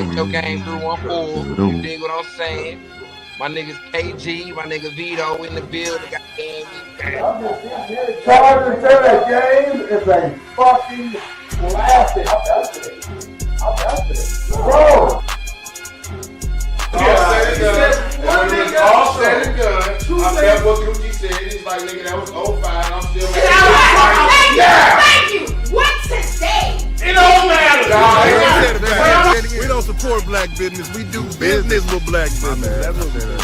Take your game through one full. You dig what I'm saying? My niggas KG, my nigga Vito in the building. Goddamn me. Chargers that game is a fucking classic. I'm vested. Bro. All said and done. I felt what Gucci said. It's like, nigga, that was 05. I'm still Thank you. What's today? It don't matter. We don't support black business. We do business with black business. That's what we do.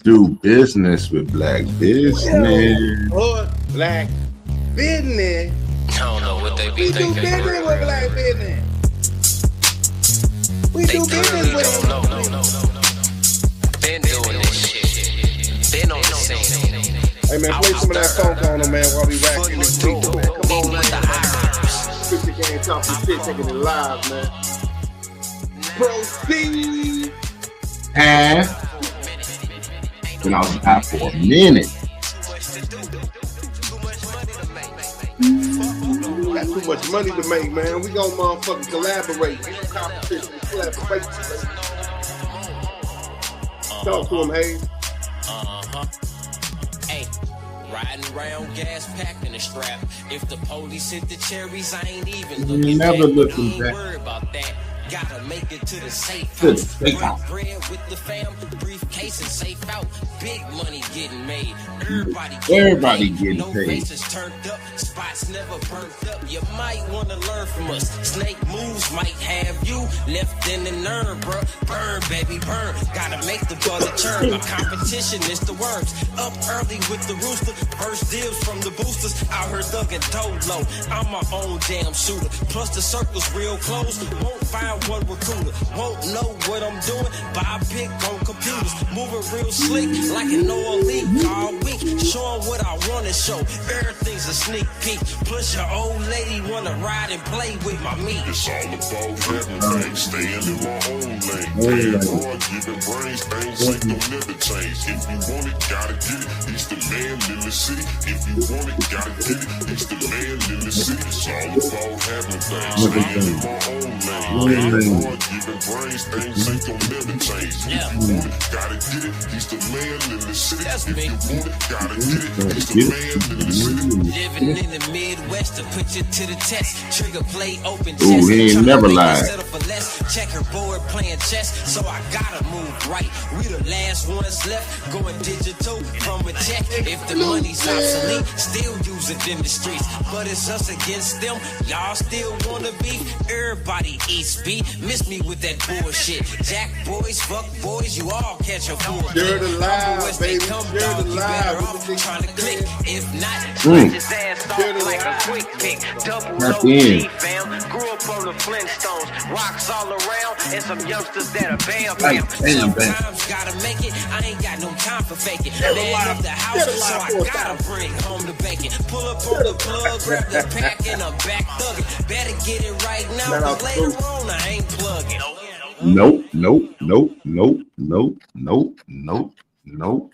Do business with black business. Or black business. I don't know what they be We do thinking. business with black business. We do business with them. No. Been doing this shit. Been on the scene. Hey man, play some of that funk on them, man, while we racking this week, man. Come on, man. 50 game talking shit, taking it live, man. Proceed. And been outside for a minute. Got too much money to make, man. We gonna motherfucking collaborate. We don't competition, collaborate. Talk to him, Hayes. Hey, riding around gas packed in a strap. If the police hit the cherries, I ain't even looking Never back. looking Ain't back. worried about that. Gotta make it to the safe To the house. safe house. Bread with the fam, briefcase and safe out. Big money getting made. Everybody getting no paid. faces turned up, spots never burnt up. You might wanna learn from us. Snake moves might have you left in the nerve, bro. Burn, baby, burn. Gotta make the buzzer churn. My competition is the worms. Up early with the rooster. First deals from the boosters. Out here thugging Dolo. I'm my own damn shooter. Plus the circle's real close. Won't find one recruiter. Won't know what I'm doing. Buy a pick on computers. Moving real slick like an oil leak all week. Showing what I wanna show. Everything's a sneak peek. Plus your old lady wanna ride and play with my meat. It's all about having things, staying in my own lane. Paying hard, giving brains, things ain't no never change. If you want it, gotta get it. He's the man in the city. If you want it, gotta get it. He's the man in the city. It's all about having things, staying in my own lane. Paying hard, giving brains, things ain't no never change. If you want it, gotta get it. He's the man in the city. If you want it, gotta get it. He's the man in the city. Living in the Midwest to put you to the test. Trigger play open chest. Ooh, he ain't never lied. Settle for less. Checkerboard playing chess. So I gotta move right. We the last ones left. Going digital from a check. If the money's obsolete, still use it in the streets. But it's us against them. Y'all still wanna be? Everybody eats beef. Miss me with that bullshit. Jack boys, fuck boys, you all catch a full Share the live, West baby. they come, Share dog, the you live better with off the trying to click. If not, Mm. his ass Share the off like a live. quick pick. Double At OG the end. fam. Grew up on the Flintstones. Rocks all around. And some youngsters that are bam Like, bam. bam, bam. Sometimes gotta make it. I ain't got no time for faking. Man up the house, so I gotta bring home the bacon. Pull up on the plug, grab the pack, and I'm back thugging. Better get it right now, cause later on I ain't plugging. Nope.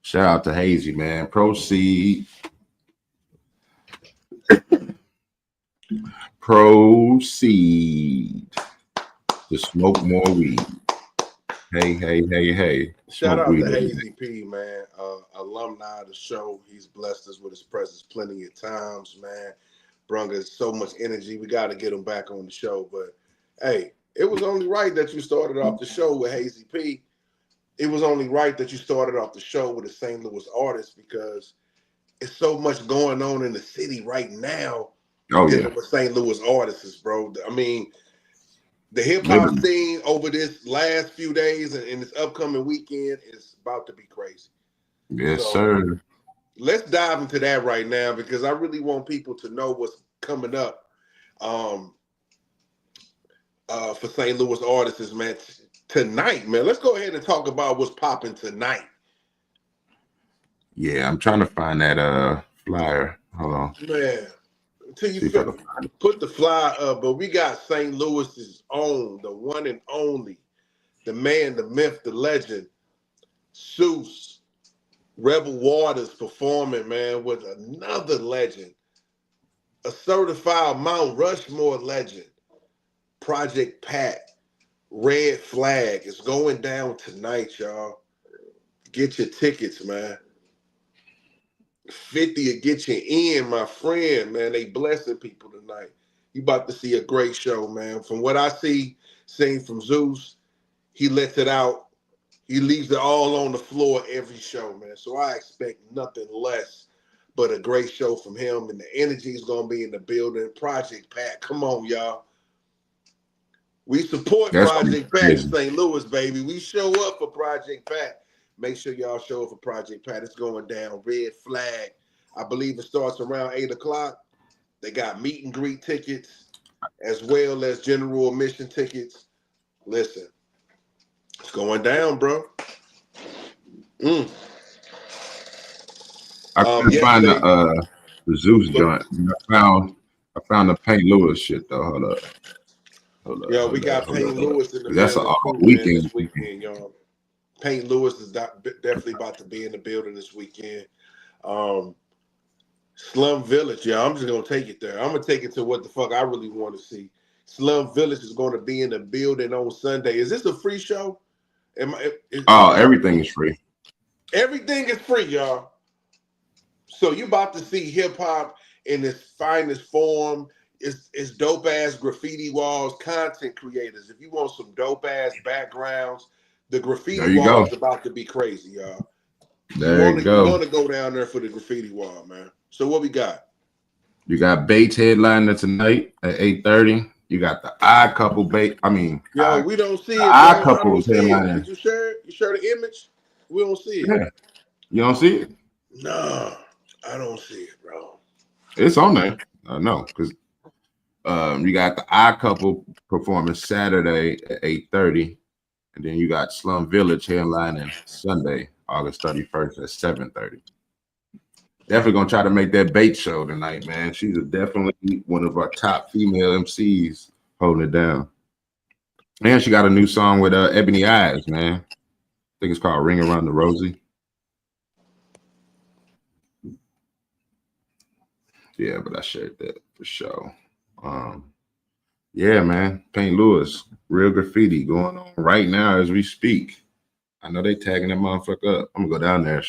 Shout out to Hazy, man. Proceed. Proceed to smoke more weed. Hey. Shout Smoke out weed to every Hazy P, man. Alumni of the show. He's blessed us with his presence plenty of times, man. Brung us so much energy. We got to get him back on the show. But, hey, it was only right that you started off the show with Hazy P. It was only right that you started off the show with a St. Louis artist because it's so much going on in the city right now. Oh, yeah. Dealing with St. Louis artists, bro. I mean, the hip-hop scene over this last few days and this upcoming weekend is about to be crazy. Yes, So, sir. Let's dive into that right now because I really want people to know what's coming up for St. Louis artists, man. Tonight, man. Let's go ahead and talk about what's popping tonight. Yeah, I'm trying to find that flyer. Hold on. Man, until you See if I can find it. put the flyer up, but we got St. Louis's own, the one and only, the man, the myth, the legend, Seuss, Rebel Waters performing, man, with another legend, a certified Mount Rushmore legend, Project Pat, Red Flag. It's going down tonight, y'all. Get your tickets, man. 50 will get you in, my friend, man. They blessing people tonight. You about to see a great show, man. From what I seen from Zeus, he lets it out. He leaves it all on the floor every show, man. So I expect nothing less but a great show from him. And the energy is going to be in the building. Project Pat, come on, y'all. We support Project Pat in St. Louis, baby. We show up for Project Pat. Make sure y'all show up for Project Pat. It's going down. Red Flag. I believe it starts around 8 o'clock. They got meet and greet tickets as well as general admission tickets. Listen, it's going down, bro. I couldn't find the Zeus joint. I found the Paint Lewis shit though. Hold up. Yo, we got Paint Lewis in the that's building all weekend. this weekend, y'all. Paint Lewis is definitely about to be in the building this weekend. Slum Village, yeah, I'm just gonna take it there. I'm gonna take it to what the fuck I really want to see. Slum Village is going to be in the building on Sunday. Is this a free show? Everything is free. Everything is free, y'all. So you about to see hip hop in its finest form. It's dope ass graffiti walls, content creators. If you want some dope ass backgrounds, the graffiti wall is about to be crazy, y'all. There you go. You want to go down there for the graffiti wall, man. So what we got? You got Bates headliner tonight at 8:30. You got the Odd Couple Bates. I mean, yo, we don't see it. Odd Couple headliner. Did you share it? You share the image? We don't see it. Yeah. You don't see it? No, I don't see it, bro. It's on there. No, because you got the Odd Couple performance Saturday at 8:30, and then you got Slum Village headlining Sunday, August 31st at 7:30. Definitely gonna try to make that Bates show tonight, man. She's definitely one of our top female MCs holding it down. And she got a new song with Ebony Eyes, man. I think it's called Ring Around the Rosie. Yeah, but I shared that for sure. Yeah, man. Paint Lewis, Real Graffiti going on right now as we speak. I know they tagging that motherfucker up. I'm gonna go down there.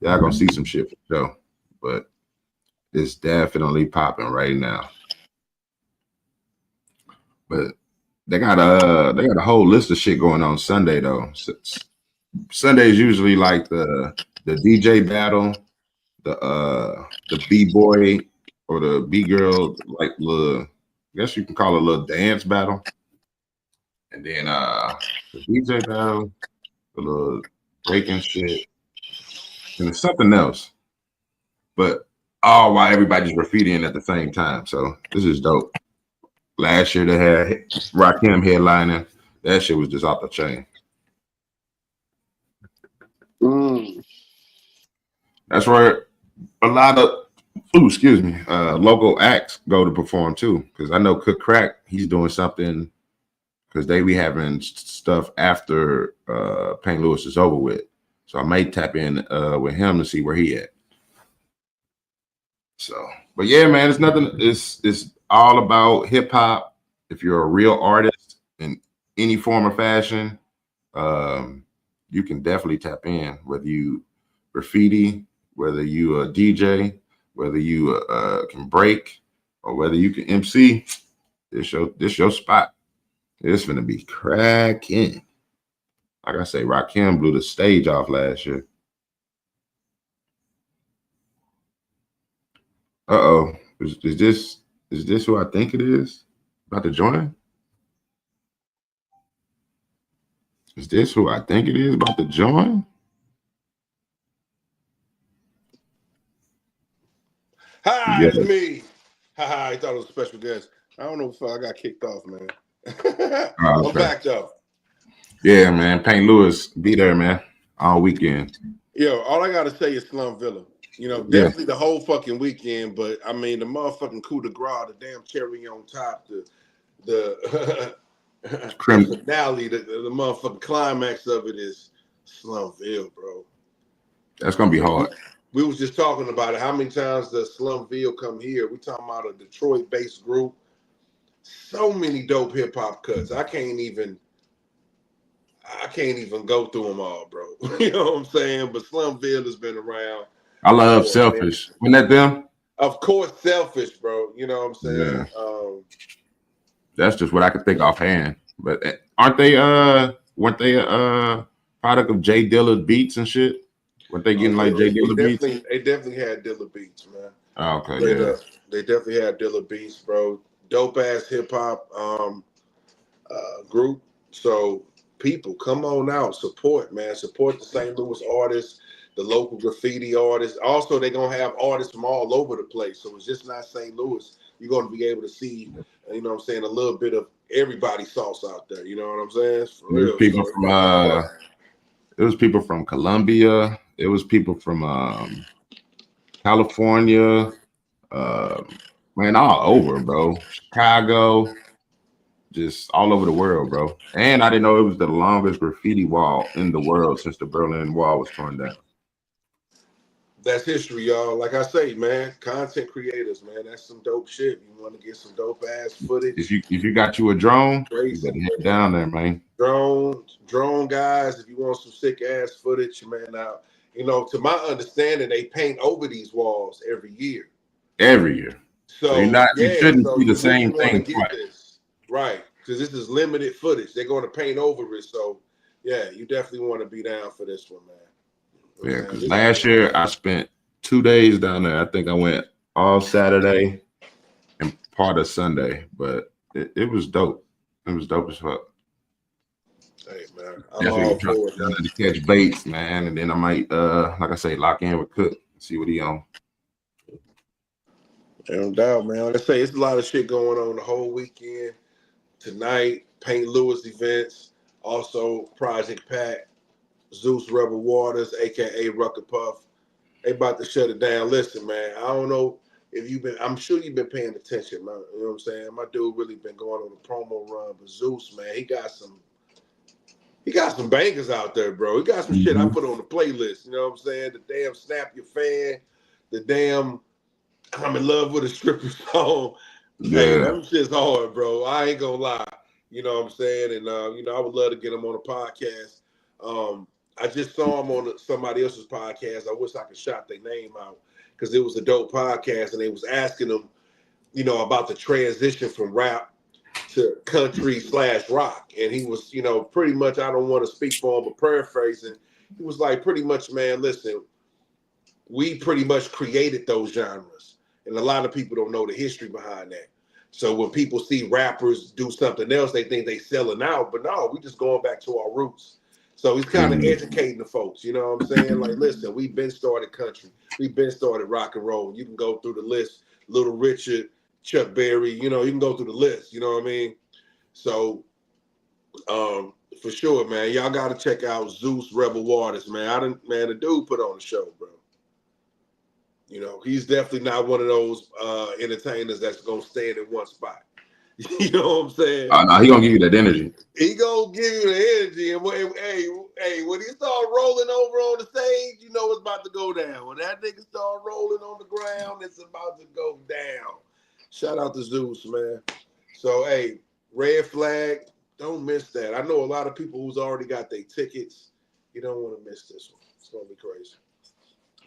Y'all gonna see some shit for sure. But it's definitely popping right now. But they got a whole list of shit going on Sunday though. Sunday is usually like the DJ battle, the B-boy or the B-girl, like I guess you can call it a little dance battle. And then the DJ battle, the little breaking shit, and there's something else. But all while everybody's graffitiing at the same time. So this is dope. Last year they had Rakim headlining. That shit was just off the chain. That's where a lot of local acts go to perform too. Because I know Cook Crack, he's doing something because they be having stuff after Paint Lewis is over with. So I may tap in with him to see where he at. So, but yeah, man, it's nothing. It's all about hip hop. If you're a real artist in any form or fashion, you can definitely tap in. Whether you graffiti, whether you a DJ, whether you can break, or whether you can MC, this your spot. It's gonna be cracking. Like I say, Rakim blew the stage off last year. Uh-oh. Is this who I think it is? About to join? Is this who I think it is about to join? Hi, it's me. I thought it was a special guest. I don't know if I got kicked off, man. I'm back though. Yeah, man. Paint Lewis, be there, man. All weekend. Yo, all I gotta say is Slum Villa. You know, definitely the whole fucking weekend, but I mean the motherfucking coup de grace, the damn cherry on top, the finale, the motherfucking climax of it is Slumville, bro. That's gonna be hard. we was just talking about it. How many times does Slumville come here? We talking about a Detroit-based group. So many dope hip hop cuts. I can't even go through them all, bro. You know what I'm saying? But Slumville has been around. I love Selfish. Wasn't that them? Of course, Selfish, bro. You know what I'm saying? Yeah. That's just what I could think offhand. But weren't they a product of Jay Dilla beats and shit? Weren't they getting like Jay Dilla beats? They definitely had Dilla beats, man. Oh, okay, They definitely had Dilla beats, bro. Dope ass hip hop group. So people, come on out, support, man. Support the St. Louis artists, the local graffiti artists. Also, they're gonna have artists from all over the place. So it's just not St. Louis. You're gonna be able to see, you know what I'm saying, a little bit of everybody's sauce out there. You know what I'm saying? For real. It was people from Colombia. It was people from California. Man, all over, bro. Chicago, just all over the world, bro. And I didn't know it was the longest graffiti wall in the world since the Berlin Wall was torn down. That's history, y'all. Like I say, man, content creators, man, that's some dope shit. You want to get some dope ass footage. If you got you a drone, you better head down there, man. Drone guys, if you want some sick ass footage, man. Now, you know, to my understanding, they paint over these walls every year. Every year. So you shouldn't see the same thing twice. Right. Because this is limited footage. They're going to paint over it. So yeah, you definitely want to be down for this one, man. Yeah, because last year I spent 2 days down there. I think I went all Saturday and part of Sunday, but it was dope. It was dope as fuck. Hey man, I'm all for it, man. To catch baits, man, and then I might, like I say, lock in with Cook, see what he on. No doubt, man. Let's say it's a lot of shit going on the whole weekend. Tonight, Paint Lewis events, also Project Pack. Zeus Rebel Waters, aka Rucker Puff. They about to shut it down. Listen, man, I don't know if I'm sure you've been paying attention, man. You know what I'm saying? My dude really been going on a promo run, but Zeus, man, he got some bangers out there, bro. He got some shit I put on the playlist. You know what I'm saying? The damn Snap Your Fan, the damn I'm in Love with a Stripper song. Yeah. Hey, that shit's hard, bro. I ain't gonna lie. You know what I'm saying? And you know, I would love to get him on a podcast. I just saw him on somebody else's podcast. I wish I could shout their name out because it was a dope podcast, and they was asking them, you know, about the transition from rap to country/rock. And he was, you know, pretty much, I don't want to speak for him, but paraphrasing, he was like, pretty much, man, listen, we pretty much created those genres. And a lot of people don't know the history behind that. So when people see rappers do something else, they think they selling out. But no, we just going back to our roots. So he's kind of educating the folks, you know what I'm saying? Like, listen, we've been started country. We've been started rock and roll. You can go through the list, Little Richard, Chuck Berry, you know, you can go through the list, you know what I mean? So, for sure, man, y'all got to check out Zeus Rebel Waters, man. The dude put on the show, bro. You know, he's definitely not one of those entertainers that's going to stand in one spot. You know what I'm saying? No, he gonna give you that energy. He gonna give you the energy, and when he start rolling over on the stage, you know it's about to go down. When that nigga start rolling on the ground, it's about to go down. Shout out to Zeus, man. So hey, Red Flag, don't miss that. I know a lot of people who's already got their tickets. You don't want to miss this one. It's gonna be crazy,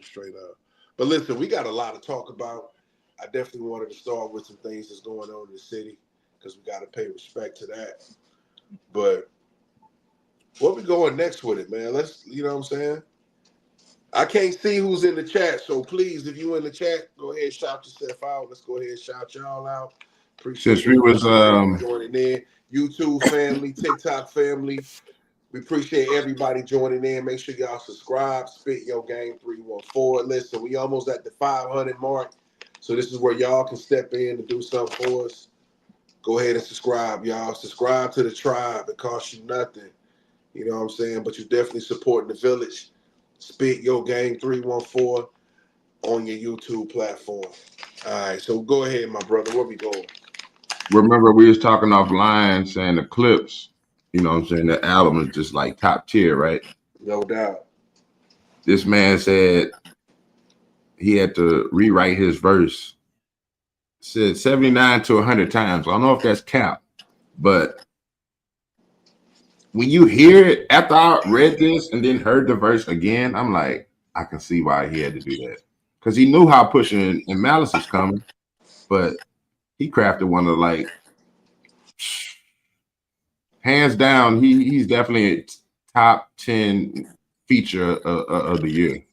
straight up. But listen, we got a lot to talk about. I definitely wanted to start with some things that's going on in the city, because we got to pay respect to that. But where we going next with it, man? Let's, you know what I'm saying? I can't see who's in the chat, so please, if you in the chat, go ahead and shout yourself out. Let's go ahead and shout y'all out. Appreciate Since we was joining in. YouTube family, TikTok family. We appreciate everybody joining in. Make sure y'all subscribe. Spit Your Game 314. Listen, we almost at the 500 mark, so this is where y'all can step in and do something for us. Go ahead and subscribe, y'all. Subscribe to the tribe. It costs you nothing. You know what I'm saying? But you're definitely supporting the village. Spit Your Game 314 on your YouTube platform. All right, so go ahead, my brother. Where we going? Remember, we was talking offline saying the Clips, you know what I'm saying, the album is just like top tier, right? No doubt. This man said he had to rewrite his verse. Said 79 to 100 times. I don't know if that's cap, but when you hear it after I read this and then heard the verse again, I'm like, I can see why he had to do that. Because he knew how Pushing and Malice was coming, but he crafted one of like hands down, he's definitely a top 10 feature of the year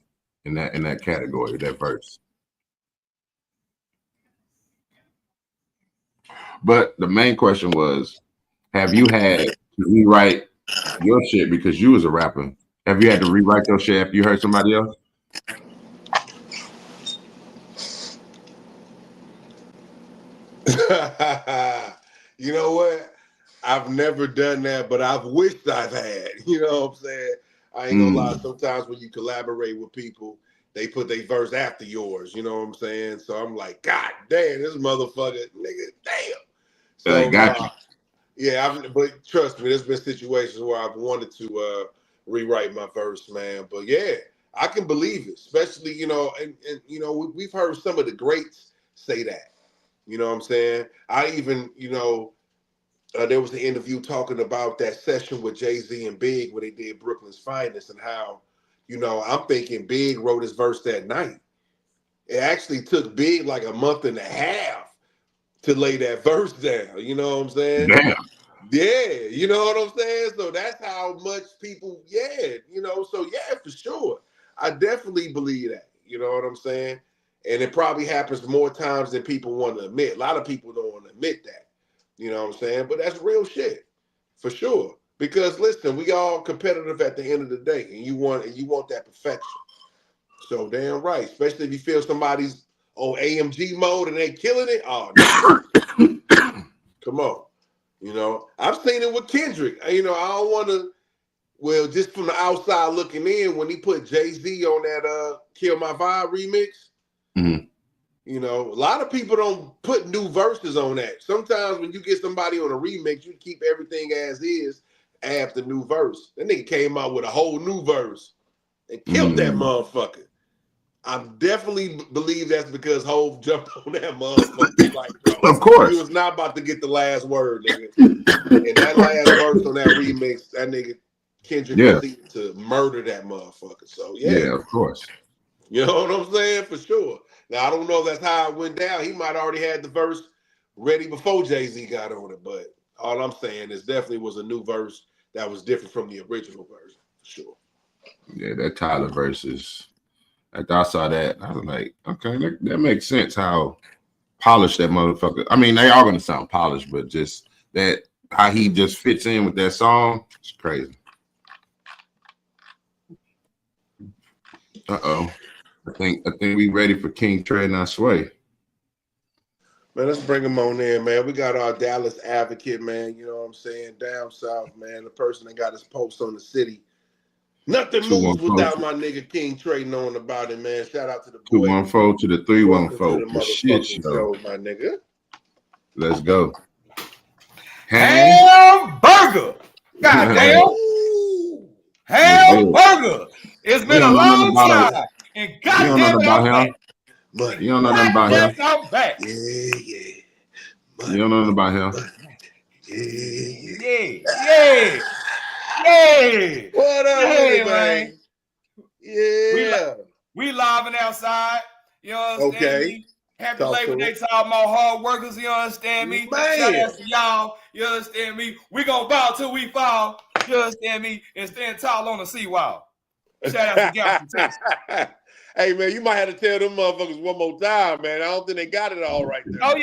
in that category, that verse. But the main question was, have you had to rewrite your shit because you was a rapper? Have you had to rewrite your shit after you heard somebody else? You know what? I've never done that, but I've wished I've had. You know what I'm saying? I ain't gonna lie. Sometimes when you collaborate with people, they put their verse after yours. You know what I'm saying? So I'm like, God damn, this motherfucker, nigga, damn. So I got you. Yeah, but trust me, there's been situations where I've wanted to rewrite my verse, man. But yeah, I can believe it, especially, you know, and you know, we've heard some of the greats say that. You know what I'm saying? I even, you know, there was an interview talking about that session with Jay-Z and Big where they did Brooklyn's Finest and how, you know, I'm thinking Big wrote his verse that night. It actually took Big like a month and a half to lay that verse down. You know what I'm saying? Damn. Yeah, you know what I'm saying? So that's how much people, you know, so yeah, for sure. I definitely believe that. You know what I'm saying? And it probably happens more times than people want to admit. A lot of people don't want to admit that. You know what I'm saying? But that's real shit, for sure. Because listen, we all competitive at the end of the day, and you want that perfection. So damn right, especially if you feel somebody's on AMG mode and they killing it. Oh no, come on. You know, I've seen it with Kendrick. You know, I don't want to. Well, just from the outside looking in, when he put Jay-Z on that "Kill My Vibe" remix. Mm-hmm. You know, a lot of people don't put new verses on that. Sometimes when you get somebody on a remix, you keep everything as is, add the new verse. That nigga came out with a whole new verse and killed that motherfucker. I definitely believe that's because Hov jumped on that motherfucker. Like, bro, of course, he was not about to get the last word, nigga. And that last verse on that remix, that nigga Kendrick proceeded to murder that motherfucker. So yeah, of course. You know what I'm saying? For sure. Now, I don't know if that's how it went down. He might already had the verse ready before Jay-Z got on it, but all I'm saying is definitely was a new verse that was different from the original version, for sure. Yeah, that Tyler verse is, after I saw that, I was like, okay, that makes sense how polished that motherfucker. I mean, they are going to sound polished, but just that, how he just fits in with that song, it's crazy. Uh-oh. I think we ready for King Trey and Sway. Man, let's bring him on in, man. We got our Dallas advocate, man. You know what I'm saying? Down south, man. The person that got his post on the city. Nothing moves without my nigga King Trey knowing about it, man. Shout out to the boy. 214 to the 314. The shit show, my nigga. Let's go. Hamburger. Goddamn. Hamburger. It's been a long time. And goddamn it, I'm back. But you don't know nothing about him. I'm back. Yeah. You don't know nothing about him. Yeah. What up, man? Yeah. We live and outside. You understand me? Happy Labor Day to all my hard workers. You understand me? Shout out to y'all. You understand me? We gonna bow till we fall. You understand me? And stand tall on the seawall. Shout out to Galveston, Texas. Hey, man, you might have to tell them motherfuckers one more time, man. I don't think they got it all right there. Oh,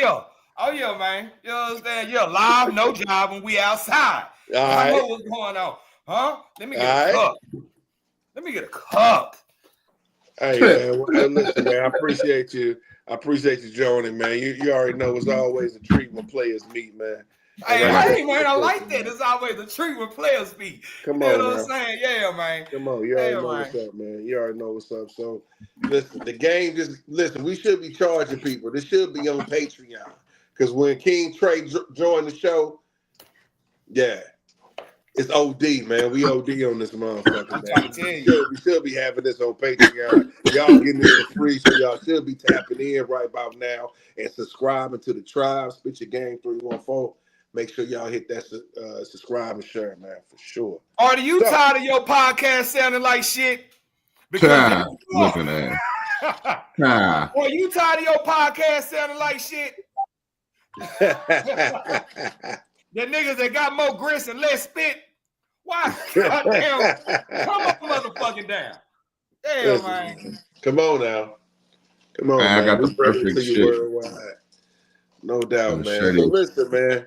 yeah, man. You understand? You're live, no job when we outside. I know what's going on. Huh? Let me get a cup. Let me get a cup. Hey, man. Well, listen, man, I appreciate you. I appreciate you joining, man. You already know it's always a treat when players meet, man. Hey, man, I like that. It's always a treat when players speak. Come on, you know what I'm saying? Yeah, man. Come on, you already know what's up, man. You already know what's up. So, listen, the game listen, we should be charging people. This should be on Patreon. Because when King Trey joined the show, It's OD, man. We OD on this motherfucker, man. We should be having this on Patreon. Y'all getting this for free, so y'all should be tapping in right about now and subscribing to the tribe. Spit Your Game 314. Make sure y'all hit that subscribe and share, man, for sure. Are you tired of your podcast sounding like shit? Because looking at Are you tired of your podcast sounding like shit? The niggas that got more grits and less spit. Why? Goddamn. Come on, motherfucking down. Damn, man. Come on now. Come on, man. I got the perfect shit. Worldwide. No doubt, man. So listen, man.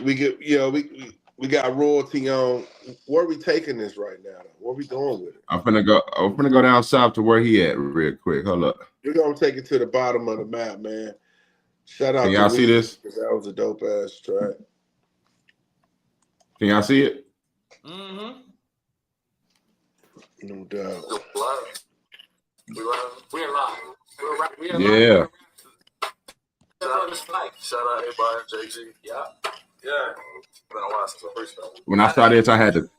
We get, we got royalty on. Where are we taking this right now? Where are we going with it? I'm gonna go down south to where he at real quick. Hold up. We're gonna take it to the bottom of the map, man. Shout out. Can y'all see this? That was a dope ass track. Can y'all see it? Mm-hmm. No doubt. We're live. Yeah. Shout out everybody, JG. Yeah. Been a while since I first started. When I started, I had to. Red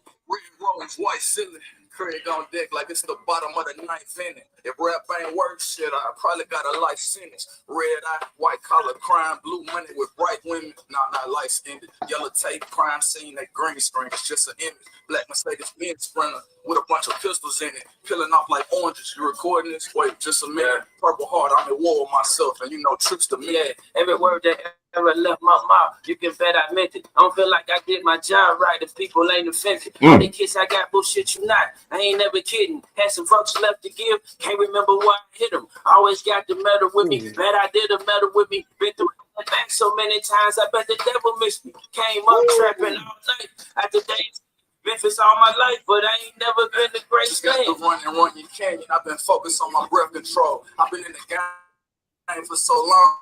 Rose, white ceiling. Craig on deck like it's the bottom of the ninth inning. If rap ain't work, shit, I probably got a life sentence. Red eye, white collar crime, blue money with bright women. Nah, not life skinned. Yellow tape, crime scene, that green screen. It's just an image. Black Mercedes Benz Sprinter with a bunch of pistols in it, peeling off like oranges. You recording this? Wait, just a minute. Purple Heart, I'm at war with myself, and you know trips to me. Yeah, every word that ever left my mouth, you can bet I meant it. I don't feel like I did my job right if people ain't offended. All the kids I got, bullshit you not. I ain't never kidding. Had some fucks left to give. Can't remember why I hit them. Always got the medal with me. Bet I did a medal with me. Been through the back so many times. I bet the devil missed me. Came up trapping all night. After days. Memphis all my life, but I ain't never been the greatest thing. Just got to run your canyon. I've been focused on my breath control. I've been in the game for so long.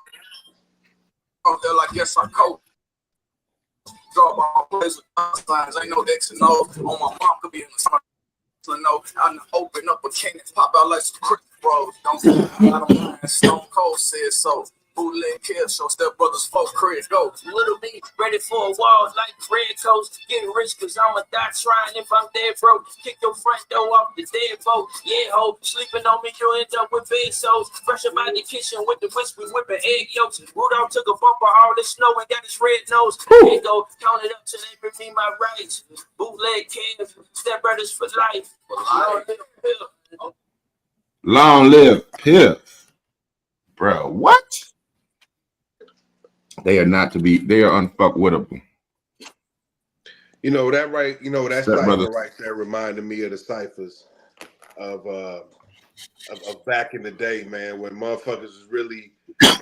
Out there like yes, I coach. Draw ball plays with signs. Ain't no X and O. On my mom could be in the summer. No, I open up a cannon, pop out like some cricket bros. Don't mind. Stone Cold said so. Bootleg kill show, Step Brothers, folk Chris go. Little me ready for a wall like red coast. Getting rich cause I'ma die trying if I'm dead broke. Kick your front door off the dead boat. Yeah, ho, sleeping on me, you end up with bed soles. Fresh up out the kitchen with the whiskey whipping egg yolks. Rudolph took a bump of all the snow and got his red nose. Here go, count it up till they bring me my rights. Bootleg kids, Step Brothers for life. Long live Piff. Bro, what? They are not to be. They are unfuckwittable. You know that right? You know that cipher right there reminded me of the ciphers of back in the day, man, when motherfuckers was really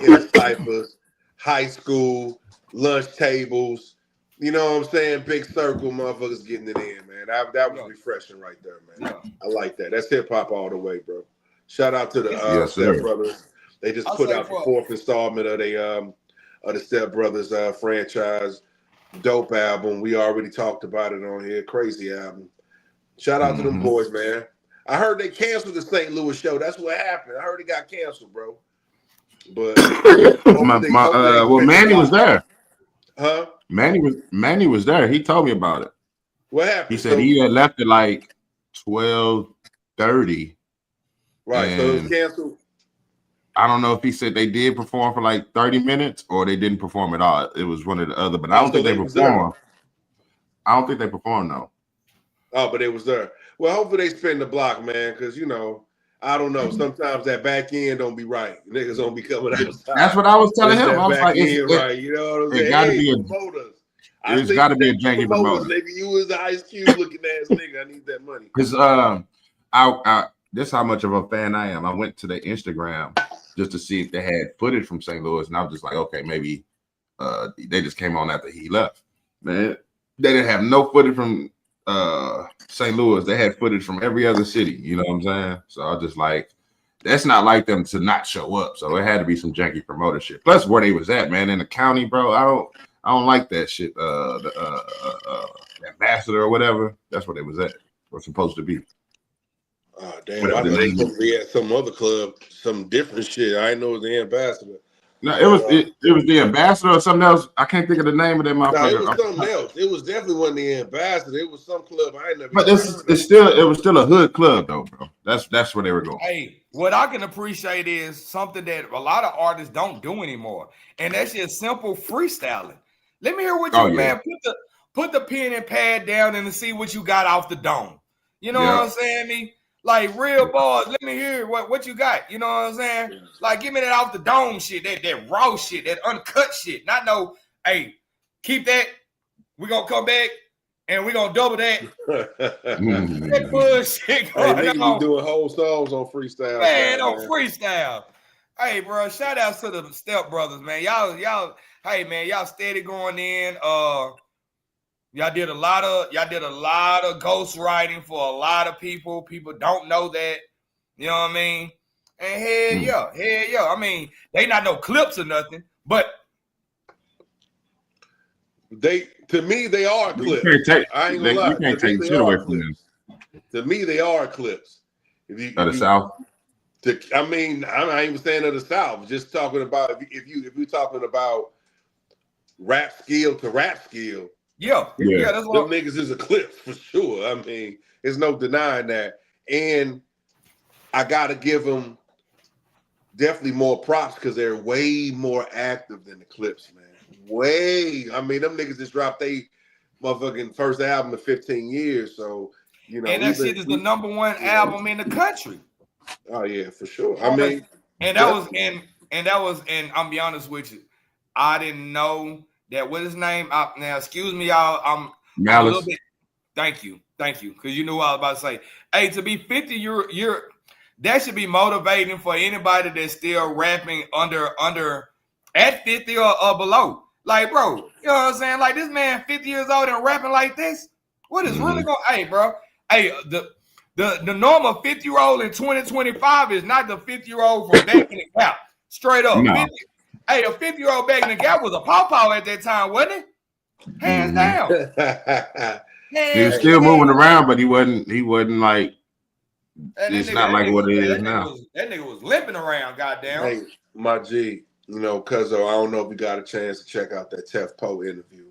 in the ciphers, high school, lunch tables. You know what I'm saying? Big circle, motherfuckers getting it in, man. That was refreshing right there, man. I like that. That's hip hop all the way, bro. Shout out to the Step Brothers. They just put out the fourth installment of the Step Brothers franchise. Dope album. We already talked about it on here. Crazy album. Shout out to them boys, man. I heard they canceled the St. Louis show. That's what happened. I heard it got canceled, bro. But Manny was there. Huh? Manny was there. He told me about it. What happened? He said he had left at like 12:30. Right. So it was canceled. I don't know if he said they did perform for like 30 minutes or they didn't perform at all. It was one or the other, but I don't think they performed. I don't think they performed though. Oh, but it was there. Well, hopefully they spin the block, man, because you know, I don't know. Sometimes that back end don't be right. Niggas don't be coming outside. That's what I was telling him. I was like, right. You know what I'm saying? It gotta be it's got to be a janky promoter. Nigga, you was the Ice Cube looking ass nigga. I need that money. Because this is how much of a fan I am. I went to the Instagram just to see if they had footage from St. Louis, and I was just like, okay, maybe they just came on after he left. Man, they didn't have no footage from St. Louis. They had footage from every other city. You know what I'm saying? So I was just like, that's not like them to not show up. So it had to be some janky promoter shit. Plus where they was at, man, in the county, bro. I don't like that shit. The ambassador or whatever. That's what it was at. Or supposed to be. Oh damn! I thought they supposed to be at some other club, some different shit. I didn't know it was the ambassador. No, it was the ambassador or something else. I can't think of the name of that motherfucker. No, it was something else. It was definitely wasn't the ambassador. It was some club I ain't never. But it was still a hood club though, bro. That's where they were going. Hey, what I can appreciate is something that a lot of artists don't do anymore, and that's just simple freestyling. Let me hear what you man put the pen and pad down and see what you got off the dome. You know what I'm saying? Me like real bars. Let me hear what you got. You know what I'm saying? Yeah. Like give me that off the dome shit, that raw shit, that uncut shit. Not no. Hey, keep that. We gonna come back. And we're gonna double that. That bullshit going on. You doing whole songs on freestyle. Man, freestyle. Hey, bro, shout out to the Step Brothers, man. Y'all, hey man, y'all steady going in. Y'all did a lot of ghost writing for a lot of people. People don't know that. You know what I mean? And hell yeah. I mean, they not no clips or nothing, but to me, they are clips. I ain't gonna lie. You can't take shit away from them. To me, they are clips. Of the South? I mean, I'm not even saying of the South. Just talking about if you're talking about rap skill to rap skill. Yeah. That's what them niggas is a clip for sure. I mean, there's no denying that. And I gotta give them definitely more props because they're way more active than the Clips, man. I mean, them niggas just dropped their motherfucking first album in 15 years. So, you know. And that shit is the #1 album in the country. Oh, yeah, for sure. I mean. And that was, and I'm be honest with you, I didn't know that what his name. Now, excuse me, y'all. I'm a little bit. Thank you. Because you knew what I was about to say. Hey, to be 50, you're that should be motivating for anybody that's still rapping under at 50 or below. Like, bro, you know what I'm saying? Like, this man 50 years old and rapping like this. What is really going? Hey, bro. Hey, the normal 50-year-old in 2025 is not the 50-year-old from back in the Gap. Straight up. No. Hey, the 50-year-old back in the Gap was a pawpaw at that time, wasn't it? Hands down. He was still moving around, but he wasn't like. It's not like what it is now. That nigga was limping around, goddamn. Hey, my G, you know, cuz I don't know if you got a chance to check out that Tef Poe interview,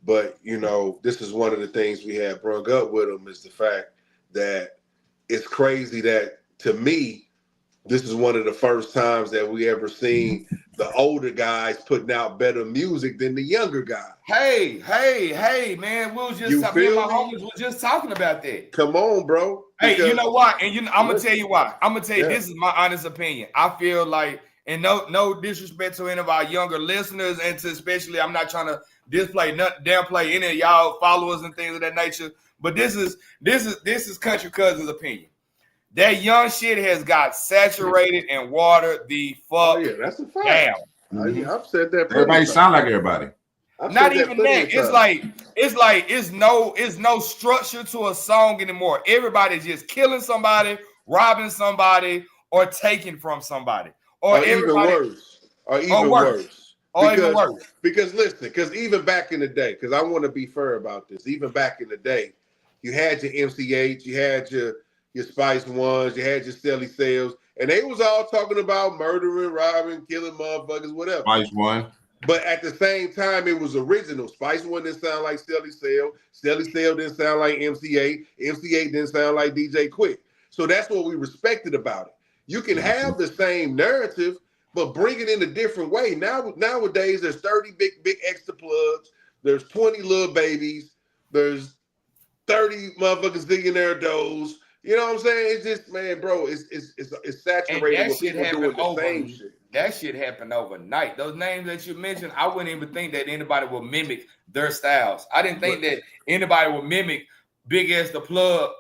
but you know, this is one of the things we had brung up with him is the fact that it's crazy that to me, this is one of the first times that we ever seen the older guys putting out better music than the younger guys. Hey, man, me and my homies were just talking about that. Come on, bro. Hey, you know what? And I'm gonna tell you why. I'm gonna tell you this is my honest opinion. I feel like, and no disrespect to any of our younger listeners, and to especially, I'm not trying to downplay any of y'all followers and things of that nature. But this is Country Cousins' opinion. That young shit has got saturated and watered the fuck that's a fact. Down. I've said that. Everybody sound like everybody. Not even that. It's no structure to a song anymore. Everybody's just killing somebody, robbing somebody, or taking from somebody, or even worse. Because listen, because even back in the day, because I want to be fair about this. Even back in the day, you had your MCH, you had your Spice Ones, you had your Silly Sales, and they was all talking about murdering, robbing, killing motherfuckers, whatever. Spice One. But at the same time, it was original. Spice One didn't sound like Silly Sale. Silly Sale didn't sound like MC8. MC8 didn't sound like DJ Quick. So that's what we respected about it. You can have the same narrative, but bring it in a different way. Nowadays, there's 30 big extra plugs. There's 20 little babies. There's 30 motherfuckers zillionaire does. You know what I'm saying? It's just, man, bro, it's saturated with people doing the same shit. That shit happened overnight. Those names that you mentioned, I wouldn't even think that anybody would mimic their styles. I didn't think that anybody would mimic Big As the Plug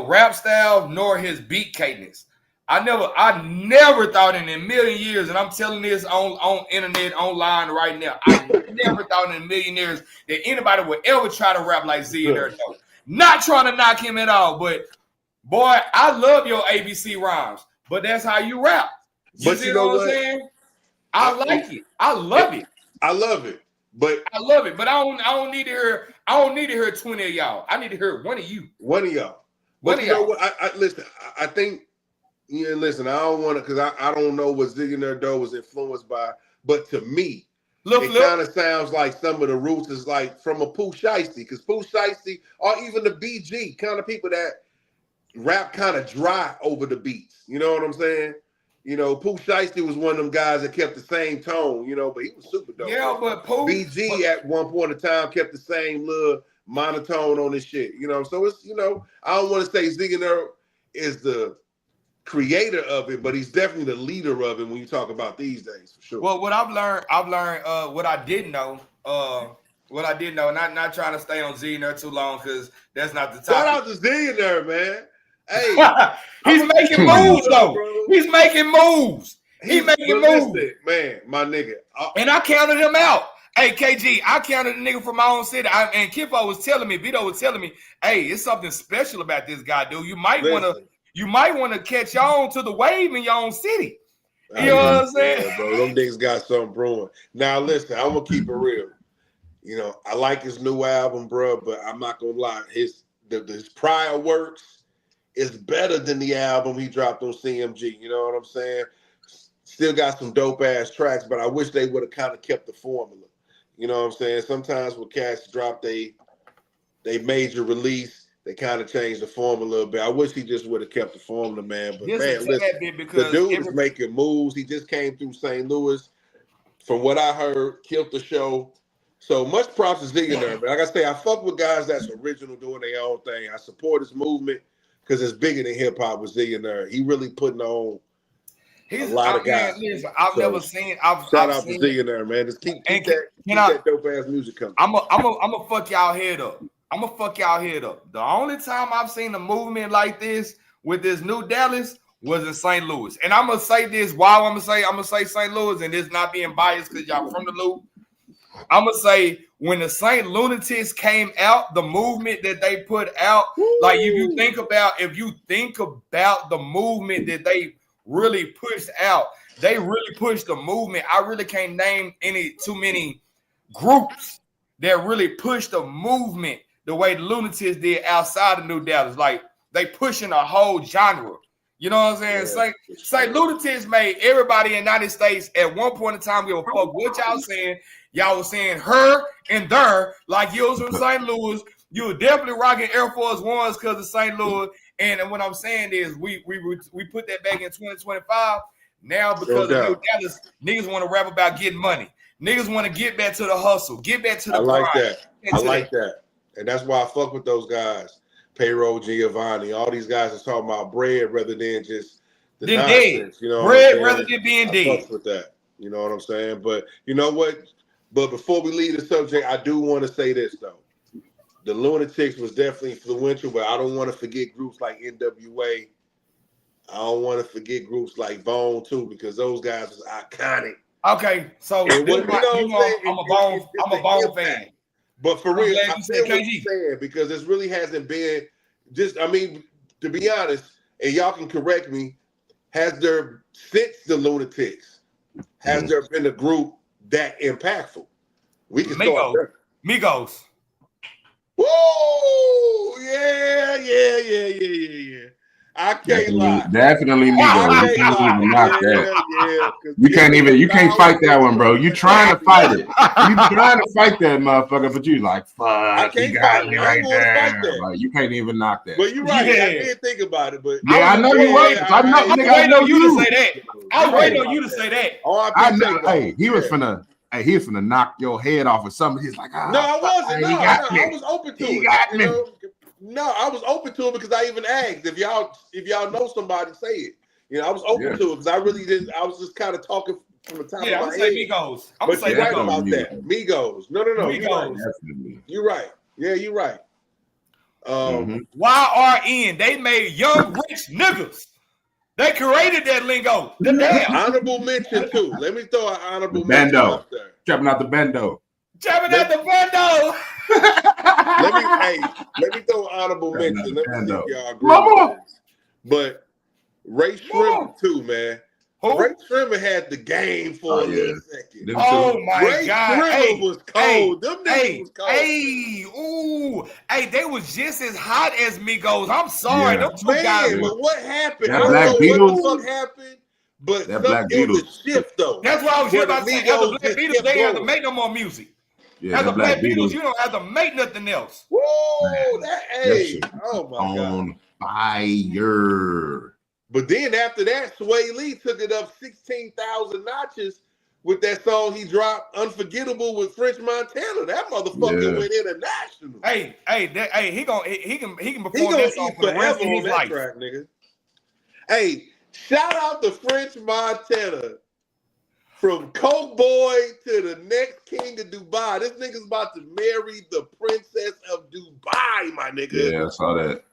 rap style, nor his beat cadence. I never thought in a million years, and I'm telling this on internet, online right now, I never thought in a million years that anybody would ever try to rap like Zillionaire Doe. Not trying to knock him at all, but boy, I love your ABC rhymes, but that's how you rap. You see what I'm saying? I like it. I love it. I love it. But I love it. But I don't need to hear 20 of y'all. I need to hear one of you. One of y'all. But you know what? I listen, I think Yeah, listen, I don't want to, because I don't know what Zillionaire Doe was influenced by, but to me, it kind of sounds like some of the roots is like from a Pooh Shiesty, because Pooh Shiesty, or even the BG, kind of people that rap kind of dry over the beats. You know what I'm saying? You know, Pooh Shiesty was one of them guys that kept the same tone, you know, but he was super dope. Yeah, but Pooh BG at one point in time kept the same little monotone on his shit, you know. So it's, you know, I don't want to say Zillionaire is the creator of it, but he's definitely the leader of it when you talk about these days, for sure. Well, what I've learned what I didn't know, not trying to stay on Zillionaire too long because that's not the topic. Shout out to Zillionaire, man. Hey, he's making moves though. He's making moves. He's making moves, man. My nigga, and I counted him out. Hey, KG, I counted a nigga from my own city. And Kipo was telling me, Vito was telling me, hey, it's something special about this guy, dude. You might want to catch on to the wave in your own city. You know what I'm saying? Yeah, bro, them niggas got something brewing. Now, listen, I'm gonna keep it real. You know, I like his new album, bro, but I'm not gonna lie. His prior works is better than the album he dropped on CMG. You know what I'm saying? Still got some dope ass tracks, but I wish they would have kind of kept the formula. You know what I'm saying? Sometimes when cats drop they major release, they kind of change the formula a little bit. I wish he just would have kept the formula, man. But man, listen, the dude is making moves. He just came through St. Louis. From what I heard, killed the show. So much props to Zillionaire, man. Like I say, I fuck with guys that's original doing their own thing. I support his movement because it's bigger than hip hop with Zillionaire. He really putting on a lot of guys. I've never seen. Shout out to Zillionaire, man. Just keep that dope ass music coming. I'm a fuck y'all head up. The only time I've seen a movement like this with this new Dallas was in St. Louis. And I'm gonna say this. Why I'm gonna say St. Louis, and this not being biased because y'all from the loop. I'm gonna say when the St. Lunatics came out, the movement that they put out, like if you think about the movement that they really pushed out, they really pushed the movement. I really can't name too many groups that really pushed the movement the way the Lunatics did outside of New Dallas. Like they pushing a whole genre. You know what I'm saying? Yeah, St. Lunatics made everybody in the United States at one point in time give a fuck what y'all saying. Y'all was saying her and their, like you was from St. Louis. You were definitely rocking Air Force Ones because of St. Louis. And what I'm saying is we put that back in 2025. Now because of New Dallas, niggas want to rap about getting money. Niggas want to get back to the hustle, get back to the grind. I like that. And that's why I fuck with those guys. Payroll Giovanni, all these guys are talking about bread rather than just the nonsense. You know, bread rather than being dead. Fuck with that. You know what I'm saying? But you know what? But before we leave the subject, I do want to say this though. The Lunatics was definitely influential, but I don't want to forget groups like NWA. I don't want to forget groups like Bone too, because those guys was iconic. Okay, so I'm a Bone fan. But for real, I feel what you're saying because this really hasn't been just, I mean, to be honest, and y'all can correct me, has there, since the Lunatics, has there been a group that impactful? We can start there. Migos. Whoa! Yeah. I can't lie. Definitely Migos. You can't even knock that. You can't fight that one, bro. You trying to fight it. You trying to fight that motherfucker, but you like, fuck, he got me right there. Like, you can't even knock that. But you're right. I didn't think about it, but I know you right. I know you to say that. I was waiting on you to say that. I know. Hey, he was finna knock your head off or something. He's like, no, I wasn't. I was open to it. No, I was open to it because I even asked if y'all know somebody, say it. You know, I was open to it because I really didn't. I was just kind of talking from the top of my head. I'm gonna say Migos. But you're right about that. Migos. No. Migos. You're right. Yeah, you're right. YRN. They made young rich niggas. They created that lingo. The damn. Honorable mention too. Let me throw an honorable mention up there. Trapping out the bando. Let me throw an honorable mention. Let me see if y'all agree with this. But Ray Shrimp too, man. Who? Ray Trimmer had the game for a little second. Oh my Ray God! Trimmer was cold. Them niggas was cold. Hey, they was just as hot as Migos. I'm sorry, them two guys. But what happened? That I don't Black know Beatles, what the fuck happened. But that Black it was Beatles a shift though. That's why I was just about to say. As the Black Beatles, they have to make no more music. Yeah, as the Black Beatles, you don't have to make nothing else. Whoa, oh my God, on fire. But then after that, Sway Lee took it up 16,000 notches with that song he dropped, "Unforgettable" with French Montana. That motherfucker went international. He can perform that song for the rest of his life, track, nigga. Hey, shout out to French Montana. From Coke Boy to the next king of Dubai. This nigga's about to marry the princess of Dubai, my nigga. Yeah, I saw that.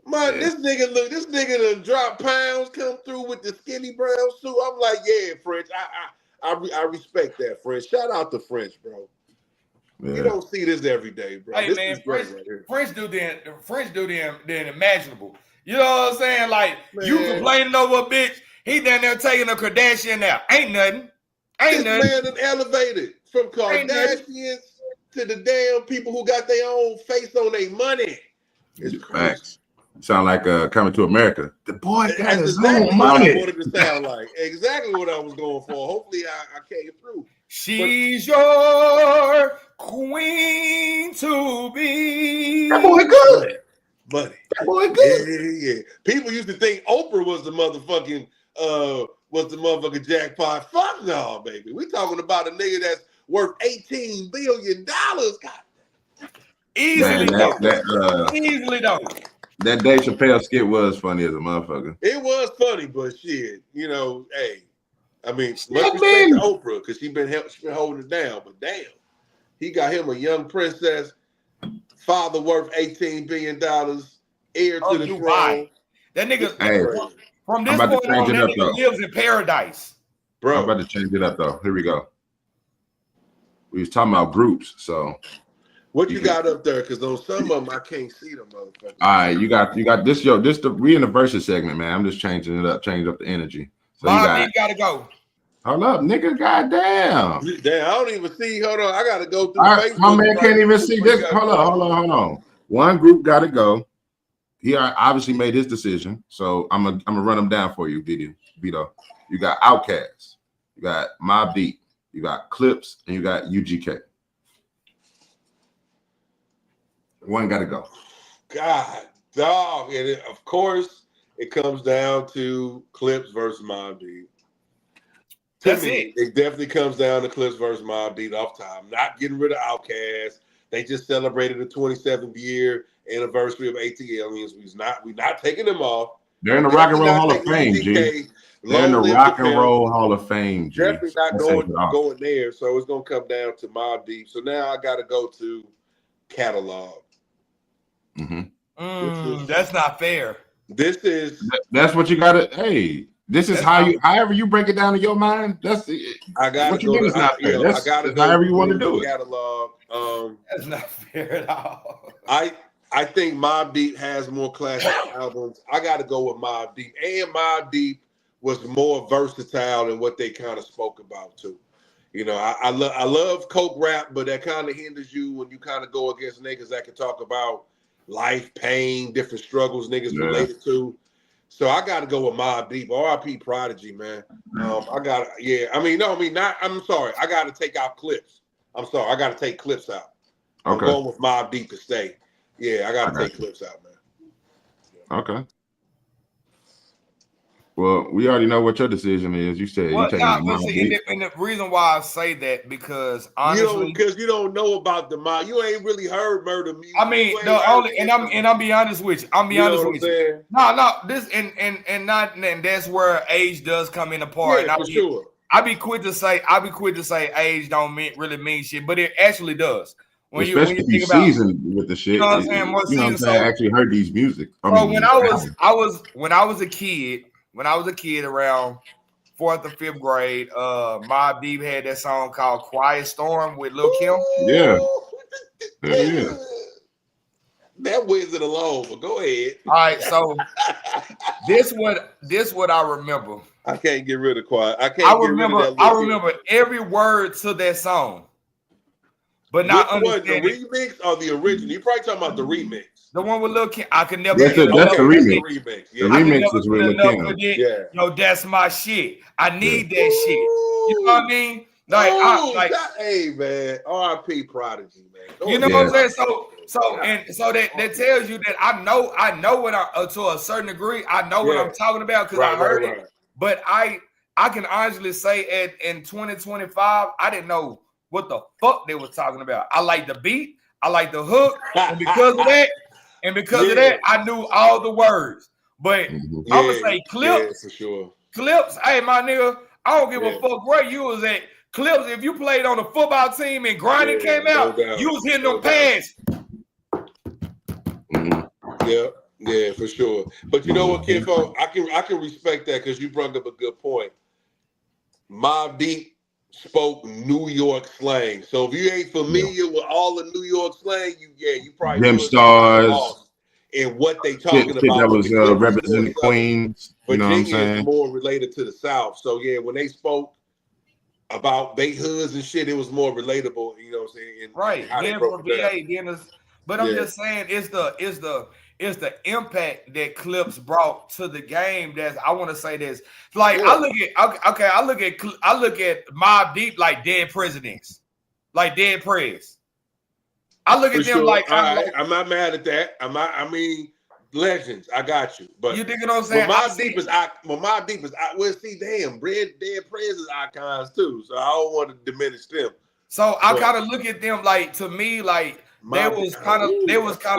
This nigga done drop pounds, come through with the skinny brown suit. I'm like, yeah, French. I respect that, French. Shout out to French, bro. Yeah. You don't see this every day, bro. Hey, man, French do the unimaginable. You know what I'm saying? Like, you complaining over a bitch, he down there taking a Kardashian out. Ain't nothing. This man done elevated from Kardashians to the damn people who got their own face on their money. It's crazy. Sound like Coming to America. The boy got his own money. What I wanted to sound like. Exactly what I was going for. Hopefully I came through. She's your queen to be. That boy good. Buddy. That boy good. Yeah. People used to think Oprah was the motherfucking jackpot. Fuck no, baby. We talking about a nigga that's worth $18 billion. God. Easily though. That Dave Chappelle skit was funny as a motherfucker. It was funny, but shit, you know, hey, I mean, much respect to Oprah because she been holding it down, but damn, he got him a young princess, father worth $18 billion, heir to the throne. That nigga, from this point on, that nigga lives in paradise. Bro, I'm about to change it up though. Here we go. We was talking about groups, so. What you got up there? Because on some of them I can't see them motherfuckers. All right, you got this. We in the versus segment, man. I'm just changing it up, changing up the energy. So you gotta go. Hold up, nigga. Goddamn. Damn, I don't even see. Hold on, I gotta go through. Facebook. My man can't even see this. Hold on. One group gotta go. He obviously made his decision, so I'm gonna run them down for you, Vito. You got Outkast, you got Mobb Deep, you got Clips, and you got UGK. One got to go. God, dog. And of course, it comes down to Clips versus Mobb Deep. That's it. It definitely comes down to Clips versus Mobb Deep off time. Not getting rid of Outkast. They just celebrated the 27th year anniversary of ATL. Means we're not taking them off. They're in the Rock and Roll Hall of Fame, G. They're in the Rock and Roll Hall of Fame, G. Definitely not going there. So it's gonna come down to Mobb Deep. So now I got to go to Catalog. That's not fair. That's what you gotta. Hey, this is however you break it down in your mind. That's I gotta what go. You mean it's not fair. That's, I gotta go however you want to do it. Catalog. That's not fair at all. I think Mobb Deep has more classic albums. I gotta go with Mobb Deep, and Mobb Deep was more versatile in what they kind of spoke about too. You know, I love Coke rap, but that kind of hinders you when you kind of go against niggas that can talk about life, pain, different struggles niggas related to. So I got to go with Mobb Deep. R.I.P. Prodigy, man. I'm sorry. I got to take out Clips. I'm sorry. I got to take Clips out. I'm going with Mobb Deep to stay. Yeah, I got to take Clips out, man. Okay. Well, we already know what your decision is. You said you taking and the reason why I say that because honestly, you don't know about the mob. You ain't really heard murder music. I mean, I'm be honest with you. I'm be honest with you. No, this and that's where age does come into part. Yeah, for sure. I be quick to say age don't really mean shit, but it actually does. Especially when you think seasoned with the shit. You know what I'm saying? What I actually heard these music. When I was a kid. When I was a kid around 4th or 5th grade, Mobb Deep had that song called Quiet Storm with Lil' Kim. Yeah. That Wizard alone, but go ahead. All right, so This what I remember. I can't get rid of quiet. I remember every word to that song, but not understanding the remix or the original. You probably talking about the remix. The one with Lil Kim. I could never. That's the remix. Yeah. The remix is with Lil Kim. Yeah. Yo, that's my shit. I need that shit. You know what I mean? Like, hey man, R.I.P. Prodigy, man. You know what I'm saying? So that tells you that I know what to a certain degree. I know what I'm talking about because I heard it. But I can honestly say in 2025, I didn't know what the fuck they was talking about. I like the beat, I like the hook, and because of that, I knew all the words. But I'm gonna say Clips. For sure. Clips, hey my nigga, I don't give a fuck where you was at. Clips, if you played on a football team and Grinding came out, you was hitting them pads. Yeah, for sure. But you know what, Kinfo, I can respect that because you brought up a good point. Mobb Deep spoke New York slang, so if you ain't familiar with all the New York slang, you probably them stars and what they talking about. That was representing Queens. You know what I'm saying? Is more related to the South. So yeah, when they spoke about they hoods and shit, it was more relatable. You know what I'm saying? Right. Then for VA, but I'm just saying it's the impact that Clips brought to the game. That's I want to say this. Like I look at Mobb Deep like dead presidents, like dead prez. I look at them like I'm not mad at that. I mean legends. I got you. But you think what I'm saying? Mobb Deep is well, see, damn, dead prez is icons too. So I don't want to diminish them. So I kind of look at them like, to me, like they was kind of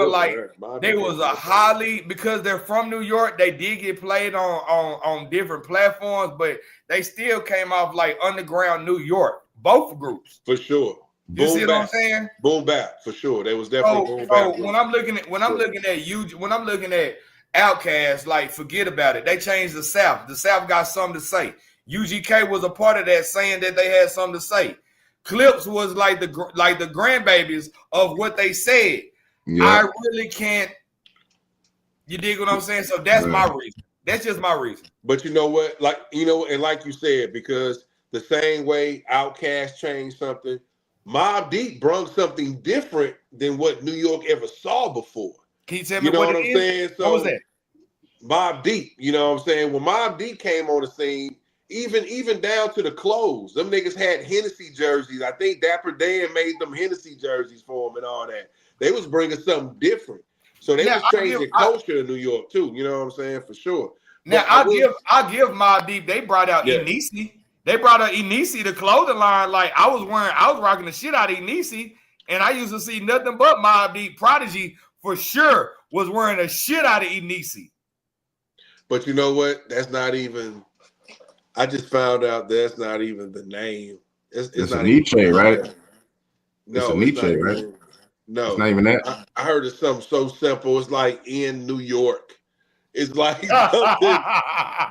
like they was a highly, because they're from New York, they did get played on different platforms, but they still came off like underground New York, both groups. For sure. You see what I'm saying? Boom bap, for sure. They was definitely boom bap. When I'm looking at Outkast, like forget about it. They changed the South. The South got something to say. UGK was a part of that, saying that they had something to say. Clips was like the grandbabies of what they said. Yeah. I really can't. You dig what I'm saying? So that's my reason. That's just my reason. But you know what? And like you said, because the same way Outkast changed something, Mobb Deep brought something different than what New York ever saw before. Can you tell me what I'm saying? So what was that? Mobb Deep, you know what I'm saying? When Mobb Deep came on the scene, even down to the clothes, them niggas had Hennessy jerseys. I think Dapper Dan made them Hennessy jerseys for them and all that. They was bringing something different. So they was changing culture in New York too. You know what I'm saying? For sure. Now I give Mobb Deep. They brought out Inisi. They brought out Inisi, the clothing line. Like I was rocking the shit out of Inisi, and I used to see nothing but Mobb Deep. Prodigy for sure was wearing the shit out of Inisi. But you know what? That's not even. I just found out that's not even the name. It's not Nietzsche, right? No, it's Nietzsche, right? No, it's not even that. I heard it's something so simple. It's like in New York. It's like something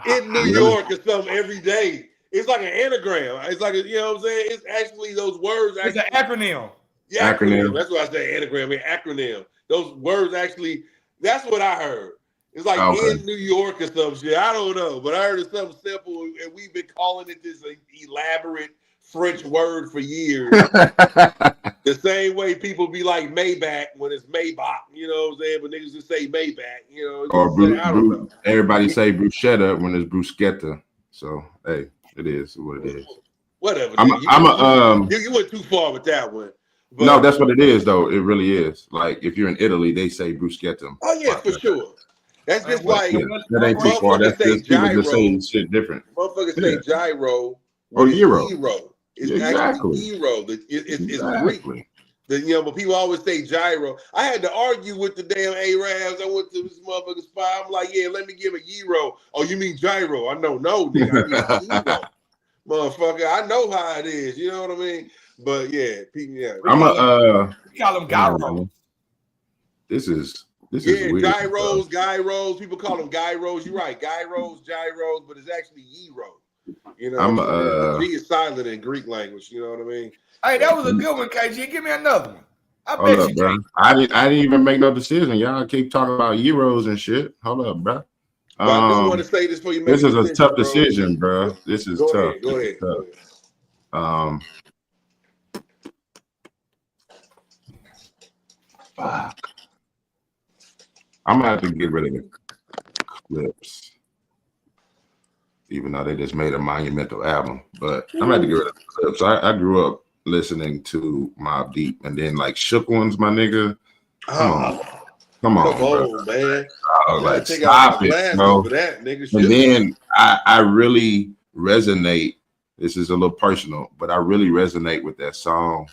in New York or something every day. It's like an anagram. It's like you know what I'm saying. It's actually those words. It's an acronym. Yeah, acronym. That's what I say. Anagram. Acronym. Those words actually. That's what I heard. It's like in New York or some shit. I don't know, but I heard it's something simple, and we've been calling it this elaborate French word for years. The same way people be like Maybach when it's Maybach, you know what I'm saying? But niggas just say Maybach, you know. Or I don't know. Everybody say bruschetta when it's bruschetta. So hey, it is what it is. Whatever. You went too far with that one. But, no, that's what it is though. It really is. Like if you're in Italy, they say bruschetta. Oh yeah, for sure. That's just like that ain't too far. That's just people just saying shit different. Motherfuckers say gyro or gyro. It's actually gyro. It's Greek. But people always say gyro. I had to argue with the damn Arabs. I went to this motherfucker's spot. I'm like, yeah, let me give a gyro. Oh, you mean gyro? I know, no, nigga. I mean gyro. Motherfucker, I know how it is. You know what I mean? But yeah, people, we call them gyros. This is weird. Gyros. People call them gyros. You're right, gyros, but it's actually gyro. You know, G is silent in Greek language. You know what I mean? Hey, that was a good one, KG. Give me another one. Hold up, bro. I didn't even make no decision. Y'all keep talking about euros and shit. Hold up, bro. But I do want to say this for you. This is a tough decision, bro. This is tough. Go ahead. Fuck. I'm gonna have to get rid of the Clips, even though they just made a monumental album. But I'm gonna have to get rid of the Clips. I grew up listening to Mobb Deep, and then like Shook Ones, my nigga. Come on, bro. Man. Like stop it, bro. And then I really resonate. This is a little personal, but I really resonate with that song.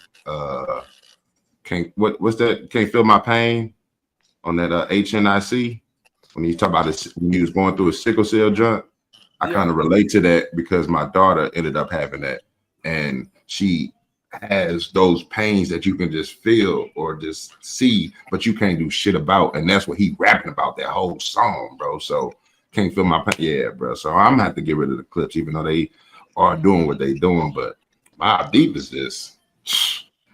What's that? Can't Feel My Pain on that HNIC when you talk about it, when he was going through a sickle cell junk. I kind of relate to that because my daughter ended up having that, and she has those pains that you can just feel or just see, but you can't do shit about, and that's what he rapping about that whole song, bro. So Can't Feel My Pain, yeah, bro. So I'm gonna have to get rid of the Clips, even though they are doing what they doing. But Mobb Deep is this,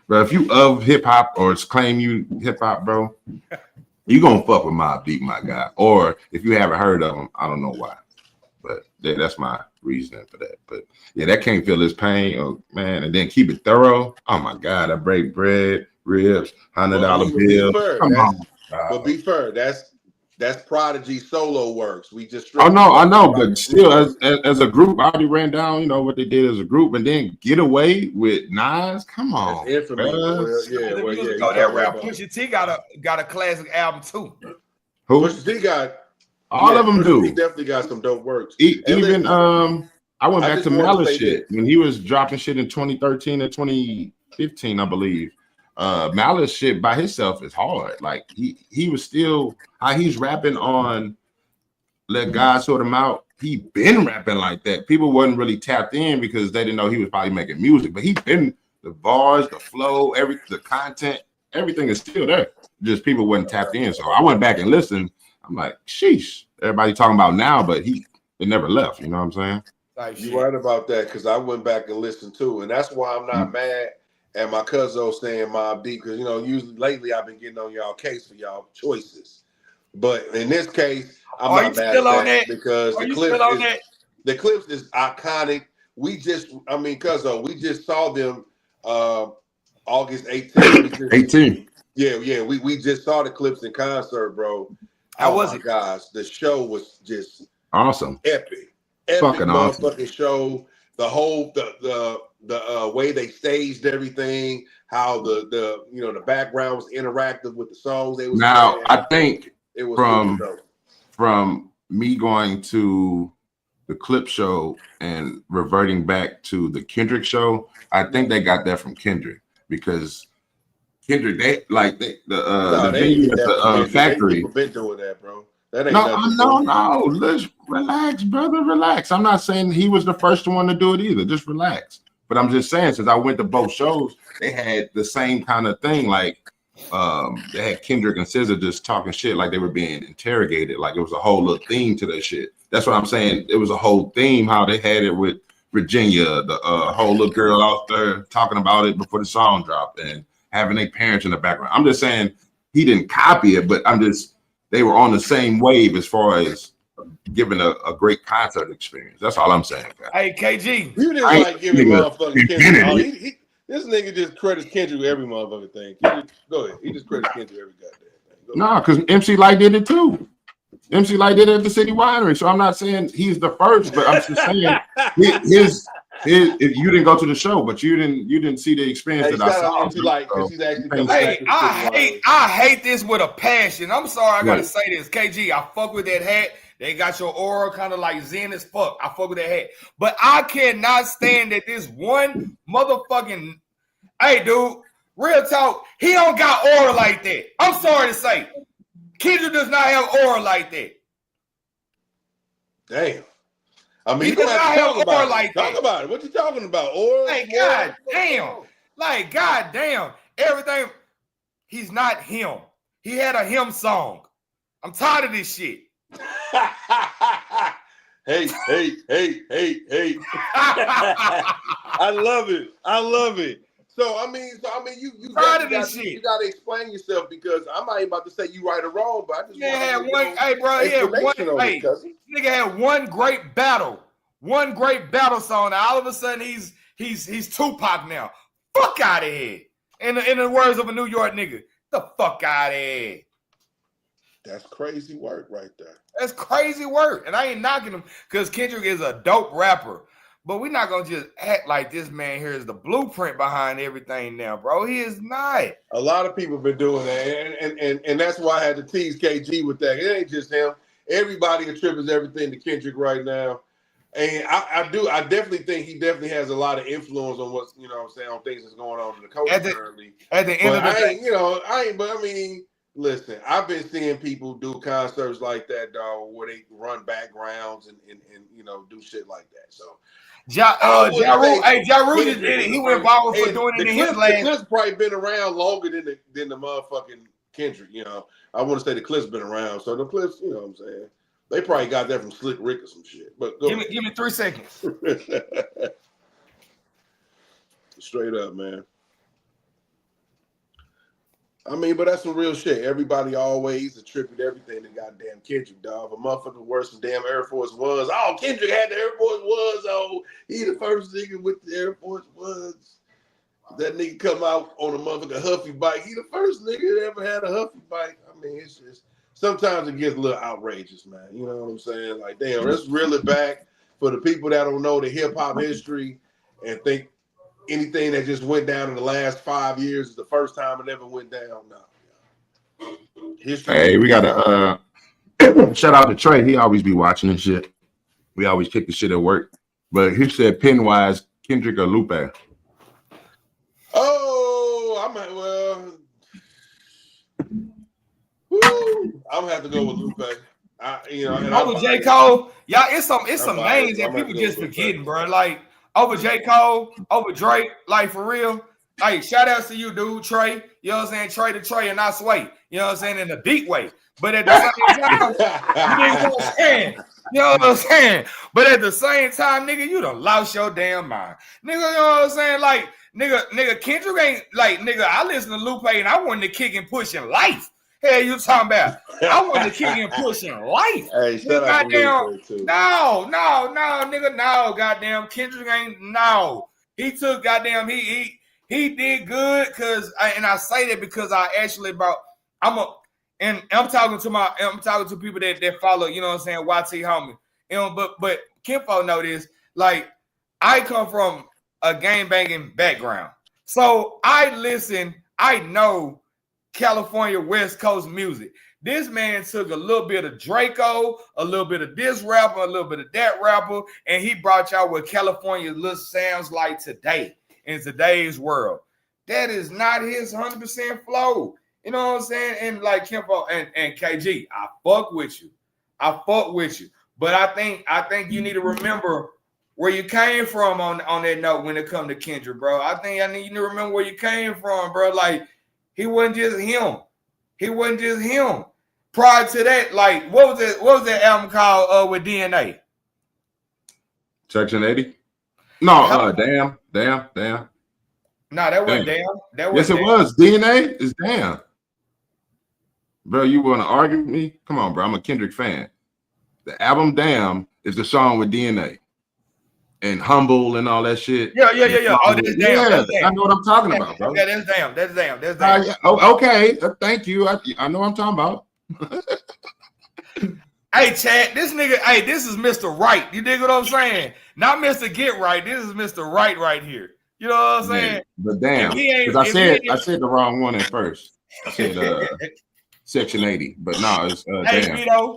bro. If you of hip hop or claim you hip hop, bro, you gonna fuck with Mobb Deep, my guy. Or if you haven't heard of him, I don't know why, but yeah, that's my reasoning for that. But yeah, that Can't Feel His Pain, oh man. And then Keep It Thorough. Oh my God, I break bread, ribs, $100 bill. Come on, but be fair, that's Prodigy solo works. We just I know, but still, as a group, I already ran down, what they did as a group, and then Get Away with Nas. Come on, Pusha T got a classic album too. Who? Pusha T got all of them do. He definitely got some dope works. Even I went back to Malice shit when he was dropping shit in 2013 and 2015, I believe. Malice shit by himself is hard. Like he was still how he's rapping on Let God Sort Him Out. He been rapping like that. People wasn't really tapped in because they didn't know he was probably making music, but he been the bars, the flow, the content, everything is still there. Just people wasn't tapped in. So I went back and listened. I'm like, sheesh. Everybody talking about now, but it never left. You know what I'm saying? You're right about that because I went back and listened too, and that's why I'm not mad at my cousin saying Mobb Deep because usually lately I've been getting on y'all case for y'all choices, but in this case I'm not mad at that because the Clips is iconic. We just saw them August 18th. Yeah, we just saw the Clips in concert, bro. How was it? Guys, the show was just awesome, epic fucking motherfucking awesome show. The whole the way they staged everything, how the background was interactive with the songs they was now playing. I think it was from me going to the Clip show and reverting back to the Kendrick show, I think they got that from Kendrick because Kendrick the venue at the factory been doing that, bro. That ain't no. Let's relax, brother. Relax. I'm not saying he was the first one to do it either. Just relax. But I'm just saying, since I went to both shows, they had the same kind of thing. Like they had Kendrick and SZA just talking shit like they were being interrogated. Like it was a whole little theme to that shit. That's what I'm saying. It was a whole theme how they had it with Virginia, the whole little girl out there talking about it before the song dropped and having their parents in the background. I'm just saying he didn't copy it, but they were on the same wave as far as giving a great concert experience. That's all I'm saying. Hey, KG. You didn't like giving motherfucking Kendrick. This nigga just credits Kendrick with every motherfucking thing. Go ahead. He just credits Kendrick every goddamn thing. No, because MC Light did it too. MC Light did it at the City Winery. So I'm not saying he's the first, but I'm just saying if you didn't go to the show, but you didn't see the experience that I saw. I hate this with a passion. I'm sorry, I gotta say this. KG, I fuck with that hat. They got your aura kind of like zen as fuck. I fuck with that hat. But I cannot stand that this one motherfucking hey dude, real talk, he don't got aura like that. I'm sorry to say. Kendrick does not have aura like that. Damn. I mean, you don't have to talk about it. Like talk about it. What you talking about? Aura? Like, God damn. Like, God damn. Everything. He's not him. He had a him song. I'm tired of this shit. Hey. I love it. So I mean, you got to explain yourself because I'm not even about to say you right or wrong, but I just want to one. Hey, bro, nigga had one great battle song. And all of a sudden, he's Tupac now. Fuck out of here. In the words of a New York nigga, the fuck out of here. That's crazy work right there. That's crazy work, and I ain't knocking him because Kendrick is a dope rapper. But we're not gonna just act like this man here is the blueprint behind everything now, bro. He is not. A lot of people been doing that, and that's why I had to tease KG with that. It ain't just him. Everybody attributes everything to Kendrick right now, and I definitely think he definitely has a lot of influence on what's on things that's going on in the culture currently. At the end of the day, but I mean, listen, I've been seeing people do concerts like that, dog, where they run backgrounds and do shit like that. So. Ja Rule just did it. He went viral for doing it in his last. The Clips probably been around longer than the motherfucking Kendrick. I want to say the Clips been around. So the Clips, what I'm saying, they probably got that from Slick Rick or some shit. But give me 3 seconds. Straight up, man. I mean, but that's some real shit. Everybody always attribute everything to goddamn Kendrick, dog. A motherfucker worse than damn Air Force Ones. Oh, Kendrick had the Air Force Ones. Oh, he the first nigga with the Air Force Ones. That nigga come out on a motherfucking Huffy bike. He the first nigga that ever had a Huffy bike. I mean, it's just sometimes it gets a little outrageous, man. You know what I'm saying? Like, damn, let's reel it back for the people that don't know the hip hop history and think anything that just went down in the last 5 years is the first time it ever went down. No. History. Hey, we gotta shout out to Trey. He always be watching this shit. We always kick the shit at work. But he said pen wise, Kendrick or Lupe. Oh, I'm gonna have to go with Lupe. Over J. Cole, y'all, it's some names that people just forgetting, bro. Like over J. Cole, over Drake, like for real. Like shout outs to you, dude, Trey. You know what I'm saying? Trey to Trey and not Sway. You know what I'm saying? In the deep way. But at the same time, you know what I'm saying? But at the same time, nigga, you done lost your damn mind. Nigga, you know what I'm saying? Like, nigga, Kendrick ain't like, nigga, I listen to Lupe and I wanted to kick and push in life. Hey, you talking about? I wanted to kick and push in life. Hey, shut up. No, nigga, no, goddamn. Kendrick ain't, no. He took goddamn, he did good because, and I say that because I actually I'm talking to people that follow, you know what I'm saying, YT homie. You know, but Kimpo know this. Like, I come from a gang banging background. So I know California West Coast music. This man took a little bit of Draco, a little bit of this rapper, a little bit of that rapper, and he brought y'all what California sounds like today in today's world. That is not his 100% flow. You know what I'm saying? And like Kimpo and KG, I fuck with you. But I think you need to remember where you came from on that note when it comes to Kendrick, bro. I need you to remember where you came from, bro. Like, he wasn't just him. Prior to that, like, what was that album called with DNA? Section 80? No, damn. No, that wasn't damn. Yes, it was. DNA is damn. Bro, you want to argue with me? Come on, bro. I'm a Kendrick fan. The album Damn is the song with DNA. And Humble and all that shit. Yeah. Oh, that's damn. That's damn. I know what I'm talking about, bro. Yeah, that's damn. Okay. Thank you. I know what I'm talking about. Hey, Chad, this nigga, this is Mr. Right. You dig what I'm saying? Not Mr. Get Right. This is Mr. Right here. You know what I'm saying? Man, but damn, because I said the wrong one at first. I said Section 80, but no, it's hey, damn. Vito,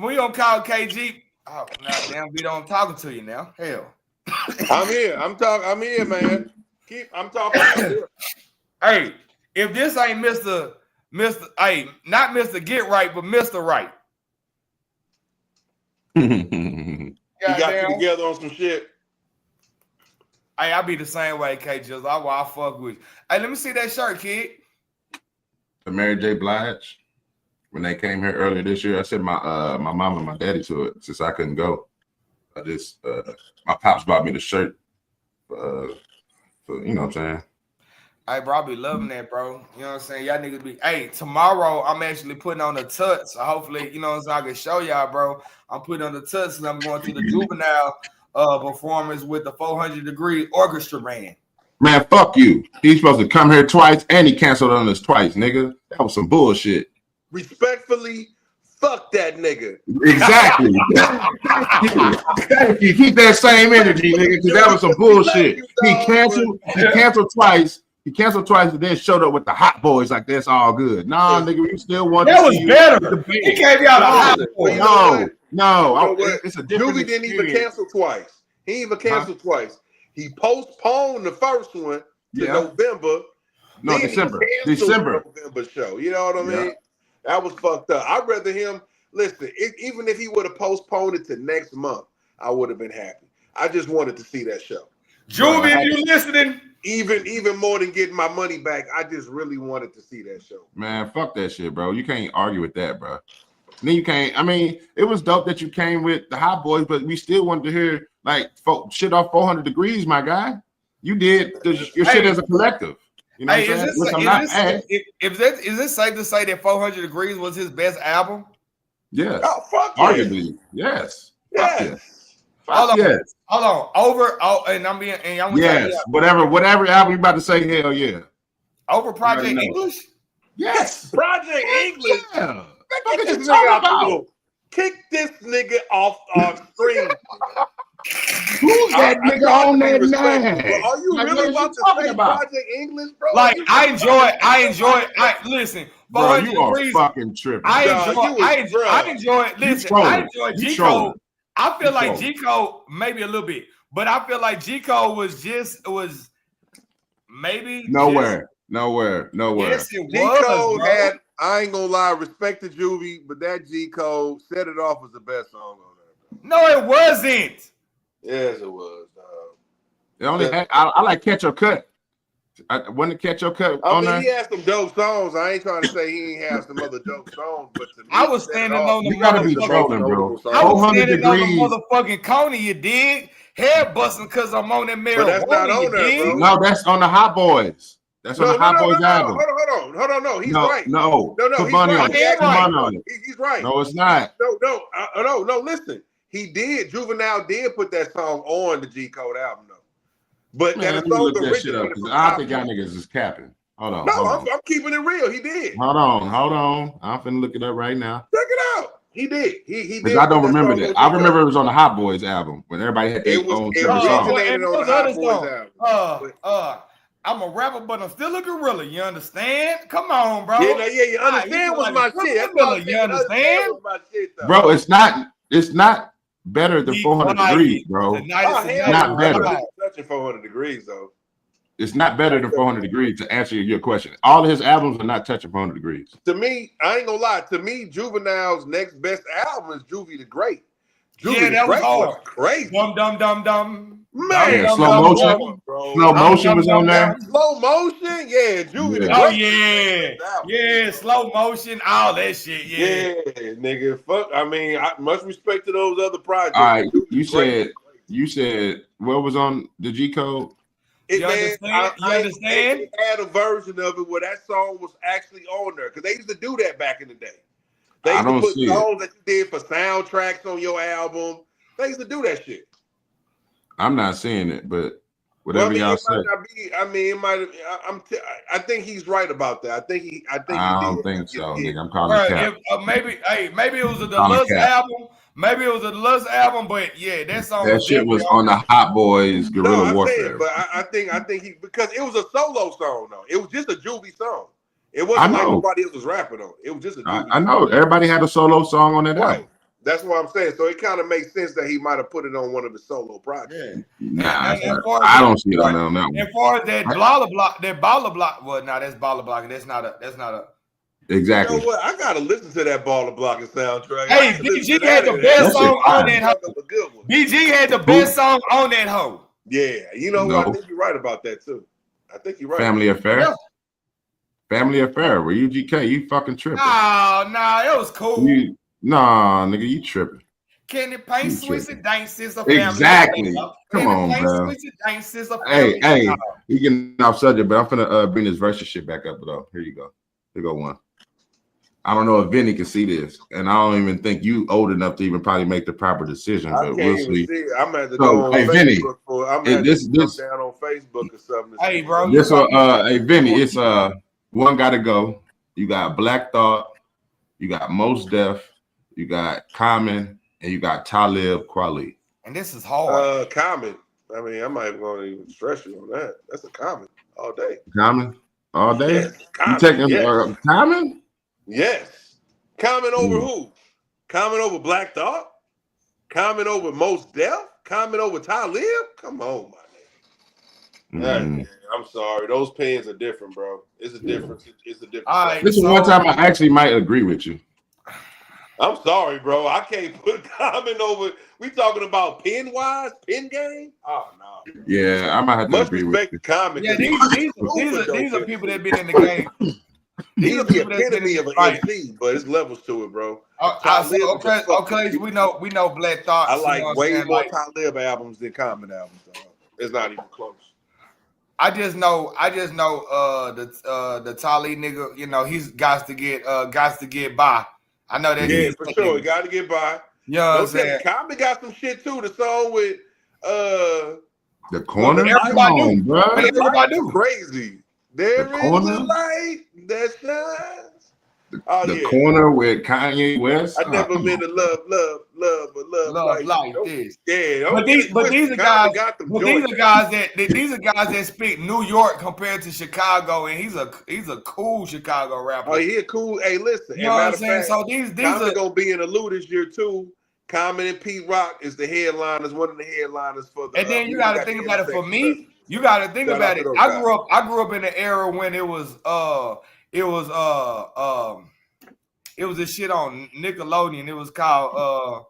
we gonna call KG. Oh, no, damn, Vito, I'm talking to you now. Hell. I'm here, man. I'm talking. Hey, if this ain't Mr. Hey, not Mr. Get Right, but Mr. Right. You got you together on some shit. Hey, I be the same way, KG. I fuck with you. Hey, let me see that shirt, kid. The Mary J. Blige. When they came here earlier this year, I said my mom and my daddy to it since I couldn't go. I just my pops bought me the shirt for you know what I'm saying. Hey, bro, I be loving that, bro. You know what I'm saying? Y'all niggas be. Hey, tomorrow I'm actually putting on the tuts. So hopefully, you know what I'm saying, I can show y'all, bro. I'm putting on the tuts and I'm going to the Juvenile performance with the 400 Degree Orchestra Band. Man, fuck you. He's supposed to come here twice and he canceled on us twice, nigga. That was some bullshit. Respectfully, fuck that nigga. Exactly. Thank you. Keep that same energy, nigga, because that was some bullshit. He canceled twice. He canceled twice and then showed up with the Hot Boys like that's all good. Nah, nigga, we still want that to was see better. He gave y'all the Hot Boys. No. It's a different Juvie didn't even cancel twice. He even canceled twice. He postponed the first one to November. No, December. November show. You know what I mean? That was fucked up. I'd rather him listen. Even if he would have postponed it to next month, I would have been happy. I just wanted to see that show. Juvie, if you listening? Even more than getting my money back, I just really wanted to see that show. Man, fuck that shit, bro. You can't argue with that, bro. Then you can't. I mean, it was dope that you came with the Hot Boys, but we still wanted to hear like shit off 400 Degrees, my guy. You did your shit as a collective. You know what I'm saying? Is it safe to say that 400 Degrees was his best album? Yes. Oh, fuck arguably, yes. Hold on. And I'm being yes. Whatever album you about to say, hell yeah. Over Project English? Yes. Project English. Yeah. Kick this nigga off our screen. Who's that nigga on that nine? Are you really about to say Project English, bro? Like I enjoy. Listen, bro, you are fucking tripping. I enjoy. Listen, I enjoy G Code. I feel like G Code maybe a little bit, but I feel like G Code was maybe nowhere. Yes, it G Code had. I ain't gonna lie, respect to Juvie, but that G Code Set It Off was the best song on there. No, it wasn't. Yes, it was. It only had, I like Catch or Cut. When the Catch or Cut on there, he had some dope songs. I ain't trying to say he ain't have some other dope songs, but to me, I was standing on the trolling, bro. I was standing on the motherfucking Coney, you dig? Head busting because I'm on that marijuana. But that's not on there, bro. No, that's on the Hot Boys. That's on the Hot Boys album. Hold on. No, he's right. No. Put money on it. He's right. No, it's not. No. Listen, he did. Juvenile did put that song on the G Code album, though. But that song original. I think y'all niggas is capping. Hold on. I'm keeping it real. He did. Hold on. I'm finna look it up right now. Check it out. He did. He did. I don't remember that. I remember it was on the Hot Boys album when everybody had their own song. It was on the Hot Boys album. I'm a rapper, but I'm still a gorilla. You understand? Come on, bro. Yeah, you understand was my shit. You understand? Bro, it's not better than 400 Degrees, bro. It's not better. Touching 400 Degrees, though. It's not better than 400 Degrees, to answer your question. All of his albums are not touching 400 Degrees. To me, I ain't gonna lie. To me, Juvenile's next best album is Juvie the Great. Juvie the Great was crazy. Dum. Man, Slow Motion. Slow Motion was on there. Slow Motion, yeah. Juvie the Great. Oh yeah, Slow Motion, all that shit. Yeah, nigga. Fuck. I mean, much respect to those other projects. All right, you said what was on the G Code? You understand? They had a version of it where that song was actually on there because they used to do that back in the day. They used to put songs that you did for soundtracks on your album. They used to do that shit. I'm not seeing it, but whatever y'all say. I think he's right about that. I don't think so. Nigga, I'm calling cap. Maybe it was a deluxe album. Maybe it was a deluxe album, but yeah, that song. That shit was on the Hot Boys Guerrilla Warfare. But I think he because it was a solo song though. It was just a Juvie song. It wasn't like nobody else was rapping on. It was just a Juvie I know. Everybody had a solo song on that album. That's what I'm saying. So it kind of makes sense that he might have put it on one of his solo projects. Yeah. Nah, I don't see it on that one. As far as that Baller Block, well, no, that's Baller Block. That's not a. Exactly. You know what? I gotta listen to that Baller Blocking soundtrack. Hey, BG had the best song on that hoe. BG had the best song on that hoe. Yeah, you know what? I think you're right about that too. I think you're right. Family Affair. Yeah. Family Affair. Were you GK? You fucking tripping? Nah, it was cool. Nah, nigga, you tripping. Can it paint Future. Switch and Danks is a family? Exactly. Show. Come Can on, it paint bro. Switch and Danks is a family? Hey, we getting off subject, but I'm finna bring this versus shit back up though. Here you go. Here go one. I don't know if Vinny can see this, and I don't even think you old enough to even probably make the proper decision. I But can't we'll see. I'm at the go on Facebook Vinny, for. I'm at this come down on Facebook or something. Hey, bro. This hey Vinny, it's one gotta go. You got Black Thought, you got Mos Def, you got Common, and you got Talib Kweli. And this is hard. Common. I mean, I'm not even going to even stress you on that. That's a Common all day. Common all day. Yes, Common, you taking yes. Common? Yes. Common over who? Common over Black Thought? Common over Mos Def? Common over Talib? Come on, my nigga. I'm sorry. Those pens are different, bro. It's a difference. It's a difference. All right, this is one time I actually might agree with you. I'm sorry, bro. I can't put Common over. We talking about pen wise, pen game? Oh no. Yeah, I might have to agree with you. Common. Yeah, these are people that been in the game. These are the epitome of an MC, but it's levels to it, bro. I say okay. We know Black Thought. I like way more Talib albums than Common albums. Dog. It's not even close. I just know the Talib nigga, you know, he's got to get by. I know that. Yeah, for sure. He got to get by. You know what I'm saying? Common got some shit too. The song with The Corner. Everybody do, bro. Everybody do. Crazy. There is a light that shines. The Corner with Kanye West. I never meant to love like this. Yeah, but these are guys that speak New York compared to Chicago, and he's a cool Chicago rapper. Oh, he a cool. Hey, listen, you know what I'm saying? So these are gonna be in the Lou this year too. Common and Pete Rock is the headliners, one of the headliners for the. And then you got to think about it. For me, you got to think about it. I grew up in an era when it was this shit on Nickelodeon. It was called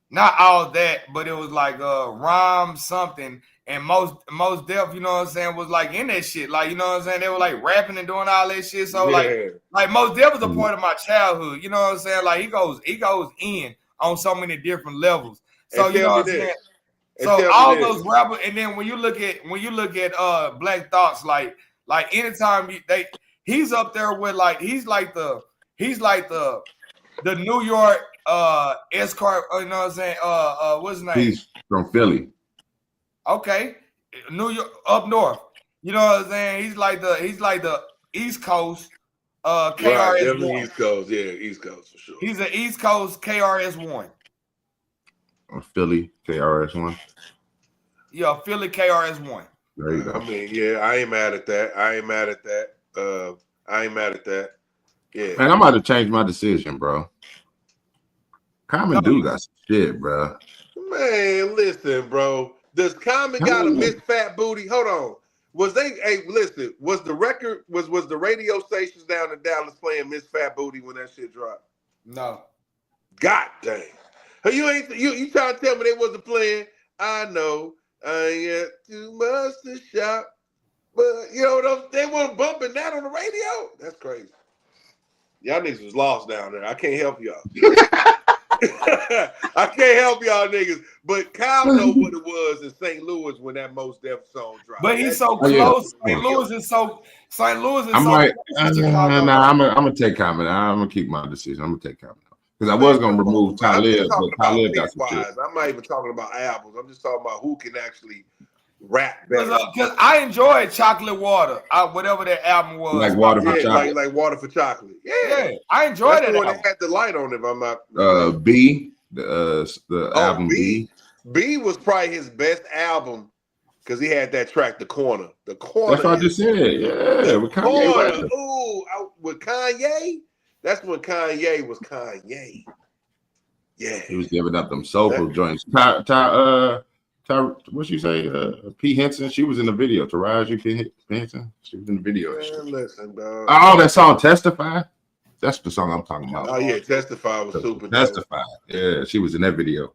not All That, but it was like Rhyme something. And Mos Def, you know what I'm saying, was like in that shit. Like, you know what I'm saying? They were like rapping and doing all that shit. So like Mos Def was a part of my childhood. You know what I'm saying? Like he goes in on so many different levels. So you know what I'm saying? So all those rappers, and then when you look at Black Thoughts, like anytime he's up there with like he's like the New York escort, you know what I'm saying? What's his name? He's from Philly. Okay. New York up north. You know what I'm saying? He's like the East Coast KRS-One. Right, East Coast, yeah, East Coast for sure. He's an East Coast KRS-One. Philly KRS-One. Yeah, Philly KRS-One. There you go. I mean, yeah, I ain't mad at that. Yeah. Man, I'm about to change my decision, bro. Common do got some shit, bro. Man, listen, bro. Does Common got a Miss Fat Booty? Hold on. Was the radio stations down in Dallas playing Miss Fat Booty when that shit dropped? No. God damn. You trying to tell me they wasn't playing? I know I ain't got too much to shop. But you know they weren't bumping that on the radio? That's crazy. Y'all niggas was lost down there. I can't help y'all. I can't help y'all niggas. But Kyle know what it was in St. Louis when that Mos Def song dropped. But he's so close. St. Louis is so. I'm gonna take Common. I'm gonna keep my decision. I'm gonna take Common because I was gonna remove Talib, but Talib got some shit. I'm not even talking about albums. I'm just talking about who can actually rap better. Because I enjoyed Chocolate Water, whatever that album was. Like Water for Chocolate. Like Water for Chocolate. Yeah, I enjoyed that. That one that had the light on it. If I'm not. B, the album B. B was probably his best album because he had that track, The Corner. The Corner. That's what I just said. Yeah, with Kanye. Ooh, with Kanye. That's when Kanye was Kanye. Yeah, he was giving up them soulful joints. What you say? P. Henson. She was in the video. Taraji P. Henson. She was in the video. Man, listen, dog. Oh, that song "Testify." That's the song I'm talking about. Oh yeah, "Testify" was super. "Testify." Yeah, she was in that video.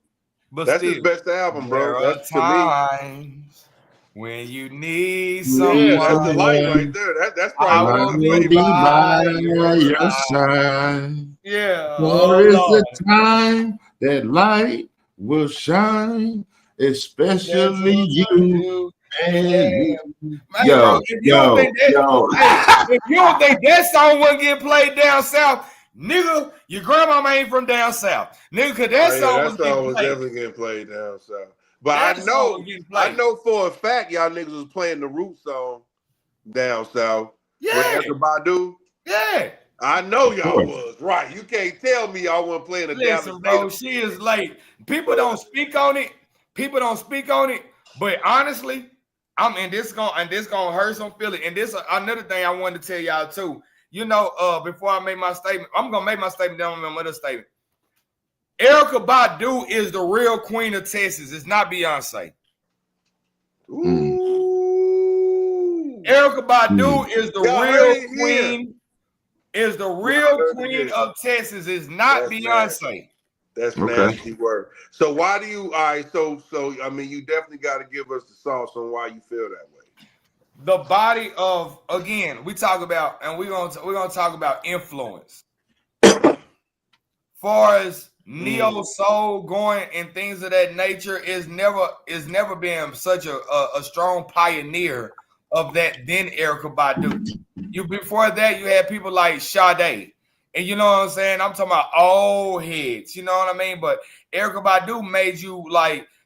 But that's his best album, bro. That's times when you need someone. Yeah, that's the light right there. That's probably one of my favorite. By your side. Yeah. There is a time that light will shine, especially you. And Man, bro, if you don't think that song wasn't getting played down south, nigga, your grandmama ain't from down south, nigga. Cause that song was definitely getting played down south. But I know for a fact y'all niggas was playing the Root song down south. Yeah, with Erykah Badu. Yeah, I know y'all was right. You can't tell me y'all wasn't playing the Listen, bro, she is late. People don't speak on it. But honestly, this gonna hurt some feelings. And this another thing I wanted to tell y'all too. You know, before I make my statement, I'm gonna make my statement. Then I'm gonna make another statement. Erykah Badu is the real queen of Texas. It's not Beyonce. Ooh. Erykah Badu is the real queen. Is the real queen of Texas. It's not Beyonce. Nasty. That's nasty word. So why do you? All right. So I mean, you definitely got to give us the sauce on why you feel that way. The body of, again, we talk about, and we're gonna talk about influence. Far as neo soul going and things of that nature is never been such a strong pioneer of that than Erykah Badu. Before that, you had people like Sade. And you know what I'm saying? I'm talking about old heads, you know what I mean? But Erykah Badu made you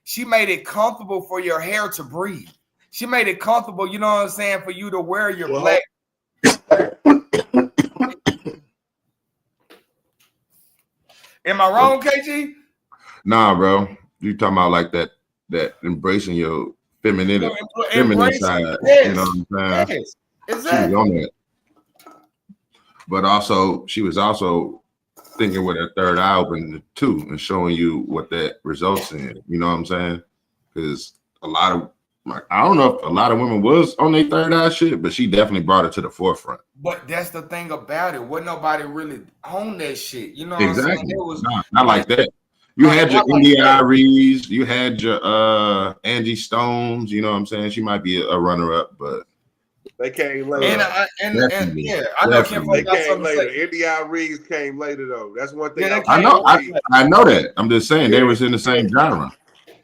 she made it comfortable for your hair to breathe. She made it comfortable, you know what I'm saying, for you to wear your black. Am I wrong, KG? Nah, bro. You talking about like that embracing your feminine side. Yes. You know what I'm saying? Yes. Exactly. She was on that. But also, she was also thinking with her third eye open too and showing you what that results in. You know what I'm saying? Because I don't know if a lot of women was on their third eye shit, but she definitely brought it to the forefront. But that's the thing about it. Wasn't nobody really on that shit. You know exactly. what I'm saying? It was not like that. You had your India Aries, you had your Angie Stones, you know what I'm saying? She might be a runner-up, but they came later. I know they came later. India Aries came later though. That's one thing. I know that. I'm just saying they was in the same genre.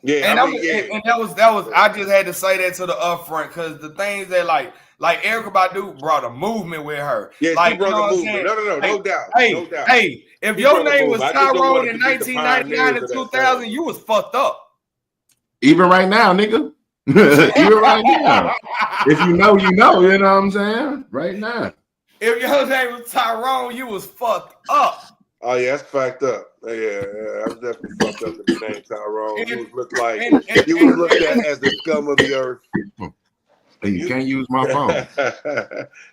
Yeah, and that was I just had to say that to the upfront because the things that like Erykah Badu brought a movement with her. Yeah, like, she brought a movement. No doubt. Hey, if your name was Tyrone in 1999 and 2000, you was fucked up. Even right now, nigga. Even right now. If you know, you know what I'm saying? Right now. If your name was Tyrone, you was fucked up. Oh yeah, that's fucked up. Yeah, I was definitely fucked up with the name Tyrone. You was looked like you was looked at as the scum of the earth. And you can't use my phone.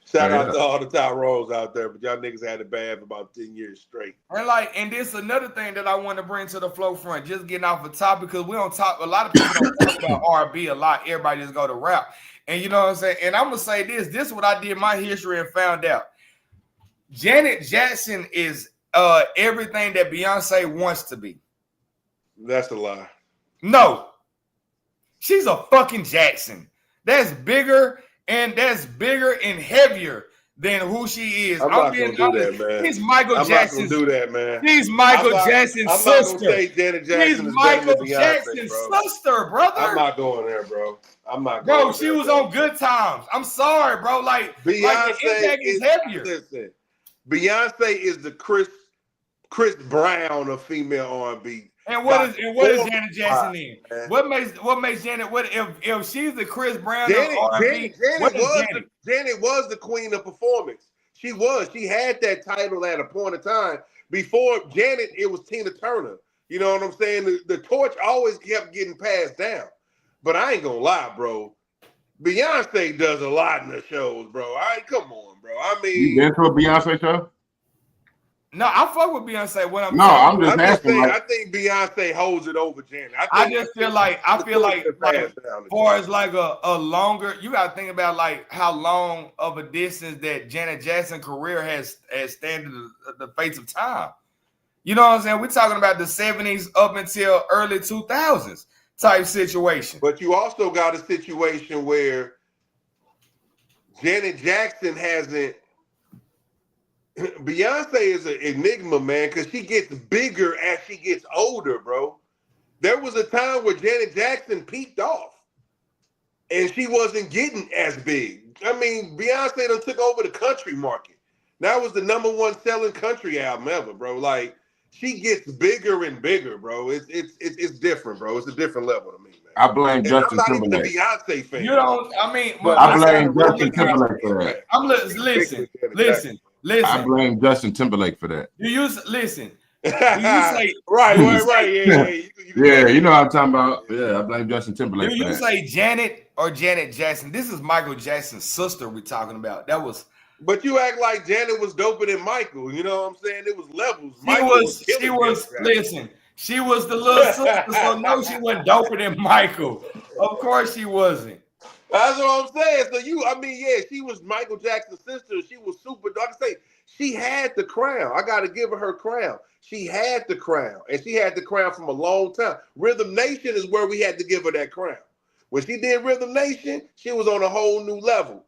Shout out to all the Tyrones out there, but y'all niggas had it bad for about 10 years straight. And this another thing that I want to bring to the flow front, just getting off the topic, because we don't talk, a lot of people don't talk about R&B a lot. Everybody just go to rap. And you know what I'm saying? And I'm gonna say this is what I did my history and found out. Janet Jackson is everything that Beyonce wants to be. That's a lie. No. She's a fucking Jackson. That's bigger and heavier than who she is. I'm not gonna do that, man. He's Michael Jackson. I'm not gonna do that, man. He's Michael Jackson's sister. I'm not gonna say Janet Jackson He's is Michael Beyonce, Jackson's sister, brother. I'm not going there, bro. I'm not going Bro, she was on Good Times. I'm sorry, bro. Like, Beyonce the impact is heavier. Listen, Beyonce is the Chris Brown of female R&B. And what is Janet Jackson in? What makes Janet? What if she's the Chris Brown of R&B? Janet was the queen of performance. She was. She had that title at a point of time. Before Janet, it was Tina Turner. You know what I'm saying? The torch always kept getting passed down. But I ain't gonna lie, bro. Beyonce does a lot in the shows, bro. Come on, bro. I mean, you been to a Beyonce show? No, I fuck with Beyonce. I'm just asking. I think Beyonce holds it over Janet. I feel like far as like a longer, you gotta think about like how long of a distance that Janet Jackson career has stand the face of time. You know what I'm saying? We're talking about the 70s up until early 2000s type situation. But you also got a situation where Janet Jackson hasn't Beyonce is an enigma, man, because she gets bigger as she gets older, bro. There was a time where Janet Jackson peaked off, and she wasn't getting as big. I mean, Beyonce done took over the country market. That was the #1 selling country album ever, bro. Like, she gets bigger and bigger, bro. It's different, bro. It's a different level to me, man. I blame Justin I'm not even a Timberlake. Beyonce fan. You don't. I mean, But I blame Justin Timberlake for that. Listen. I blame Justin Timberlake for that. Do you listen? Do you say right? Yeah, you know what I'm talking about. Yeah, I blame Justin Timberlake. Do you say Janet or Janet Jackson? This is Michael Jackson's sister we're talking about. That was. But you act like Janet was doper than Michael. You know what I'm saying? It was levels. She was. Listen, she was the little sister, so no, she wasn't doper than Michael. Of course, she wasn't. That's what I'm saying. So yeah, she was Michael Jackson's sister. She was super. Like I say, she had the crown. I got to give her crown. She had the crown, and she had the crown from a long time. Rhythm Nation is where we had to give her that crown. When she did Rhythm Nation, she was on a whole new level.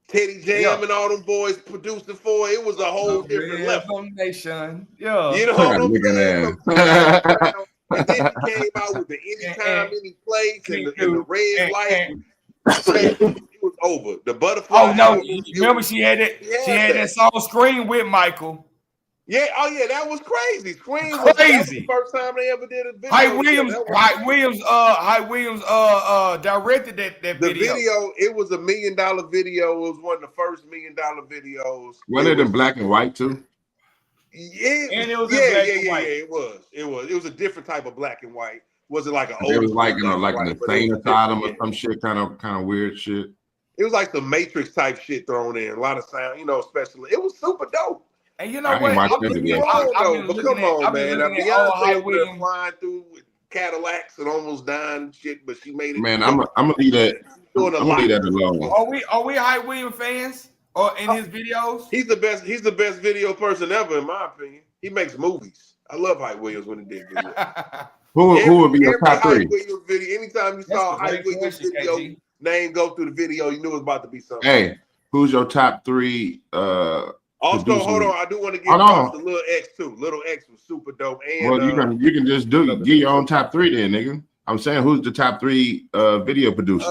Teddy Jam and all them boys produced it for her. It was a whole different level. Rhythm Nation, yeah. You know what I'm saying? And then she came out with the Anytime, Any Place, and the red light. It was over. The butterfly. Oh no! Remember she had it. She had that song "Scream" with Michael. Yeah. Oh yeah, that was crazy. Scream was the first time they ever did a video. Hype Williams directed that video. The video, it was $1 million video. It was one of the first $1 million videos. Wasn't it in black and white too? Yeah, and it was in black and white. Yeah, it was a different type of black and white. Was it like an old? It was like an insane asylum or some shit, kind of weird shit. It was like the Matrix type shit thrown in, a lot of sound, especially. It was super dope. And you know what? Come on, man. Beyonce was flying through with Cadillacs and almost dying shit, but she made it. Man, I'm gonna leave that. I'm gonna leave that alone. Are we Hype Williams fans? Or in his videos? He's the best. He's the best video person ever, in my opinion. He makes movies. I love Hype Williams when he did videos. Who would be your top three? Hype Williams video. Anytime you saw Hype Williams video name go through the video, you knew it was about to be something. Hey, who's your top three? Also, hold on. I do want to give props to Lil X too. Lil X was super dope. And well, you can just give your own top three then, nigga. I'm saying who's the top three video producers?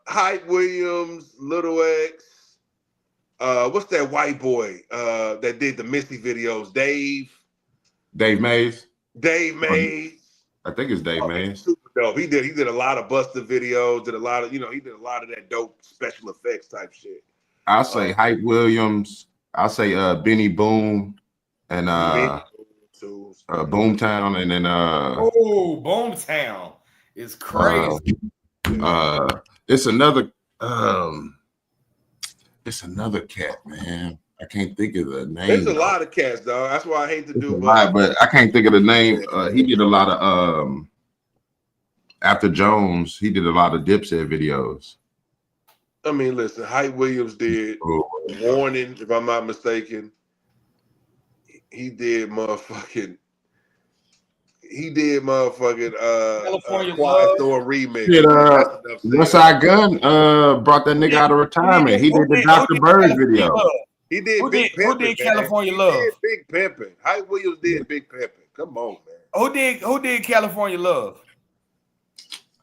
Hype Williams, Lil X. What's that white boy that did the Missy videos? Dave Mays. I think it's Dave Mays. Super dope. He did a lot of Busta videos. Did a lot of he did a lot of that dope special effects type shit. I'll say Hype Williams. I'll say Benny Boom and Boomtown, and then Boomtown is crazy. It's another cat, man. I can't think of the name. There's a lot of cats, dog. That's why I hate to do it. But I can't think of the name. He did a lot of after Jones, he did a lot of Dipset videos. I mean, listen, Hype Williams did Warning, if I'm not mistaken. He did motherfucking California Quiet Storm remix. West Side Gun brought that nigga out of retirement. He did the Dr. Bird video. He did Who did California Love? He did Big Pimpin'. Hype Williams did Big Pimpin'. Come on, man. Who did California Love?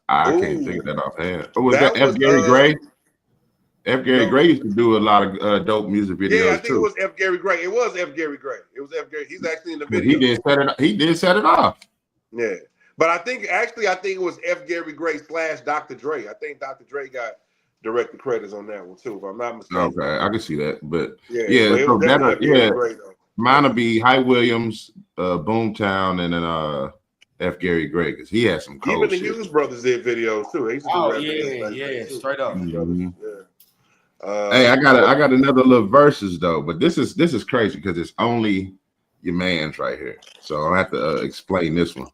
I can't think of that offhand. Was that F. Gary Gray? F. Gary Gray used to do a lot of dope music videos. Yeah, I think it was F. Gary Gray. It was F. Gary Gray. He's actually in the video. He did set it off. Yeah. But I think it was F. Gary Gray / Dr. Dre. I think Dr. Dre got director credits on that one too, if I'm not mistaken. Okay, I can see that. But Gray, mine would be Hype Williams, Boomtown, and then F. Gary Gray, because he had some cool shit. Even the Hughes brothers did videos too. Straight up. Mm-hmm. Hey, I got another little verses though, but this is crazy because it's only your man's right here, so I have to explain this one.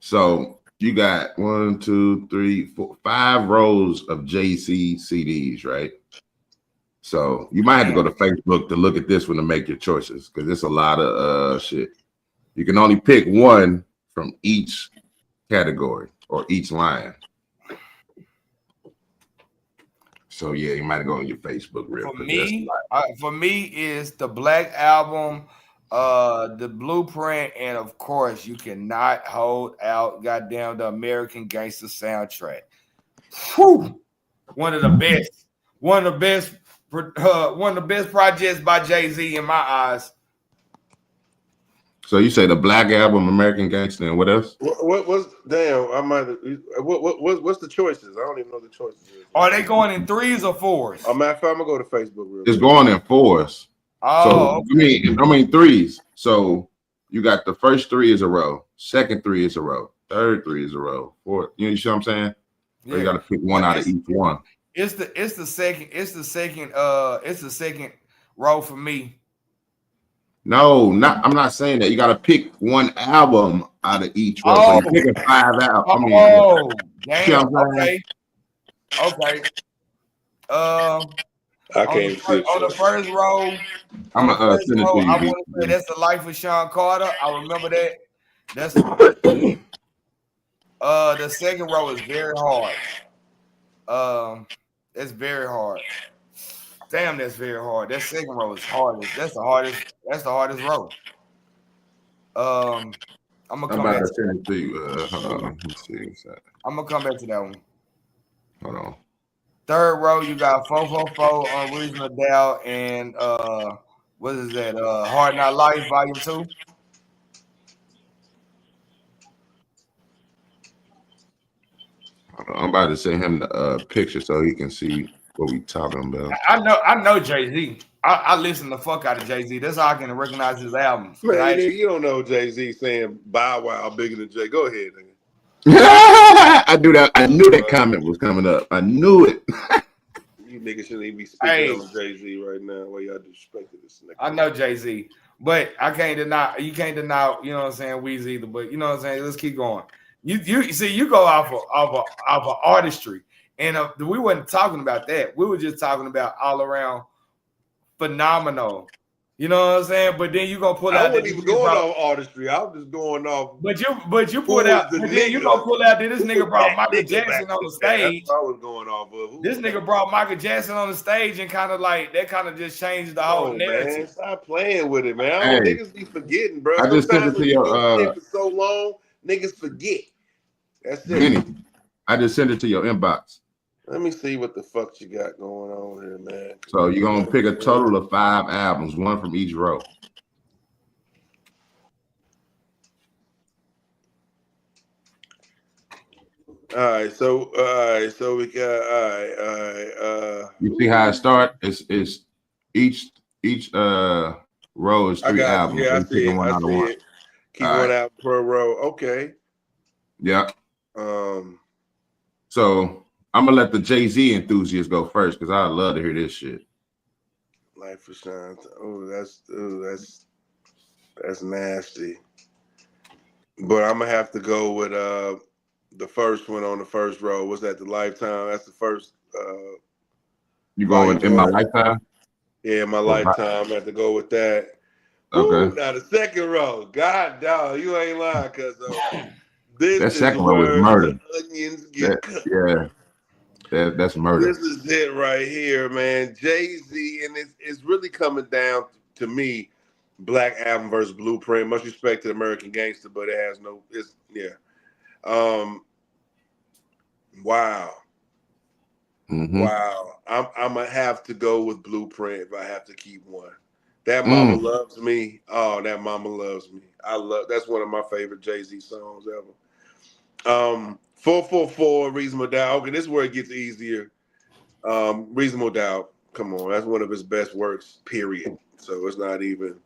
So you got 1, 2, 3, 4, 5 rows of JC CDs, right? So you might have to go to Facebook to look at this one to make your choices because it's a lot of shit. You can only pick one from each category or each line. So yeah, you might go on your Facebook real quick. For me, is the Black Album, the Blueprint, and of course, you cannot hold out goddamn the American Gangster soundtrack. Whew! One of the best projects by Jay-Z in my eyes. So you say the Black Album, American Gangster, and what else? What's damn? I might. What's the choices? I don't even know the choices. Are they going in 3s or 4s? I'm gonna go to Facebook real quick. It's going in 4s. Oh, so okay. I mean 3s. So you got the first 3 is a row, second 3 is a row, third 3 is a row, fourth. You see what I'm saying? Yeah. So you got to pick one out of each one. It's the second row for me. No, I'm not saying that. You got to pick one album out of each row. So you're picking 5 out. Damn. Okay. I can't see on the first row. I'm gonna send it to you. I want to say that's The Life of Sean Carter. I remember that. That's the second row is very hard. It's very hard. Damn, that's very hard. That second row is hardest. That's the hardest row. I'm gonna come back to send it to you. Hold on. Let me see. I'm gonna come back to that one. Hold on. Third row, you got 444 Unreasonable Doubt and what is that? Hard Not Life, Volume 2. I'm about to send him the picture so he can see what we talking about. I know Jay-Z. I listen the fuck out of Jay-Z. That's how I can recognize his albums. Man, you don't know Jay-Z saying Bow Wow bigger than Jay. Go ahead, nigga. I knew that comment was coming up. I knew it. You niggas shouldn't even be speaking on Jay-Z right now. Why y'all disrespecting this nigga? I know Jay-Z, but I can't deny. You can't deny. You know what I'm saying? Weezy either, but you know what I'm saying. Let's keep going. You see, you go off of artistry, and we wasn't talking about that. We were just talking about all around phenomenal. You know what I'm saying? But then you gonna pull out. I wasn't even going off artistry. I was just going off. But you pulled out. But then you gonna pull out that this nigga brought Michael Jackson on the stage. That's what I was going off of. This nigga brought Michael Jackson on the stage and kind of just changed the whole narrative. Man, stop playing with it, man. Niggas be forgetting, bro. I just sent it to your. For so long, niggas forget. That's it. I just sent it to your inbox. Let me see what the fuck you got going on here, man. So you're gonna pick a total of 5 albums, one from each row. All right, so we got you see how it starts? It's each row is 3 albums. Yeah, I see it. Keep one out per row. Okay. Yeah. So I'm gonna let the Jay-Z enthusiasts go first because I love to hear this shit. Life of Sean. That's nasty. But I'm gonna have to go with the first one on the first row. Was that the Lifetime? That's the first. You going in My Lifetime? Yeah, My Lifetime. I have to go with that. Okay. Ooh, now the second row. God dog, you ain't lying, cuz that second row is murder. That's murder. This is it right here, man. Jay-Z, and it's really coming down to me. Black Album versus Blueprint. Much respect to American Gangster, but it has no. Wow. Mm-hmm. Wow. I'm gonna have to go with Blueprint if I have to keep one. That Mama Loves Me. Oh, That Mama Loves Me. That's one of my favorite Jay-Z songs ever. 444 Reasonable Doubt. Okay, this is where it gets easier. Reasonable Doubt. Come on, that's one of his best works, period. So it's not even.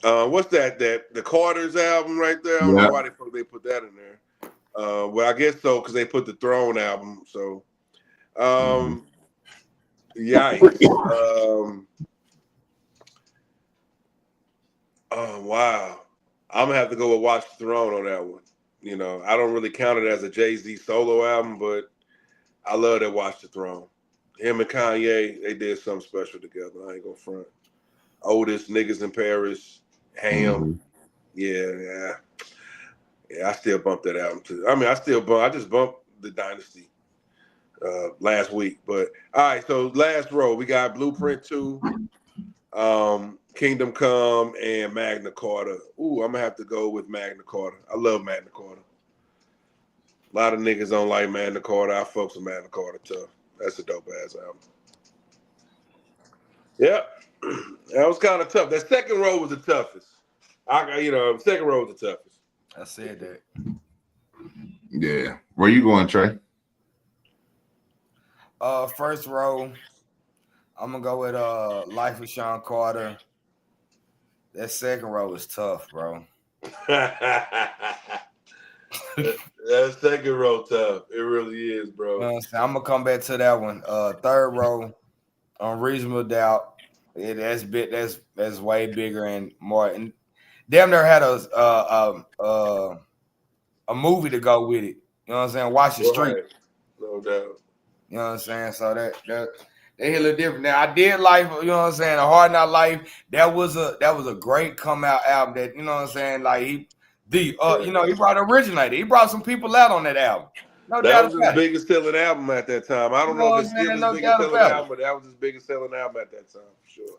What's that? The Carter's album right there? I don't know why they put that in there. Well, I guess so because they put the Throne album. So, yikes. Oh wow, I'm gonna have to go with Watch the Throne on that one. You know, I don't really count it as a Jay-Z solo album, but I love that Watch the Throne. Him and Kanye, they did something special together. I ain't gonna front. Otis, Niggas in Paris, Ham. Yeah. I still bump that album too. I mean, I just bumped The Dynasty. last week. But all right, so last row we got Blueprint 2, Kingdom Come, and Magna Carta. Ooh, I'm gonna have to go with Magna Carta. I love Magna Carta. A lot of niggas don't like Magna Carta. I fucks with Magna Carta tough. That's a dope ass album. Yep, that was kind of tough. That second row was the toughest. Second row was the toughest. I said that. Yeah. Where you going, Trey? First row, I'm gonna go with Life of Sean Carter. That second row is tough, bro. That second row tough. It really is, bro. You know what I'm saying? I'm gonna come back to that one. Third row, Unreasonable Doubt. Yeah, that's way bigger and more. And damn near had a movie to go with it. You know what I'm saying? Watch the Street. Right. No doubt. You know what I'm saying? So that they hit a little different. Now I did like, you know what I'm saying, A Hard Knock Life. That was a great come out album. That, you know what I'm saying, like he brought originated. He brought some people out on that album. No that doubt was his about it. biggest selling album at that time. I don't know if it's still his biggest selling album, but that was his biggest selling album at that time for sure.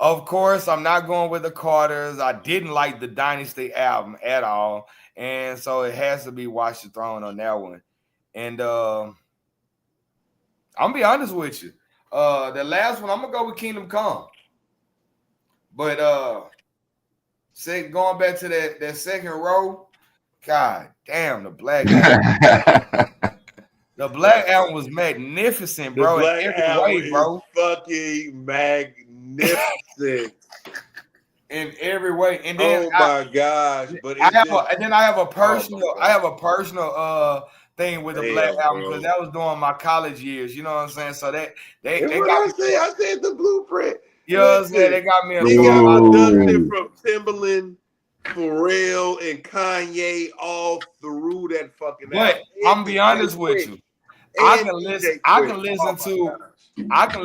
Of course, I'm not going with the Carters. I didn't like the Dynasty album at all, and so it has to be Watch the Throne on that one. And I'm gonna be honest with you. The last one, I'm gonna go with Kingdom Come. But going back to that second row, God damn, the Black album. The Black album was magnificent, bro. The Black in every album way, bro. Is fucking magnificent. In every way. And then oh my gosh. But I have a personal thing with the Black album because that was during my college years. You know what I'm saying? So they got me. I said the Blueprint. You know what I'm saying? They got me. They got my dusted from Timbaland, Pharrell, and Kanye all through that fucking album. But I'm gonna be honest with you. I can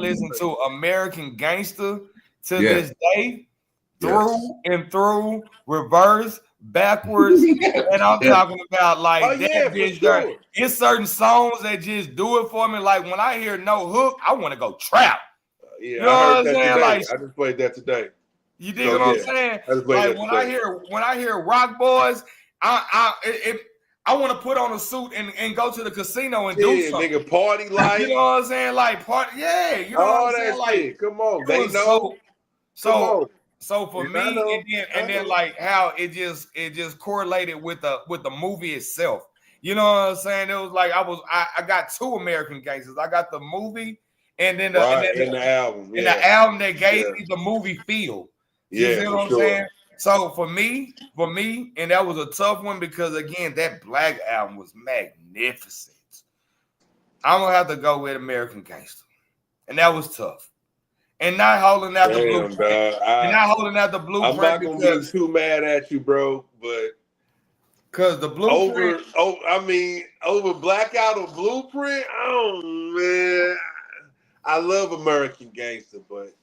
listen to American Gangster to this day, through and through, reverse, backwards, and I'm talking about like that bitch. Sure. It's certain songs that just do it for me. Like when I hear No Hook, I want to go trap. Yeah, you know I what I'm saying? Like I just played that today. You dig what I'm saying? Like when I hear Rock Boys, I want to put on a suit and go to the casino and do something. Nigga, party life. You know what I'm saying? Like party, yeah. You know what I'm saying? Like, come on, they know. So for me, and then like how it just correlated with the movie itself. You know what I'm saying? It was like I got two American Gangsters. I got the movie and then the album. And the album that gave me the movie feel. You see what I'm saying? So for me, and that was a tough one because again, that Black album was magnificent. I'm gonna have to go with American Gangster, and that was tough. And not holding out the Blueprint. I'm not gonna be too mad at you, bro, but because the Blueprint over Blackout or Blueprint, oh man, I love American Gangster, but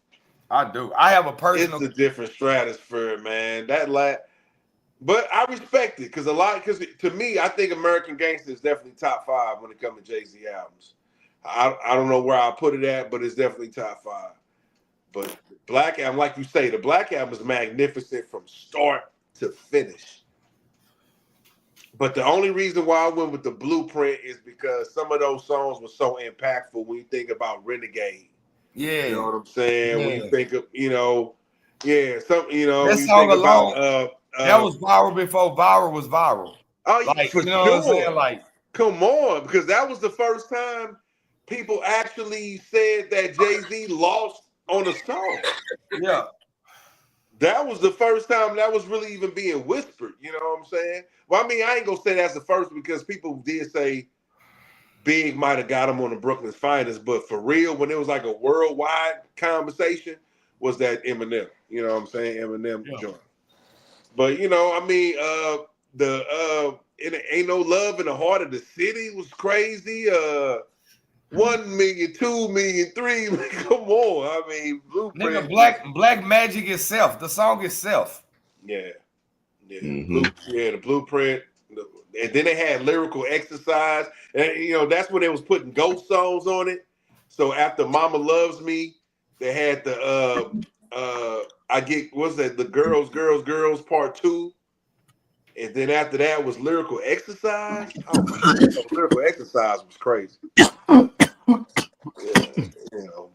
I do. I have a personal. It's a different stratosphere, man. But I respect it because to me, I think American Gangster is definitely top 5 when it comes to Jay-Z albums. I don't know where I put it at, but it's definitely top 5. But Black Album, like you say, the Black Album is magnificent from start to finish. But the only reason why I went with the Blueprint is because some of those songs were so impactful when you think about Renegade. Yeah. You know what I'm saying? When you think of, that song alone, that was viral before viral was viral. Oh, yeah, like, for you know sure. What I'm saying? Like, come on, because that was the first time people actually said that Jay-Z lost on a song. Yeah. That was the first time that was really even being whispered. You know what I'm saying? Well, I mean, I ain't gonna say that's the first because people did say Big might have got him on the Brooklyn's Finest, but for real, when it was like a worldwide conversation, was that Eminem. You know what I'm saying? Eminem joint. But it Ain't No Love in the Heart of the City was crazy. 1 million, 2 million, 3 million. Come on. I mean, Blueprint. Nigga, Black Magic itself, the song itself. Yeah. Mm-hmm. The Blueprint. and then they had Lyrical Exercise, and you know that's when they was putting ghost songs on it. So after Mama Loves Me, they had the the Girls Part 2. And then after that was Lyrical Exercise. Oh my God, Lyrical Exercise was crazy.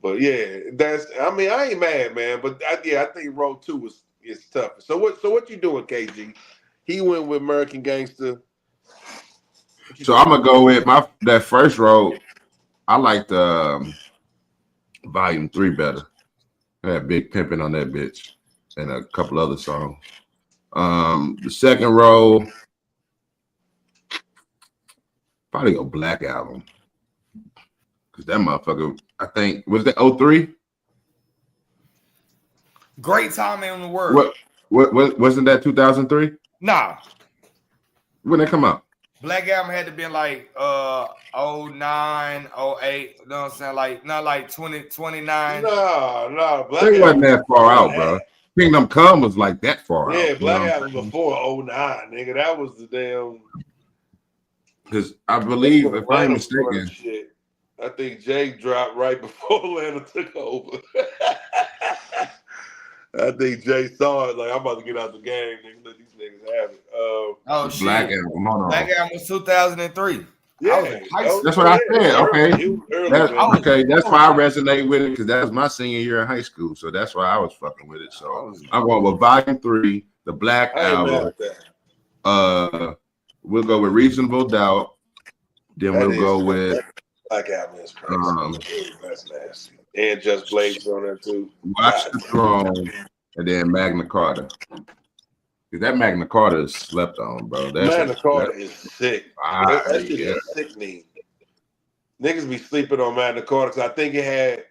But yeah, I ain't mad, man. But I think Road 2 is tough. So what you doing, KG? He went with American Gangster. So I'm gonna go with that first road. I like the Volume 3 better. I had Big Pimpin' on that bitch and a couple other songs. The second row, probably a Black Album. Because that motherfucker, I think, was that 03? Great time in the world. What wasn't that 2003? Nah. When they come out? Black Album had to be like 09, 08. You know what I'm saying? Like not like 2029. No, Black Album wasn't that far out, bro. Kingdom Come was like that far out. Yeah, Black Album before 09, nigga. That was the damn. Because I believe, if I'm mistaken, I think Jay dropped right before Atlanta took over. I think Jay saw it like, I'm about to get out the game, nigga. Let these niggas have it. Shit. Black Album, hold on. Black Album was 2003. Yeah, that's what I said. Okay, that's why I resonate with it because that was my senior year in high school. So that's why I was fucking with it. So I'm going with Volume 3, the Black Album. We'll go with Reasonable Doubt. Then we'll go with Black Album is crazy. That's nasty. And Just Blaze on there too. Watch the Throne, and then Magna Carta. That Magna Carta is slept on, bro. Magna Carta is sick. That shit is sickening. Niggas be sleeping on Magna Carta because I think it had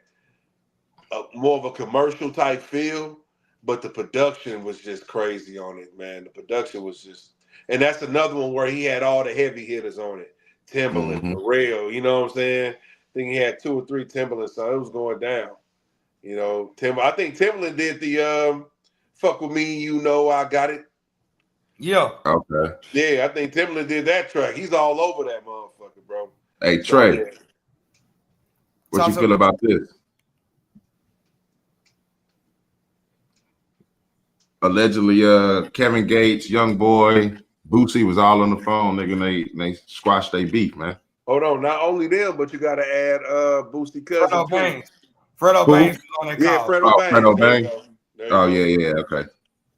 more of a commercial type feel, but the production was just crazy on it, man. The production was just, and that's another one where he had all the heavy hitters on it. Timbaland, Pharrell, you know what I'm saying? I think he had 2 or 3 Timbaland, so it was going down. You know, I think Timbaland did the Fuck With Me, You Know I Got It. Yeah. Okay. Yeah, I think Timbaland did that track. He's all over that motherfucker, bro. Hey, Trey. What you feel about this? Allegedly, Kevin Gates, Young Boy, Boosie was all on the phone, nigga, and they squashed their beef, man. Hold on, not only them, but you got to add Boosie cousin. Fredo Banks. Fredo Banks is on that call. Yeah, Fredo Banks. Fredo Banks. Oh, yeah, okay.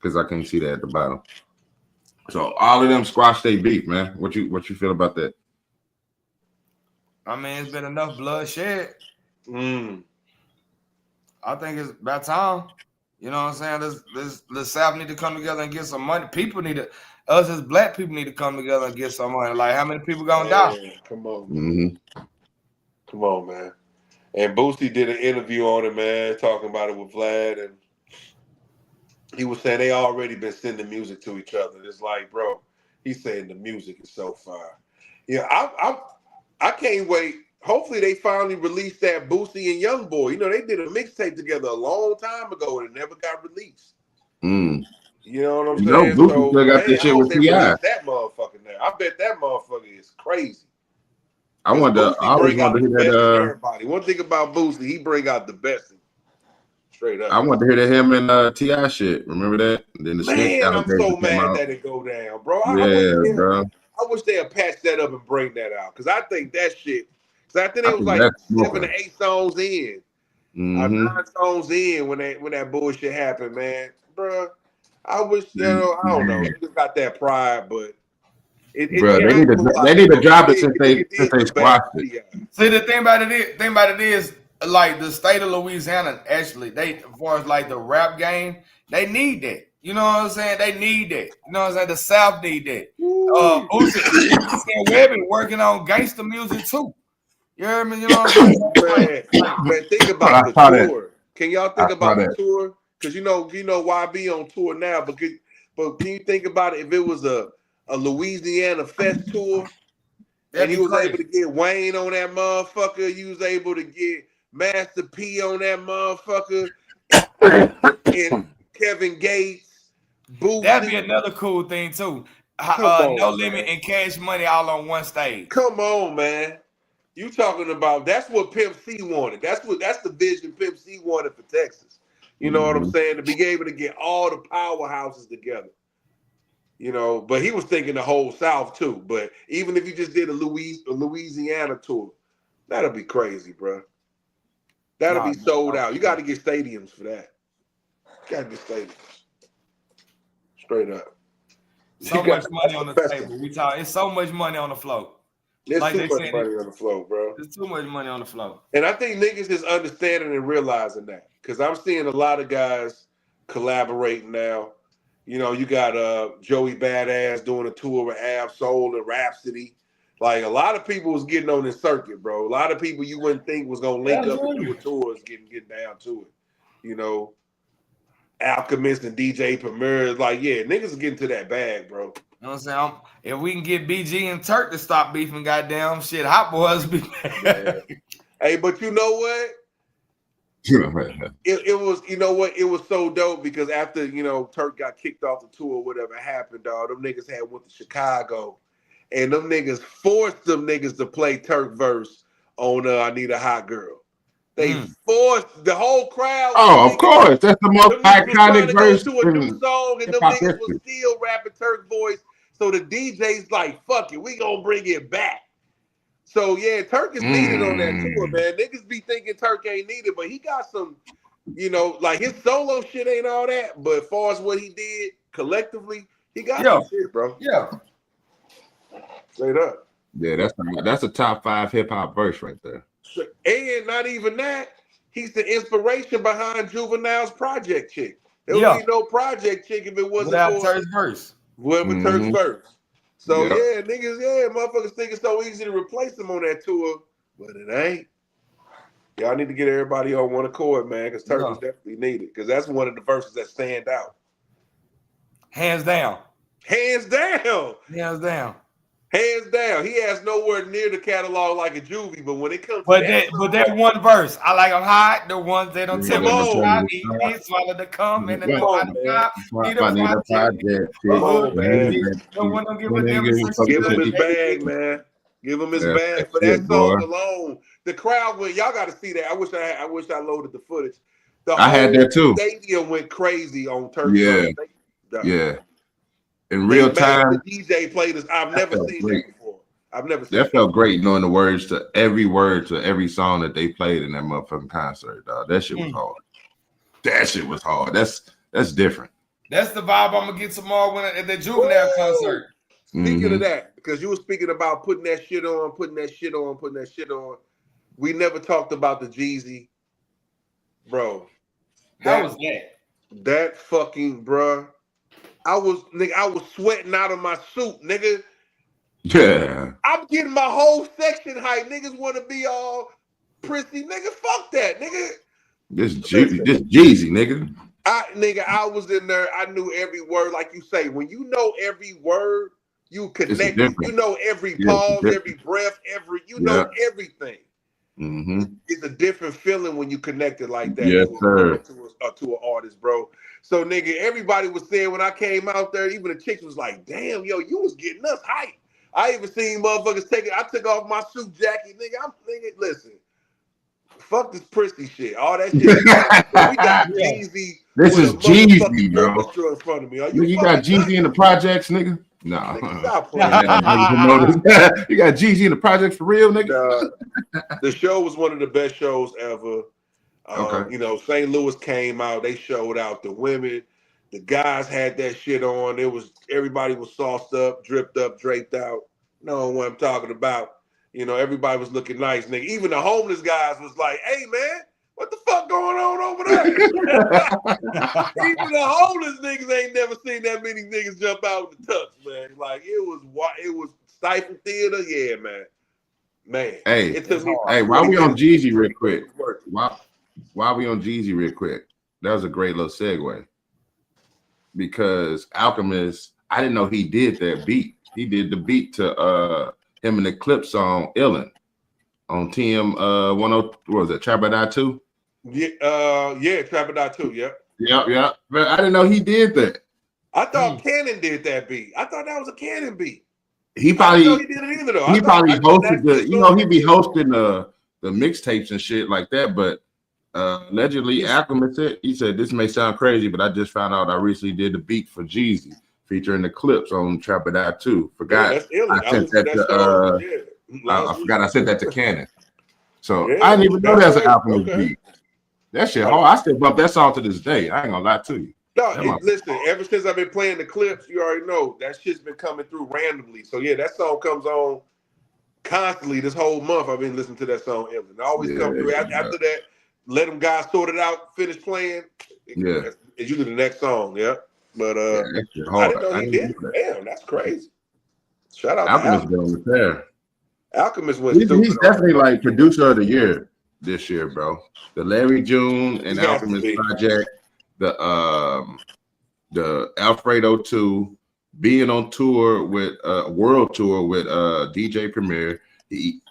Because I can't see that at the bottom. So all of them squashed their beef, man. What you feel about that? I mean, it's been enough bloodshed. I think it's about time. You know what I'm saying? The South need to come together and get some money. Us as black people need to come together and get some money. Like, how many people gonna die? Come on. Come on, man. And Boosie did an interview on it, man, talking about it with Vlad, and he was saying they already been sending music to each other. It's like, bro, he's saying the music is so fire. Yeah, I can't wait. Hopefully they finally released that Boosie and Young Boy. You know, they did a mixtape together a long time ago and it never got released. You know what I'm saying? Boosie still got this shit with T.I. That motherfucker now. I bet that motherfucker is crazy. I always wanted to hear that. Everybody. One thing about Boosie, he bring out the best. Straight up. I wanted to hear that him and T.I. shit. Remember that? And then the Man, I'm so mad that it go down, bro. Bro. I wish they'd patch that up and bring that out. Because I think that shit, because I think it was like 7 to 8 songs in. 9 songs in when that bullshit happened, man. Bro, I wish, I don't know. They just got that pride, but they need to drop it since they squashed it. See, the thing about it is, like, the state of Louisiana, actually, as far as like the rap game, they need that. You know what I'm saying? They need that. You know what I'm saying? The South need that. Boosie Webbie working on gangster music too. You heard me? You know what I'm saying? Man, think about the tour. Can y'all think about the tour? Because you know YB on tour now, but can you think about it if it was a Louisiana Fest tour and he was able to get Wayne on that motherfucker, you was able to get Master P on that motherfucker, and Kevin Gates, Boosie. That'd be another cool thing too. No Limit and Cash Money all on one stage. Come on, man. You talking about that's what Pimp C wanted. That's the vision Pimp C wanted for Texas. You know what I'm saying? To be able to get all the powerhouses together. You know, but he was thinking the whole South too. But even if you just did a Louisiana tour, that'll be crazy, bro. That'll be sold out. You got to get stadiums for that. You got to get stadiums. Straight up. So much money on the table. It's so much money on the floor. There's too much money on the floor, bro. There's too much money on the floor. And I think niggas is understanding and realizing that. Because I'm seeing a lot of guys collaborating now. You know, you got Joey Badass doing a tour with Ab Soul and Rhapsody. Like, a lot of people was getting on this circuit, bro. A lot of people you wouldn't think was going to link up and do a tour is getting down to it. You know, Alchemist and DJ Premier is like, yeah, niggas is getting to that bag, bro. You know what I'm saying? If we can get BG and Turk to stop beefing, goddamn shit, Hot Boys be. Hey, but you know what? It was, you know what? It was so dope because after, you know, Turk got kicked off the tour, whatever happened, dog, them niggas had went to Chicago and them niggas forced them niggas to play Turk verse on I Need a Hot Girl. They forced the whole crowd. Oh, of course. That's the most iconic verse. To a new song and them niggas was still rapping Turk voice. So the DJ's like, fuck it, we gonna bring it back. So yeah, Turk is needed on that tour, man. Niggas be thinking Turk ain't needed, but he got some, you know, like his solo shit ain't all that. But as far as what he did collectively, he got some shit, bro. Yeah. Straight up. Yeah, that's a top 5 hip hop verse right there. And not even that, he's the inspiration behind Juvenile's Project Chick. There would be no Project Chick if it wasn't without Turk's verse. With Turk's verse. So yeah, niggas, motherfuckers think it's so easy to replace them on that tour, but it ain't. Y'all need to get everybody on one accord, man, because Turk is definitely needed. Because that's one of the verses that stand out. Hands down. Hands down. Hands down. Hands down. He has nowhere near the catalog like a Juvie, but when it comes to that one verse, I like them hot. The ones they don't tell me to swallow the cum and the give him his bag, man. Give him his bag for that song alone. The crowd went. Y'all got to see that. I wish I loaded the footage. I had that too. The stadium went crazy on Turk. Yeah. In real time, the DJ played this. I've never seen that before. I've never seen that. Felt great knowing the words to every song that they played in that motherfucking concert, dog. That shit was hard. That shit was hard. That's different. That's the vibe I'm gonna get tomorrow at the Juvenile concert. Speaking of that, because you were speaking about putting that shit on. We never talked about the Jeezy, bro. How was that? That fucking bruh. I was sweating out of my suit, nigga. Yeah. I'm getting my whole section hype. Niggas want to be all prissy. Nigga, fuck that, nigga. This Jeezy, nigga. I was in there. I knew every word. Like you say, when you know every word, you connect. You know every pause, every breath, you know everything. It's a different feeling when you connect it like that. Yes, sir. To an artist, bro. So, nigga, everybody was saying when I came out there, even the chicks was like, damn, yo, you was getting us hype. I even seen motherfuckers I took off my suit jacket, nigga. Listen, fuck this prissy shit. All that shit. We got Jeezy. This is Jeezy, bro. In front of me. You got Jeezy in the projects, nigga? No. You got Jeezy in the projects for real, nigga? The show was one of the best shows ever. You know, St. Louis came out, they showed out. The women, the guys had that shit on. Everybody was sauced up, dripped up, draped out. Know what I'm talking about. You know, everybody was looking nice, nigga. Even the homeless guys was like, hey man, what the fuck going on over there? Even the homeless niggas ain't never seen that many niggas jump out with the tux, man. Like it was stifled theater, yeah, man. Hey, while we on Jeezy real quick. While we on Jeezy real quick, that was a great little segue. Because Alchemist, I didn't know he did that beat. He did the beat to him in the clip song Illin on TM 10. What was it, Trap or Die 2? Yeah, Trap or Die 2, yeah. Yeah. But I didn't know he did that. I thought Cannon did that beat. I thought that was a Cannon beat. He probably he did it either though. He probably hosted the he be hosting the mixtapes and shit like that. But allegedly, Alchemist said he said this may sound crazy, but I just found out I recently did the beat for Jeezy featuring the clips on Trap It Out too. Forgot I sent that to I forgot I sent that to Cannon. So I didn't even know that's an Alchemist beat. That shit hard. I still bump that song to this day. I ain't gonna lie to you. No, listen, ever since I've been playing the clips, you already know that shit's been coming through randomly. So yeah, that song comes on constantly this whole month. I've been listening to that song. It always come through. After that, let them guys sort it out, finish playing. It's usually the next song, But I didn't know he did it. Damn, that's crazy. Shout out Alchemist been on the tear. Alchemist was he's definitely like producer of the year this year, bro. The Larry June and Alchemist project, the Alfredo 2, being on tour with world tour with DJ Premier.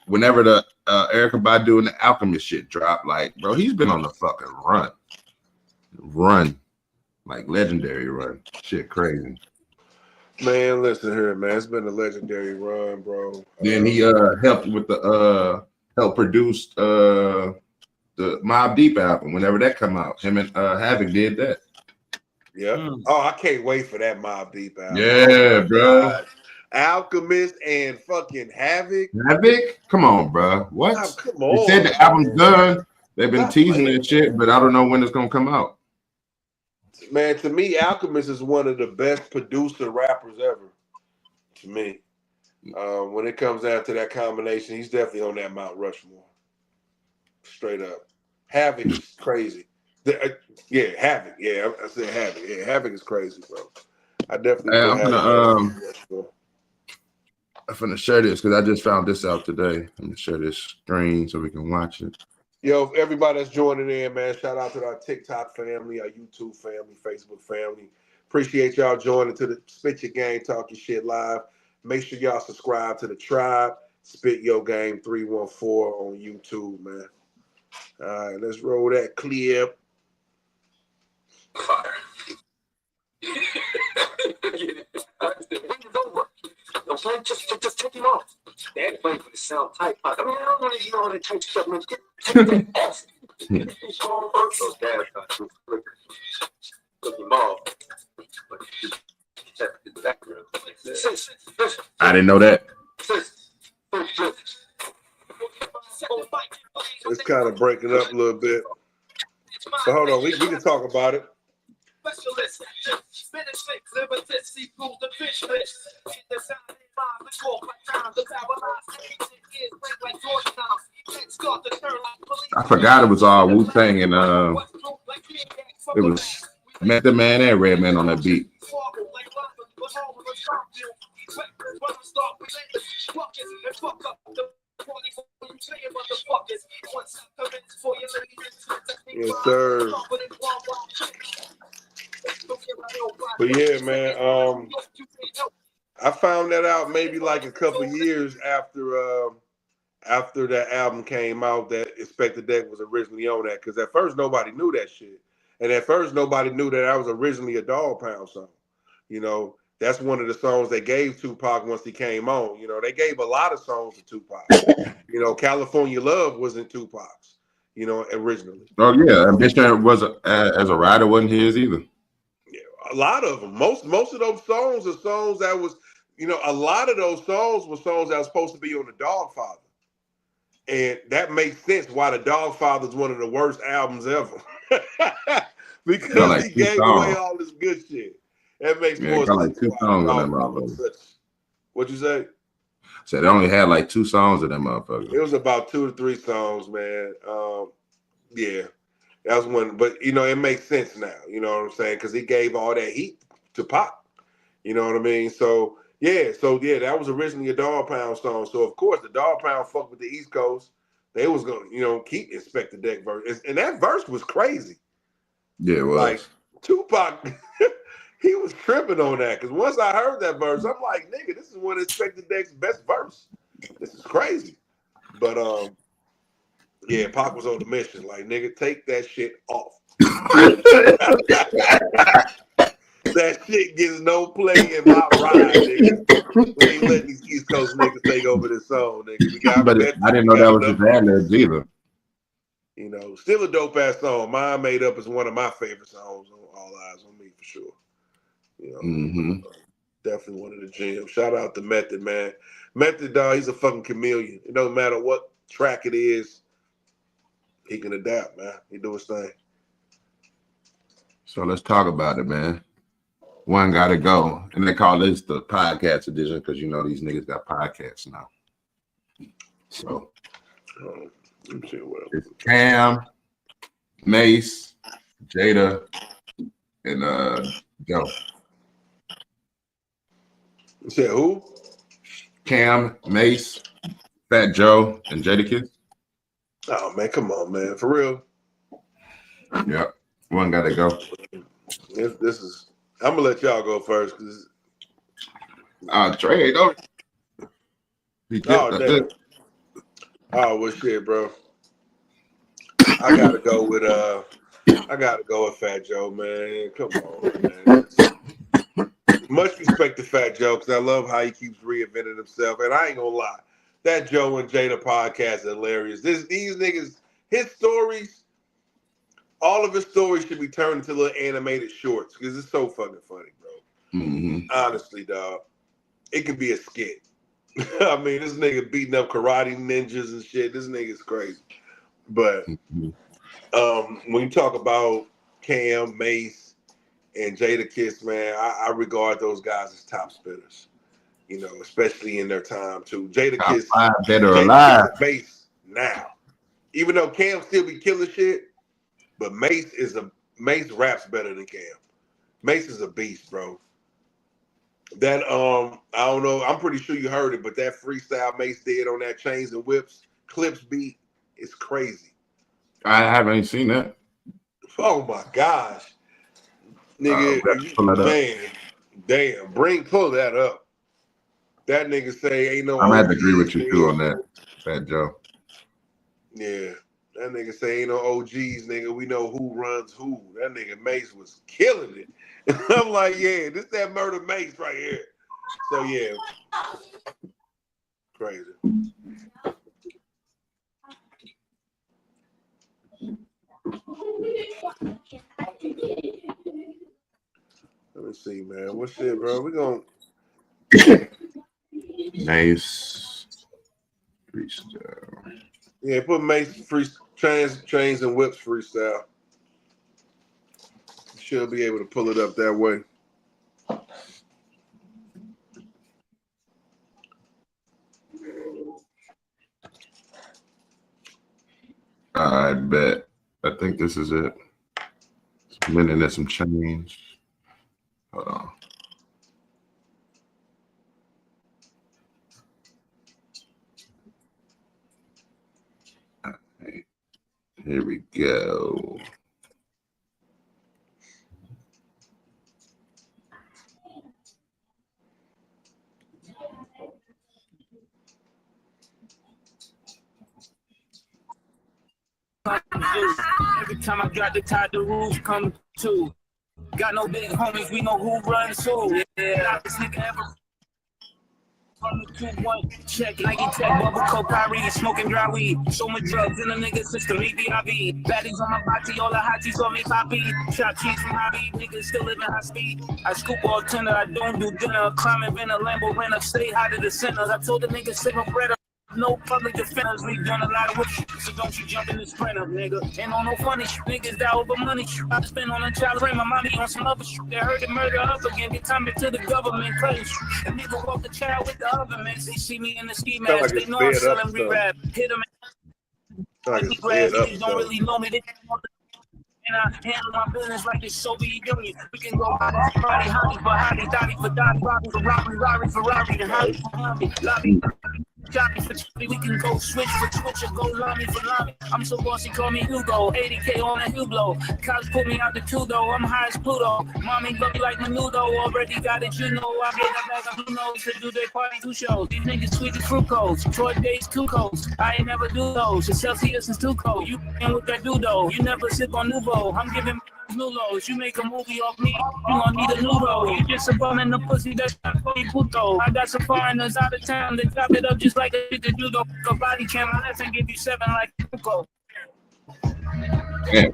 Whenever the Erykah Badu and the Alchemist shit dropped, like, bro, he's been on the fucking run, like legendary run. Shit, crazy. Man, listen here, man. It's been a legendary run, bro. Then he helped with the helped produce the Mobb Deep album whenever that come out. Him and Havoc did that. Yeah. Oh, I can't wait for that Mobb Deep album. Yeah, bro. God. Alchemist and fucking Havoc. Come on, bro. What? Oh, come on. They said the album's done. They've been teasing that shit, but I don't know when it's gonna come out. Man, to me, Alchemist is one of the best producer rappers ever. To me, when it comes down to that combination, he's definitely on that Mount Rushmore. Straight up, Havoc is crazy. Havoc. Yeah, I said Havoc. Yeah, Havoc is crazy, bro. I definitely. I'm gonna share this because I just found this out today. I'm gonna share this screen so we can watch it. Yo, everybody that's joining in, man, shout out to our TikTok family, our YouTube family, Facebook family. Appreciate y'all joining to the Spit Your Game, Talk Your Shit Live. Make sure y'all subscribe to the Tribe, Spit Your Game 314 on YouTube, man. All right, let's roll that clip. Fire. Okay, just take him off. Dad's waiting for the sound tight. I mean, I don't want to know all that type stuff, man. Take that ass. So Dad's got to took him off. I didn't know that. Let's kind of break it up a little bit. So hold on, we can talk about it. Specialist, spinach sticks, limited seafood, the fish fish. In the sound of the talk like time, the paralyzed is like Georgetown. Start to turn like police. I forgot it was all Wu-Tang and it was Method Man and Redman on that beat. Yes, sir. But yeah, man, I found that out maybe like a couple years after that album came out that Inspector Deck was originally on that, because at first nobody knew that shit. And at first nobody knew that was originally a Dog Pound song. You know, that's one of the songs they gave Tupac once he came on. You know, they gave a lot of songs to Tupac. You know, California Love wasn't Tupac's, you know, originally. Oh yeah, Ambition was as a writer wasn't his either. A lot of them. Most of those songs are songs that was, you know, a lot of those songs were songs that was supposed to be on the Dogfather. And that makes sense why the Dogfather is one of the worst albums ever. Because he gave away all this good shit. That makes more sense. Like 2 songs on that motherfucker. What'd you say? So they only had like 2 songs of that motherfucker. It was about 2 to 3 songs, man. Yeah. That was one, but you know, it makes sense now, you know what I'm saying? Because he gave all that heat to Pop. You know what I mean? So yeah, that was originally a Dog Pound song. So of course the Dog Pound fucked with the East Coast. They was gonna, you know, keep Inspector Deck verse. And that verse was crazy. Yeah, it was. Like Tupac, he was tripping on that. Cause once I heard that verse, I'm like, nigga, this is one of Inspector Deck's best verse. This is crazy. But yeah, Pac was on the mission. Like, nigga, take that shit off. That shit gets no play in my ride, nigga. We ain't letting these East Coast niggas take over this song, nigga. We got but I didn't know that was his ad-libs either. You know, still a dope ass song. Mine Made Up is one of my favorite songs on All Eyes on Me for sure. You know, definitely one of the gems. Shout out to Method, man. Method, dog, he's a fucking chameleon. It don't matter what track it is, he can adapt, man. He do his thing. So let's talk about it, man. One gotta go. And they call this the podcast edition because you know these niggas got podcasts now. So it's Cam, Mace, Jada, and Joe. You said who? Cam, Mace, Fat Joe, and Jadakiss. Oh man, come on, man. For real. Yep. One gotta go. This is I'm gonna let y'all go first because Trey, don't. Oh, damn. Oh, well, shit, bro. I gotta go with Fat Joe, man. Come on, man. Much respect to Fat Joe because I love how he keeps reinventing himself. And I ain't gonna lie, that Joe and Jada podcast is hilarious. These niggas, his stories, all of his stories should be turned into little animated shorts because it's so fucking funny, bro. Honestly, dog, it could be a skit. I mean, this nigga beating up karate ninjas and shit. This nigga's crazy. But when you talk about Cam, Mace, and Jadakiss, man, I regard those guys as top spinners. You know, especially in their time too. Jadakiss, dead or alive. Mace now, even though Cam still be killing shit, but Mace raps better than Cam. Mace is a beast, bro. That I don't know. I'm pretty sure you heard it, but that freestyle Mace did on that Chains and Whips Clips beat is crazy. I haven't seen that. Oh my gosh, nigga, man, damn, pull that up. That nigga say ain't no. I'm gonna have to agree with you too on that, Fat Joe. Yeah, that nigga say ain't no OGs, nigga. We know who runs who. That nigga Mace was killing it. I'm like, yeah, this that Murder Mace right here. So yeah, crazy. Let me see, man. What shit, bro? We gonna Mace freestyle. Yeah, put Mace free chains and whips freestyle. She'll be able to pull it up that way. I bet. I think this is it. It's a minute and some change. Hold on. All right. Here we go. Every time I got the tide, the roof come too. Got no big homies, we know who runs who. Yeah, this nigga ever from the 2-1 check, Nike Tech, bubble coke, Kyrie, smoking dry weed. So much drugs in the nigga system, EBIB. Baddies on my body, all the hotties on me, poppy. Shot cheese from hobby, niggas still living high speed. I scoop all tender, I don't do dinner. Climbing in a Lambo, rent up, stay high to the centers. I told the niggas, save my bread up. No public defenders, we done a lot of work, so don't you jump in the sprinter, nigga. Ain't on no funny shit, niggas die over money. I spend on a child, bring my mommy on some other shit. They heard the murder up again, get time to the government cutting shit. A nigga walk the child with the other men, they see me in the ski mask, they know I'm selling re-rap. Hit them and niggas don't really know me, they and I handle my business like it's Soviet Union. We can go hottie for hottie, dotty for dotty, robbery for robbery, Rari for Rari, and hottie for hobby, lobby. Jockey for choppy, we can go switch for twitch or go lobby for lobby. I'm so bossy, call me Hugo. 80K on a Hublot. College put me out the two though, I'm high as Pluto. Mommy love me like Menudo, already got it, you know. I get a bag of Brunos to do their party 2 shows. These niggas sweet as fruit codes. Troy days 2 codes. I ain't never do those. It's Celsius is too cold. You And what that do though? You never sip on Nuvo. I'm giving new lows. You make a movie off me, you gon' need a new role. You just a bum in the pussy that's not fully puto. I got some foreigners out of town that chop it up just like a shit to do though. A body cam, let's and give you 7 like Coco. Yeah.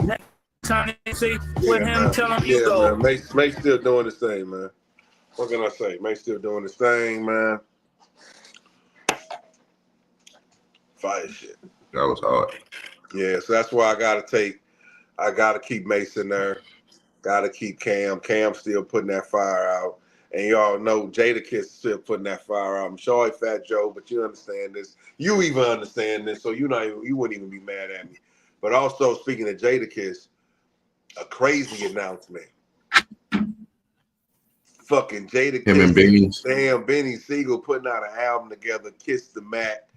Next time they say with him, tell him you go. Man. Mace still doing his thing, man. What can I say? Mace still doing his thing, man. Fire shit. That was hard. Yeah, so that's why I gotta keep Mace in there. Gotta keep Cam. Cam still putting that fire out. And y'all know Jadakiss still putting that fire out. I'm sorry, Fat Joe, but you understand this. You even understand this, so you wouldn't even be mad at me. But also, speaking of Jadakiss, a crazy announcement. Fucking Jadakiss. Him and Benny. Damn, Benny Siegel putting out an album together, Kiss the Mat.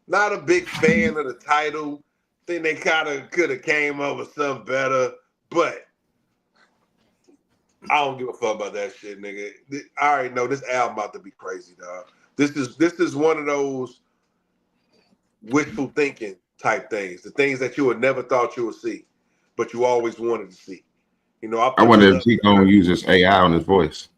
Not a big fan of the title. Think they kind of could have came up with something better, but I don't give a fuck about that shit, nigga. I already know this album about to be crazy, dog. This is one of those wishful thinking type things, the things that you would never thought you would see, but you always wanted to see. You know, I wonder if he gonna use this AI on his voice.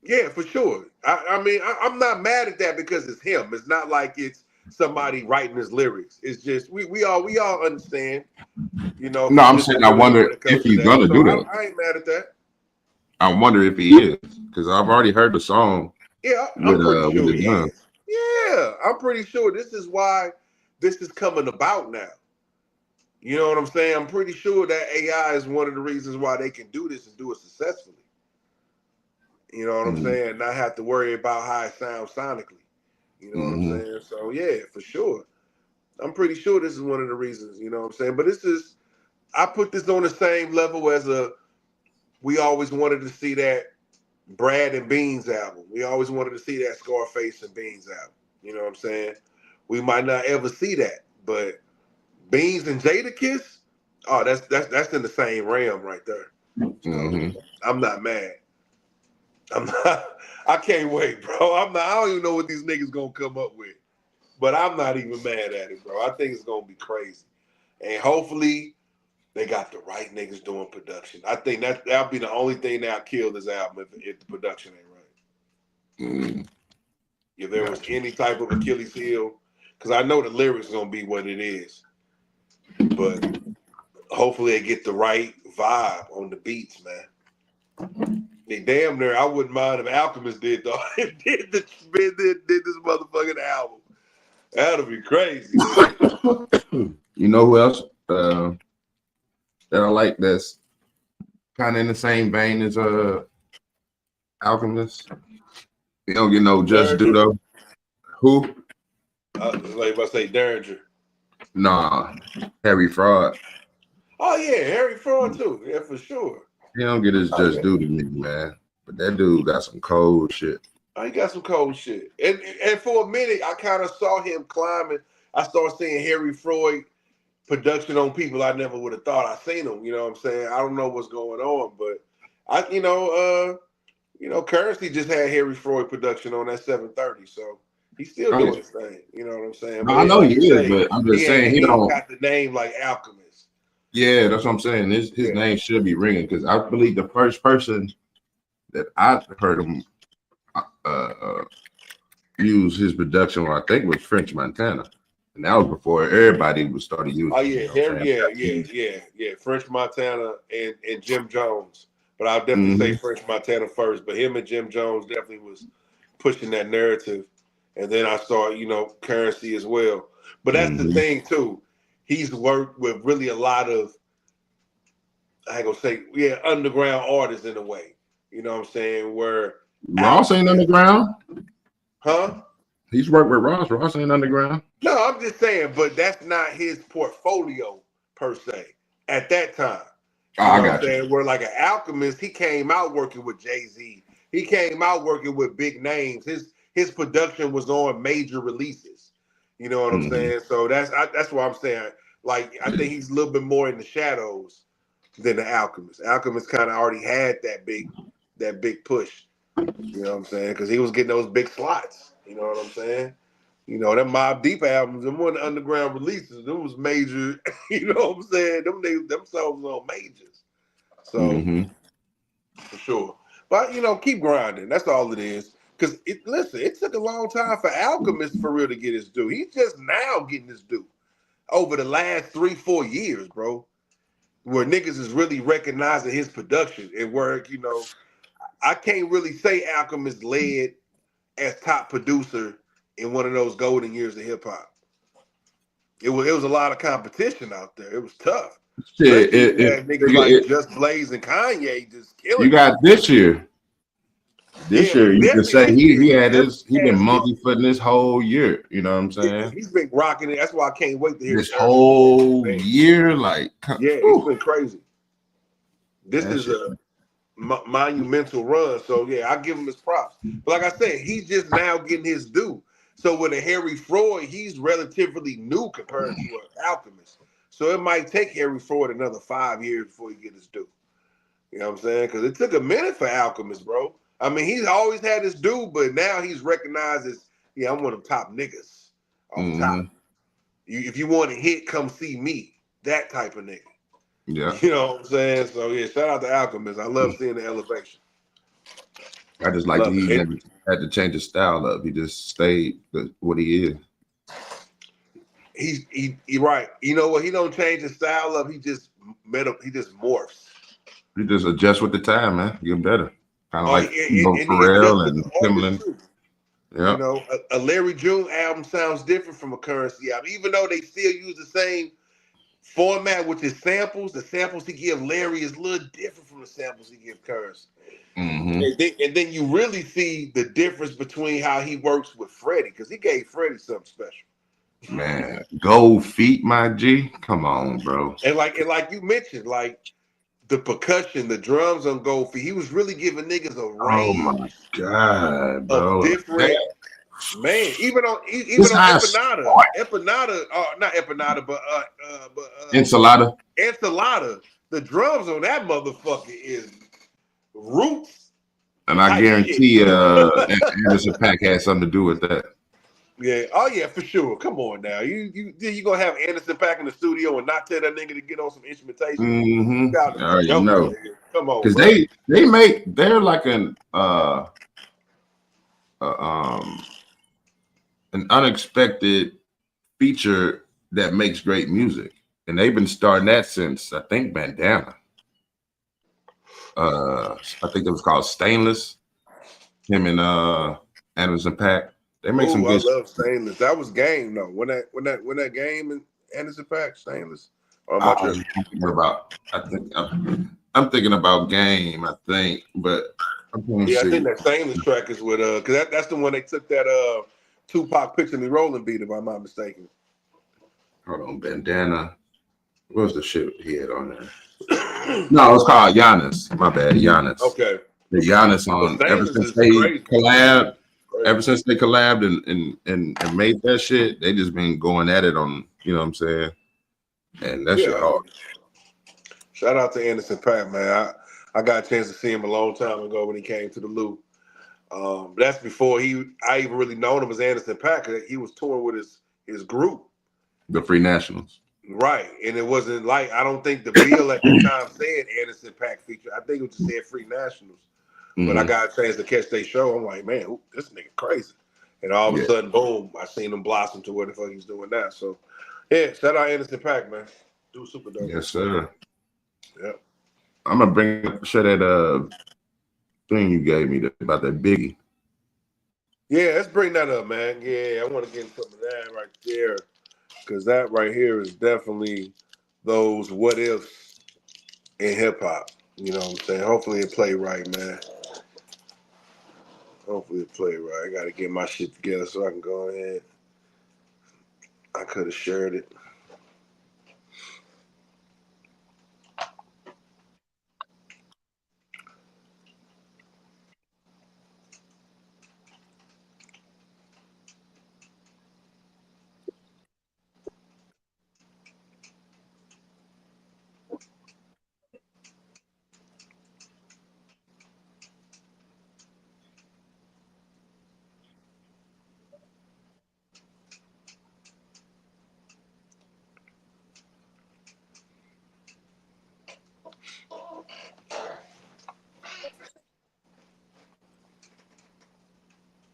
Yeah, for sure. I mean, I'm not mad at that because it's him. It's not like it's somebody writing his lyrics. It's just we all understand. You know. No, I'm saying I wonder if he's gonna do that. I ain't mad at that. I wonder if he is, because I've already heard the song. Yeah, I'm pretty sure he is. Yeah, I'm pretty sure this is why this is coming about now. You know what I'm saying? I'm pretty sure that AI is one of the reasons why they can do this and do it successfully. You know what I'm saying? Not have to worry about how it sounds sonically. You know what I'm saying? So yeah, for sure. I'm pretty sure this is one of the reasons, you know what I'm saying? But I put this on the same level as we always wanted to see that Brad and Beans album. We always wanted to see that Scarface and Beans album. You know what I'm saying? We might not ever see that, but Beans and Jadakiss, oh, that's in the same realm right there. I'm not mad. I can't wait, bro. I don't even know what these niggas gonna come up with, but I'm not even mad at it, bro. I think it's gonna be crazy, and hopefully they got the right niggas doing production. I think that'll be the only thing that'll kill this album if the production ain't right. If there was any type of Achilles heel, because I know the lyrics is gonna be what it is, but hopefully they get the right vibe on the beats, man. They damn near, I wouldn't mind if Alchemist did though. did this motherfucking album. That'll be crazy. You know who else that I like that's kind of in the same vein as Alchemist? You don't get no Just Do though. Who? Like if I say Derringer. Nah, Harry Fraud. Oh yeah, Harry Fraud too. Yeah, for sure. He don't get his Just Do to me, man. But that dude got some cold shit. Oh, he got some cold shit. And for a minute, I kind of saw him climbing. I started seeing Harry Fraud production on people I never would have thought I seen him. You know what I'm saying? I don't know what's going on, but Currency just had Harry Fraud production on that 730, so he's still doing his thing. You know what I'm saying? No, I know he is, but I'm just saying he don't got the name like Alchemist. Yeah, that's what I'm saying. His name should be ringing because I believe the first person that I heard him use his production on, I think, was French Montana, and that was before everybody was started using. Oh yeah, yeah. French Montana and Jim Jones, but I'll definitely say French Montana first. But him and Jim Jones definitely was pushing that narrative, and then I saw Currency as well. But that's the thing too. He's worked with really a lot of, I ain't gonna say, underground artists in a way. You know what I'm saying? Where Ross ain't underground. Huh? He's worked with Ross. Ross ain't underground. No, I'm just saying, but that's not his portfolio per se at that time. I got you. Where like an Alchemist, he came out working with Jay-Z. He came out working with big names. His production was on major releases. You know what I'm saying? So that's why I'm saying, like, I think he's a little bit more in the shadows than the Alchemist. Alchemist kind of already had that big push. You know what I'm saying? Because he was getting those big slots. You know what I'm saying? You know, them Mobb Deep albums, them one of the underground releases, them was major. You know what I'm saying? Them songs on majors. So for sure. But you know, keep grinding. That's all it is. Because it took a long time for Alchemist for real to get his due. He's just now getting his due over the last 3-4 years, bro. Where niggas is really recognizing his production and work. You know, I can't really say Alchemist led as top producer in one of those golden years of hip hop. It was a lot of competition out there. It was tough. Shit, niggas like Just Blaze and Kanye just killing. You got this year. This year, you can say he been monkey-footing this whole year. You know what I'm saying? Yeah, he's been rocking it. That's why I can't wait to hear this whole year. Like, it's been crazy. This is a monumental run. So yeah, I give him his props. But like I said, he's just now getting his due. So with a Harry Freud, he's relatively new compared to an Alchemist. So it might take Harry Freud another 5 years before he get his due. You know what I'm saying? Because it took a minute for Alchemist, bro. I mean, he's always had his due, but now he's recognized as, I'm one of the top niggas on top. If you want to hit, come see me. That type of nigga. Yeah. You know what I'm saying? So yeah, shout out to Alchemist. I love seeing the elevation. I just like he never had to change his style up. He just stayed what he is. He right. You know what? He don't change his style up. He just morphs. He just adjusts with the time, man. Get better. Kind of like Pharrell and Timbaland. Yeah. You know, a Larry June album sounds different from a Currency album, even though they still use the same format with his samples. The samples he give Larry is a little different from the samples he give Currency. And then you really see the difference between how he works with Freddie, because he gave Freddie something special. Man, Gold Feet, my G. Come on, bro. And like you mentioned, like the percussion, the drums on Gold Feet, he was really giving niggas a range. Oh my God, bro. Of different man. Even on Empanada, not Empanada, but Enchilada. Enchilada. The drums on that motherfucker is roots. And I guarantee Anderson .Paak had something to do with that. Yeah. Oh yeah, for sure. Come on now. You gonna have Anderson .Paak in the studio and not tell that nigga to get on some instrumentation? You know. Come on. Because they're like an unexpected feature that makes great music. And they've been starting that since I think Bandana. I think it was called Stainless. Him and Anderson .Paak. They make some good. I love Stainless. That was Game though. When that Game and Anderson .Paak Stainless. I'm thinking about Game. I think, but I think that Stainless track is with because that's the one they took that Tupac Picture Me Rolling beat, if I'm not mistaken. Hold on, Bandana. What was the shit he had on there? No, it's called Giannis. My bad, Giannis. Okay. The Giannis on ever since they collabed. Ever since they collabed and made that shit, they just been going at it on, you know what I'm saying? And that shit hard. Shout out to Anderson .Paak, man. I got a chance to see him a long time ago when he came to the Loop. That's before I even really known him as Anderson .Paak. He was touring with his group. The Free Nationals. Right. And it wasn't like, I don't think the bill at the time said Anderson .Paak feature. I think it just said Free Nationals. But I got a chance to catch their show. I'm like, man, this nigga crazy. And all of a sudden, boom, I seen him blossom to what the fuck he's doing now. So, yeah, shout out Anderson .Paak, man. Do super dope. Yes, sir. Yeah. I'm going to share that thing you gave me about that Biggie. Yeah, let's bring that up, man. Yeah, I want to get some of that right there. Because that right here is definitely those what ifs in hip hop. You know what I'm saying? Hopefully it play right, man. Hopefully it play right. I got to get my shit together so I can go ahead. I could have shared it.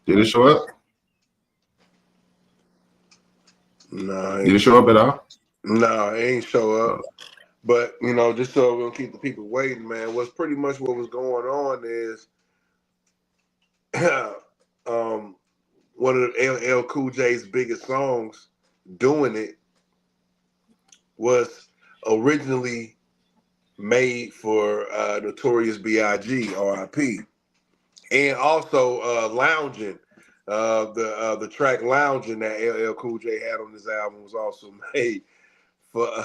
Did it show up? No. Did it show up at all? No, it ain't show up. But, you know, just so we don't keep the people waiting, man, what's pretty much what was going on is one of LL Cool J's biggest songs, Doing It, was originally made for Notorious B.I.G., R.I.P. And also Loungin'. The track Loungin' that LL Cool J had on this album was also made for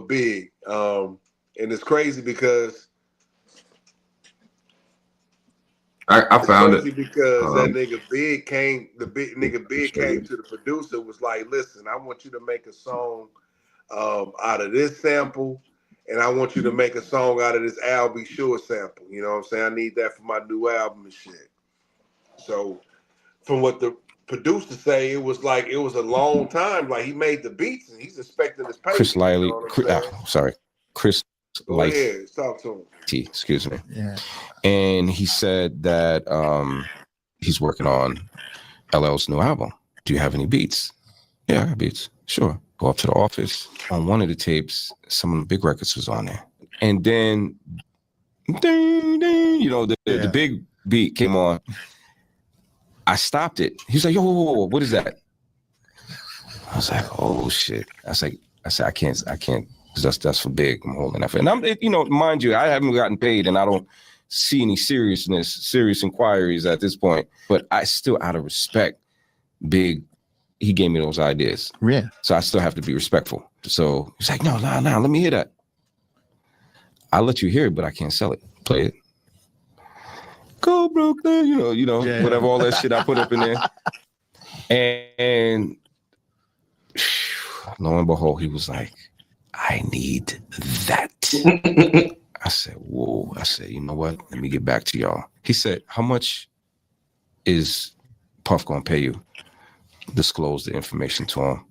Big. And it's crazy because I found it because that nigga Big came to the producer, was like, listen, I want you to make a song out of this sample, and I want you to make a song out of this Al B. Sure sample. You know what I'm saying? I need that for my new album and shit. So from what the producers say, it was a long time. Like, he made the beats and he's expecting his payment. Chris Lively, you know Chris Life. Yeah, talk to him. Excuse me. Yeah. And he said that he's working on LL's new album. Do you have any beats? Yeah, I got beats. Sure. Go up to the office. On one of the tapes, some of the big records was on there. And then, ding, ding, you know, the big beat came on. I stopped it. He was like, yo, whoa, what is that? I was like, oh shit. I said, I can't, because that's for Big. I'm holding that for. And I'm, you know, mind you, I haven't gotten paid and I don't see any serious inquiries at this point. But I still, out of respect, Big, he gave me those ideas. Yeah. So I still have to be respectful. So he's like, no, let me hear that. I'll let you hear it, but I can't sell it. Play it. Go Brooklyn, you know, whatever, all that shit I put up in there. And lo and behold, he was like, I need that. I said, whoa. I said, you know what? Let me get back to y'all. He said, how much is Puff gonna pay you? Disclose the information to him.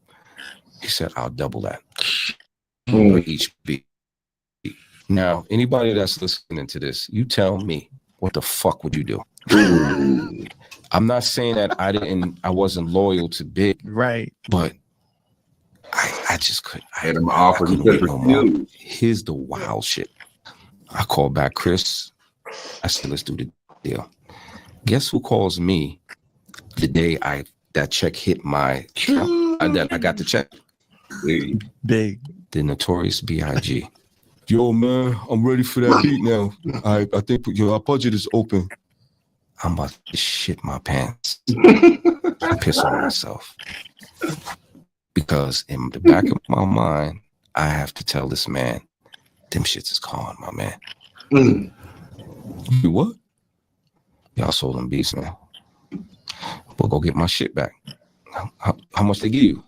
He said, I'll double that for each beat. Now, anybody that's listening to this, you tell me, what the fuck would you do? I'm not saying that I wasn't loyal to Big. Right. But I just couldn't. I had him offer to get no more. Here's the wild shit. I called back Chris. I said, let's do the deal. Guess who calls me the day that check hit my that I got the check? Big. The Notorious B.I.G. Yo, man, I'm ready for that beat now. I think our budget is open. I'm about to shit my pants. Piss on myself. Because in the back of my mind, I have to tell this man, them shits is calling, my man. You what? Y'all sold them beats, man. Well, go get my shit back. How much they give you?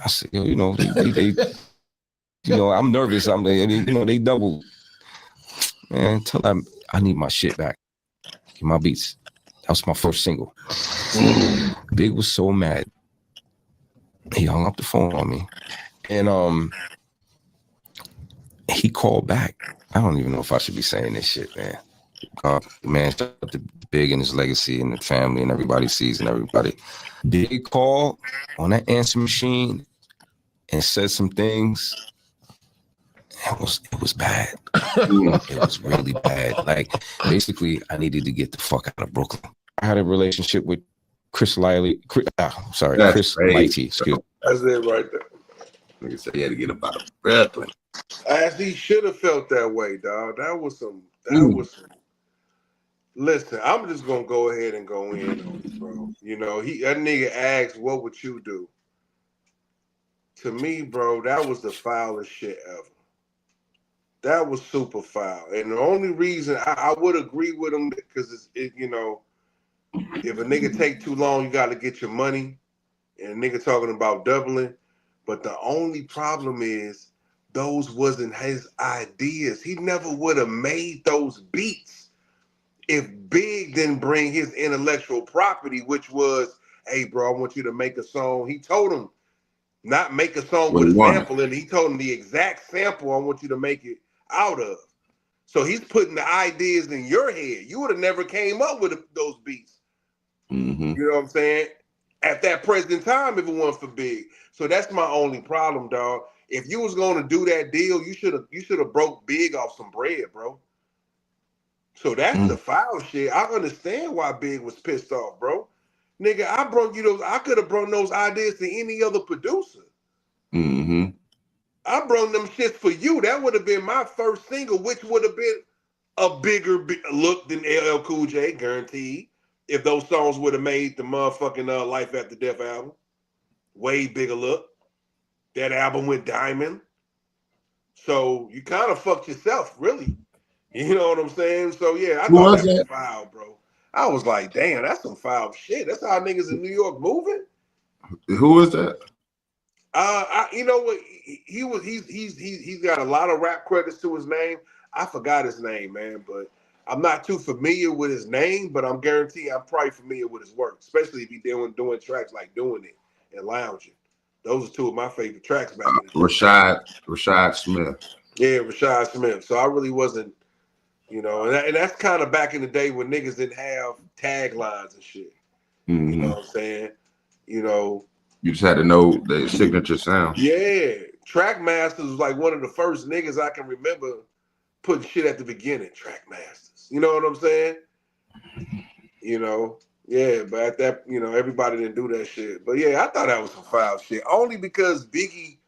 I said, yo, you know, they you know, I'm nervous. They double. Man, tell them I need my shit back. Get my beats. That was my first single. Big was so mad. He hung up the phone on me. And he called back. I don't even know if I should be saying this shit, man. Man, shout out to Big and his legacy and the family and everybody sees and everybody. Big called on that answer machine and said some things. It was bad. It was really bad. Like, basically, I needed to get the fuck out of Brooklyn. I had a relationship with Chris Lively. Chris Lighty. Excuse me. That's it right there. Nigga said he had to get up out of Brooklyn. As he should have felt that way, dog. That was some. Listen, I'm just gonna go ahead and go in on it, bro. You know, that nigga asked, "What would you do?" To me, bro, that was the foulest shit ever. That was super foul. And the only reason I would agree with him, because you know, if a nigga take too long, you got to get your money. And a nigga talking about doubling. But the only problem is those wasn't his ideas. He never would have made those beats if Big didn't bring his intellectual property, which was, hey, bro, I want you to make a song. He told him not make a song with a sample in it. He told him the exact sample I want you to make it out of. So he's putting the ideas in your head. You would have never came up with those beats You know what I'm saying? At that present time, if it wasn't for Big. So that's my only problem, dog. If you was gonna do that deal, you should have broke Big off some bread, bro. So that's the foul shit. I understand why Big was pissed off, bro. Nigga, I brought you those. I could have brought those ideas to any other producer. I brought them shits for you. That would have been my first single, which would have been a bigger look than LL Cool J, guaranteed. If those songs would have made the motherfucking Life After Death album, way bigger look. That album went diamond. So you kind of fucked yourself, really. You know what I'm saying? So yeah, I thought that was foul, bro. I was like, damn, that's some foul shit. That's how niggas in New York moving. Who was that? You know what? He's got a lot of rap credits to his name. I forgot his name, man, but I'm not too familiar with his name, but I'm guaranteed I'm probably familiar with his work, especially if he's doing tracks like Doing It and Lounging. Those are two of my favorite tracks back in the day. Rashad Smith. Yeah, Rashad Smith. So I really wasn't, you know, and that's kind of back in the day when niggas didn't have taglines and shit. You know what I'm saying? You know. You just had to know the signature sound. Yeah. Trackmasters was like one of the first niggas I can remember putting shit at the beginning. Trackmasters. You know what I'm saying? You know. Yeah, but at that, you know, everybody didn't do that shit. But yeah, I thought that was some foul shit. Only because Biggie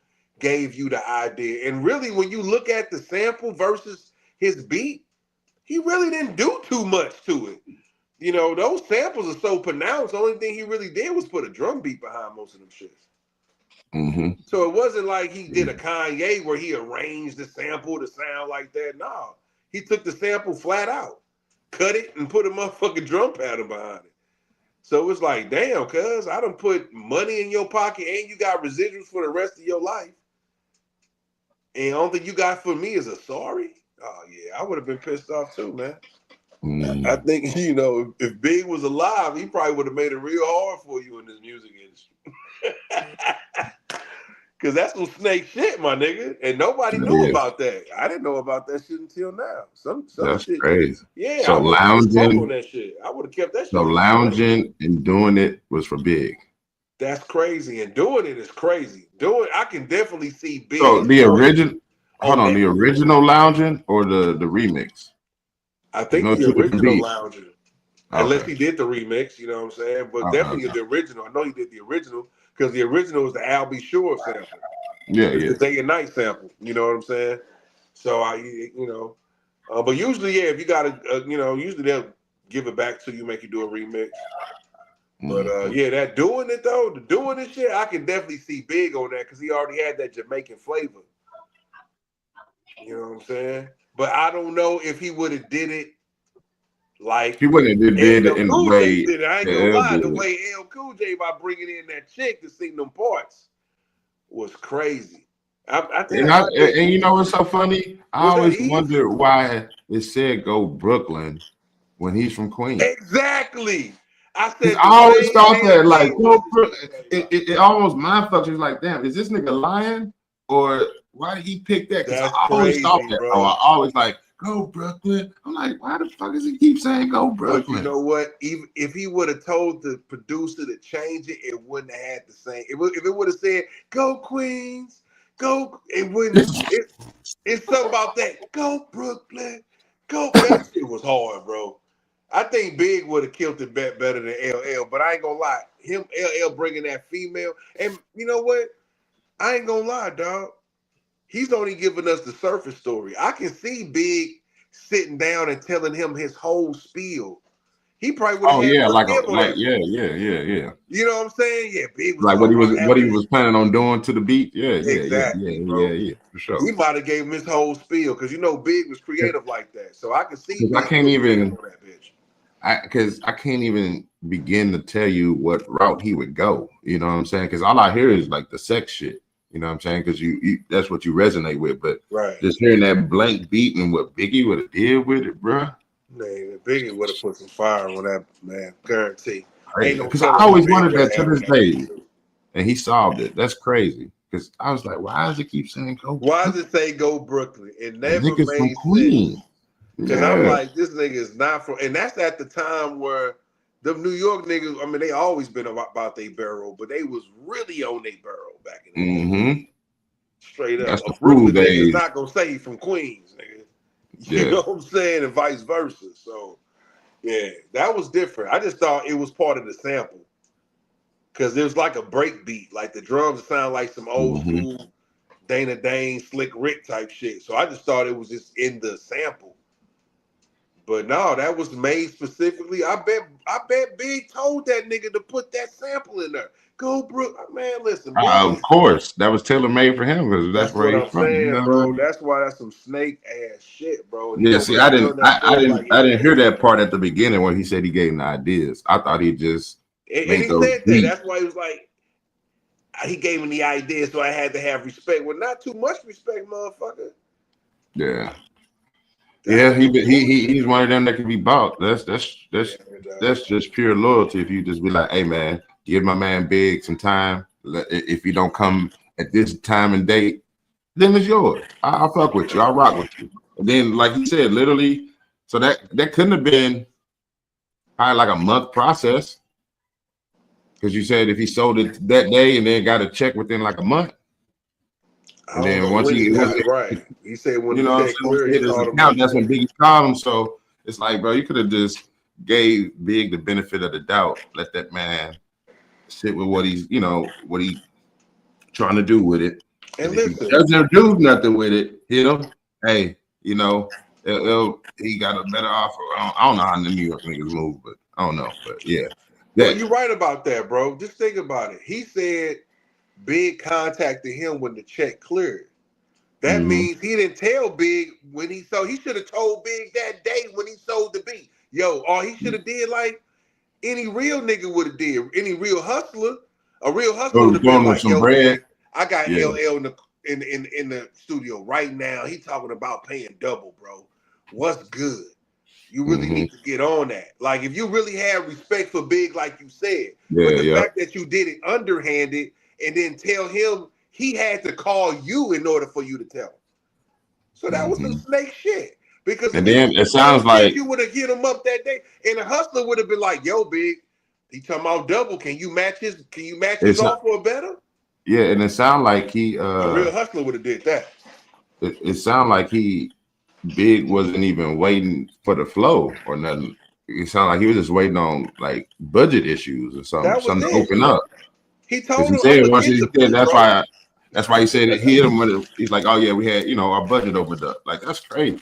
gave you the idea. And really, when you look at the sample versus his beat, he really didn't do too much to it. You know, those samples are so pronounced. The only thing he really did was put a drum beat behind most of them shits. So it wasn't like he did a Kanye where he arranged the sample to sound like that. No, he took the sample flat out, cut it, and put a motherfucking drum pattern behind it. So it's like, damn, cuz I done put money in your pocket and you got residuals for the rest of your life. And the only thing you got for me is a sorry. Oh yeah, I would have been pissed off too, man. I think, you know, if Big was alive, he probably would have made it real hard for you in this music industry. Cause that's some snake shit, my nigga. And nobody knew about that. I didn't know about that shit until now. Some That's shit. crazy. Yeah, so lounging on that shit. I would have kept that shit. So lounging and Doing It was for Big. That's crazy. And Doing It is crazy. I can definitely see Big. So the original the original Lounging or the remix? I think the original Lounging. Unless he did the remix, you know what I'm saying? But definitely the original. I know he did the original because the original was the Al B. Shore sample. The Day and Night sample. You know what I'm saying? So but usually, yeah, if you got to, usually they'll give it back to you, make you do a remix. But yeah, that Doing It though, the Doing It shit, I can definitely see Big on that because he already had that Jamaican flavor. You know what I'm saying? But I don't know if he would have did it like he wouldn't have did it in the way. I ain't gonna lie, the way LL Cool J by bringing in that chick to sing them parts was crazy. I think and you know what's so funny? I always wonder why it said "Go Brooklyn" when he's from Queens. Exactly. I always thought that like it almost mind fucks you. Like, damn, is this nigga lying or why did he pick that? Because I always thought that. Bro. I always like, go Brooklyn. I'm like, why the fuck does he keep saying go Brooklyn? But you know what? Even if he would have told the producer to change it, it wouldn't have had the same. If it would have said go Queens, go, it wouldn't. It's something about that. Go Brooklyn, go. That shit was hard, bro. I think Big would have killed it better than LL, but I ain't gonna lie. Him, LL bringing that female, and you know what? I ain't gonna lie, dog. He's only giving us the surface story. I can see Big sitting down and telling him his whole spiel. He probably would have. Yeah. You know what I'm saying? Yeah, Big was like what he was planning on doing to the beat. Yeah, exactly, yeah, for sure. He might have gave him his whole spiel because Big was creative like that. So I can see. I can't even. Because I can't even begin to tell you what route he would go. You know what I'm saying? Because all I hear is like the sex shit. You know what I'm saying? Because you that's what you resonate with. But just hearing that blank beat and what Biggie would have did with it, bro. Man, Biggie would have put some fire on that, man. Guarantee. Because I always wondered that to this day. And he solved it. That's crazy. Because I was like, why does it keep saying go Brooklyn? Why does it say go Brooklyn? It never made sense. Queen. Because I'm like, this nigga is not from, and that's at the time where New York niggas, I mean, they always been about their barrel, but they was really on their barrel back in the day. Straight up. That's the Brooklyn food niggas days. not gonna say from Queens, nigga. Yeah. You know what I'm saying? And vice versa. So, yeah, that was different. I just thought it was part of the sample. Because it was like a break beat. Like the drums sound like some old school Dana Dane, Slick Rick type shit. So I just thought it was just in the sample. But no, that was made specifically. I bet Big told that nigga to put that sample in there. Go, Brook. Man, listen. Of course. That was tailor made for him because that's where what he's I'm from. saying, You know bro. what I mean? That's why that's some snake ass shit, bro. Yeah, see, I didn't hear that part at the beginning when he said he gave him the ideas. I thought he just And made he those said that. beats. That's why he was like, he gave me the idea, so I had to have respect. Well, not too much respect, motherfucker. Yeah. Yeah, he's one of them that can be bought. That's just pure loyalty. If you just be like, hey man, give my man Big some time. If you don't come at this time and date, then it's yours. I'll fuck with you. I'll rock with you. And then, like you said, literally, so that couldn't have been probably like a month process. Because you said if he sold it that day and then got a check within like a month. And then once he got it right, he said when you know, clear, his account, that's when Biggie called him. So it's like, bro, you could have just gave Big the benefit of the doubt. Let that man sit with what he's, what he trying to do with it. And if listen, he doesn't do nothing with it, hey, he got a better offer. I don't know how the New York niggas move, but I don't know. But yeah. Well, you're right about that, bro. Just think about it. He said Big contacted him when the check cleared. That means he didn't tell Big when he sold. He should have told Big that day when he sold the beat. Or he should have did like any real nigga would have did. Any real hustler. A real hustler would have been like, yo, Big, I got LL in the studio right now. He talking about paying double, bro. What's good? You really need to get on that. Like, if you really have respect for Big, like you said, but the fact that you did it underhanded and then tell him he had to call you in order for you to tell him. So that was some snake shit. Because and then it sounds like you would have hit him up that day, and the hustler would have been like, "Yo, Big, he talking about double. Can you match his offer or better?" Yeah, and it sounded like he a real hustler would have did that. It sounded like Big wasn't even waiting for the flow or nothing. It sounded like he was just waiting on like budget issues or something to open up. He told him that's why he said that he hit him with it. He's like, oh yeah, we had our budget opened up. Like that's crazy.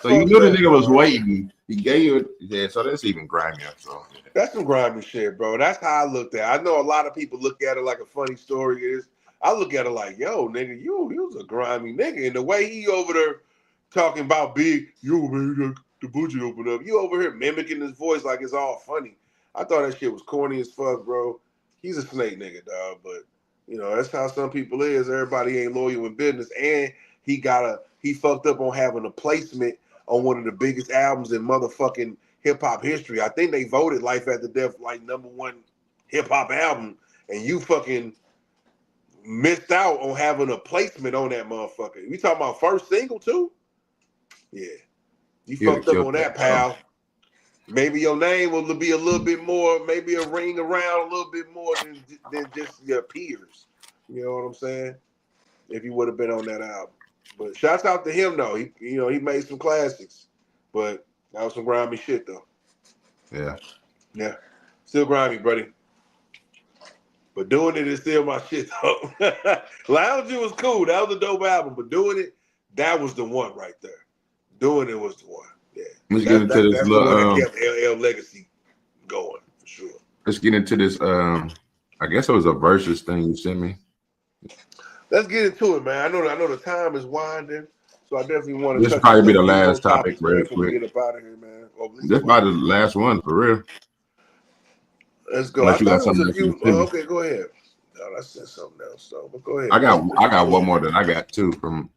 So you knew the nigga was waiting. He gave you so that's even grimier. So that's some grimy shit, bro. That's how I looked at it. I know a lot of people look at it like a funny story is. I look at it like, yo, nigga, you was a grimy nigga. And the way he over there talking about Big, the budget opened up. You over here mimicking his voice like it's all funny. I thought that shit was corny as fuck, bro. He's a snake nigga, dog. But that's how some people is. Everybody ain't loyal in business, and he fucked up on having a placement on one of the biggest albums in motherfucking hip hop history. I think they voted Life After Death like #1 hip hop album, and you fucking missed out on having a placement on that motherfucker. We talking about first single too? Yeah. You fucked up on that, pal. Maybe your name will be a little bit more, maybe a ring around a little bit more than just your peers. You know what I'm saying? If you would have been on that album. But shouts out to him though. He made some classics. But that was some grimy shit though. Yeah. Yeah. Still grimy, buddy. But doing it is still my shit though. Lounge was cool. That was a dope album. But doing it, that was the one right there. Doing it was the one. Yeah. Let's get into this little kept LL legacy going for sure. Let's get into this. I guess it was a versus thing you sent me. Let's get into it, man. I know the time is winding, so I definitely want to. This probably be the last topic, real quick. Get up out of here, man. This probably the last one for real. Let's go. Unless you got something okay, go ahead. No, I said something else, so but go ahead. I got one more than I got two from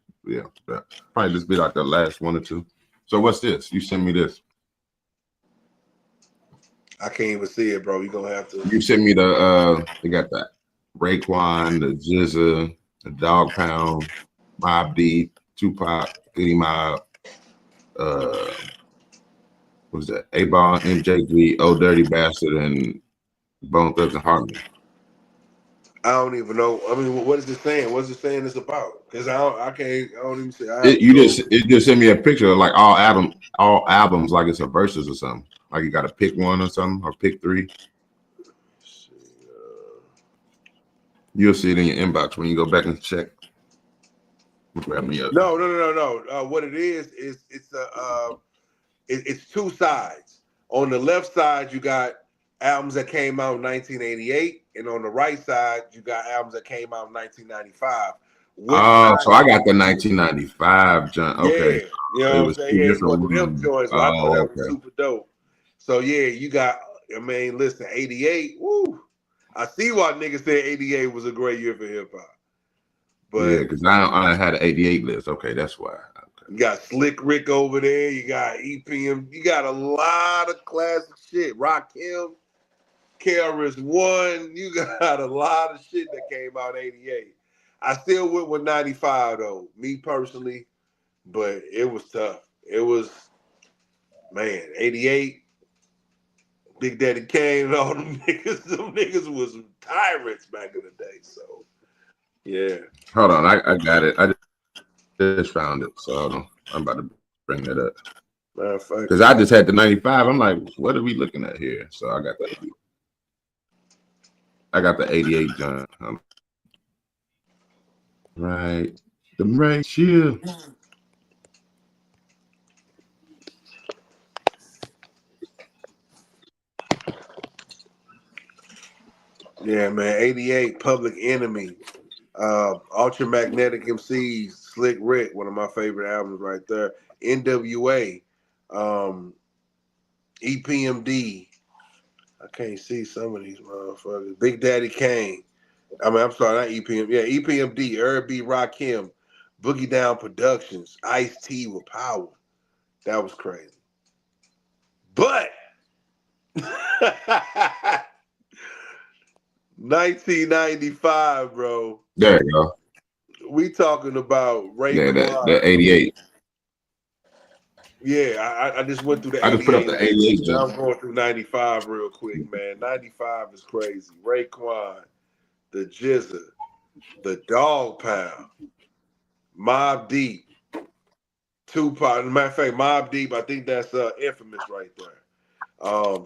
probably just be like the last one or two. So what's this? You sent me this. I can't even see it, bro. You're gonna have to. You sent me they got that Raekwon, the GZA, the Dog Pound, Mobb Deep, Tupac, Diddy Mob, what was that? A-Ball, MJG, Old Dirty Bastard, and Bone Thugs and Harmony. I don't even know. I mean, what is it saying? What's it saying it's about? Because I don't even say. It just sent me a picture of like all albums, like it's a verses or something. Like you got to pick one or something, or pick three. You'll see it in your inbox when you go back and check. Grab me up. No. What it is it's two sides. On the left side, you got albums that came out in 1988, and on the right side, you got albums that came out in 1995. So I got the 1995, John. Okay, yeah, you know what I'm saying. Yeah, one of them joints. I thought that was super dope. So yeah, you got. I mean, listen, 88. Woo! I see why niggas said 88 was a great year for hip hop. But yeah, because I had an 88 list. Okay, that's why. Okay. You got Slick Rick over there. You got EPM. You got a lot of classic shit. Rakim, KRS-One. You got a lot of shit that came out in 88. I still went with 95 though, me personally, but it was tough. It was, man, 88. Big Daddy Kane and all them niggas was tyrants back in the day. So, yeah. Hold on, I got it. I just found it. So hold on. I'm about to bring that up. Because I just had the 95. I'm like, what are we looking at here? So I got the 88 John. Right. The right shield. Yeah, man. 88, Public Enemy, Ultramagnetic MCs, Slick Rick, one of my favorite albums right there. NWA, EPMD. I can't see some of these motherfuckers. Big Daddy Kane. I mean, I'm sorry, not EPM. Yeah, EPMD, Herb B. Rakim, Boogie Down Productions, Ice-T with Power. That was crazy. But 1995, bro. There you go. We talking about Ray. Yeah, that 88. Yeah, I just went through the 88. I just put up the 88. Now I'm going through 95 real quick, man. 95 is crazy. Raekwon, the Jizza, the Dog Pound, Mobb Deep, Tupac. As a matter of fact, Mobb Deep, I think that's Infamous right there.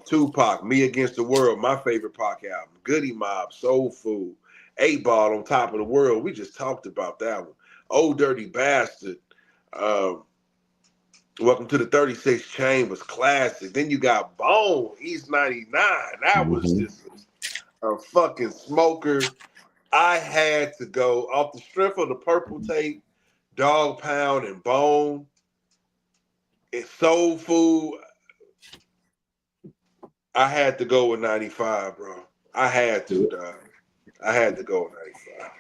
Tupac, Me Against the World, my favorite Pac album. Goody Mob, Soul Food, 8-Ball, On Top of the World. We just talked about that one. Old Dirty Bastard. Welcome to the 36 Chambers, classic. Then you got Bone, East 99. That was just a fucking smoker. I had to go off the strength of the Purple Tape, Dog Pound, and Bone. It's Soul Food. I had to go with 95, bro. I had to, dog. I had to go with 95.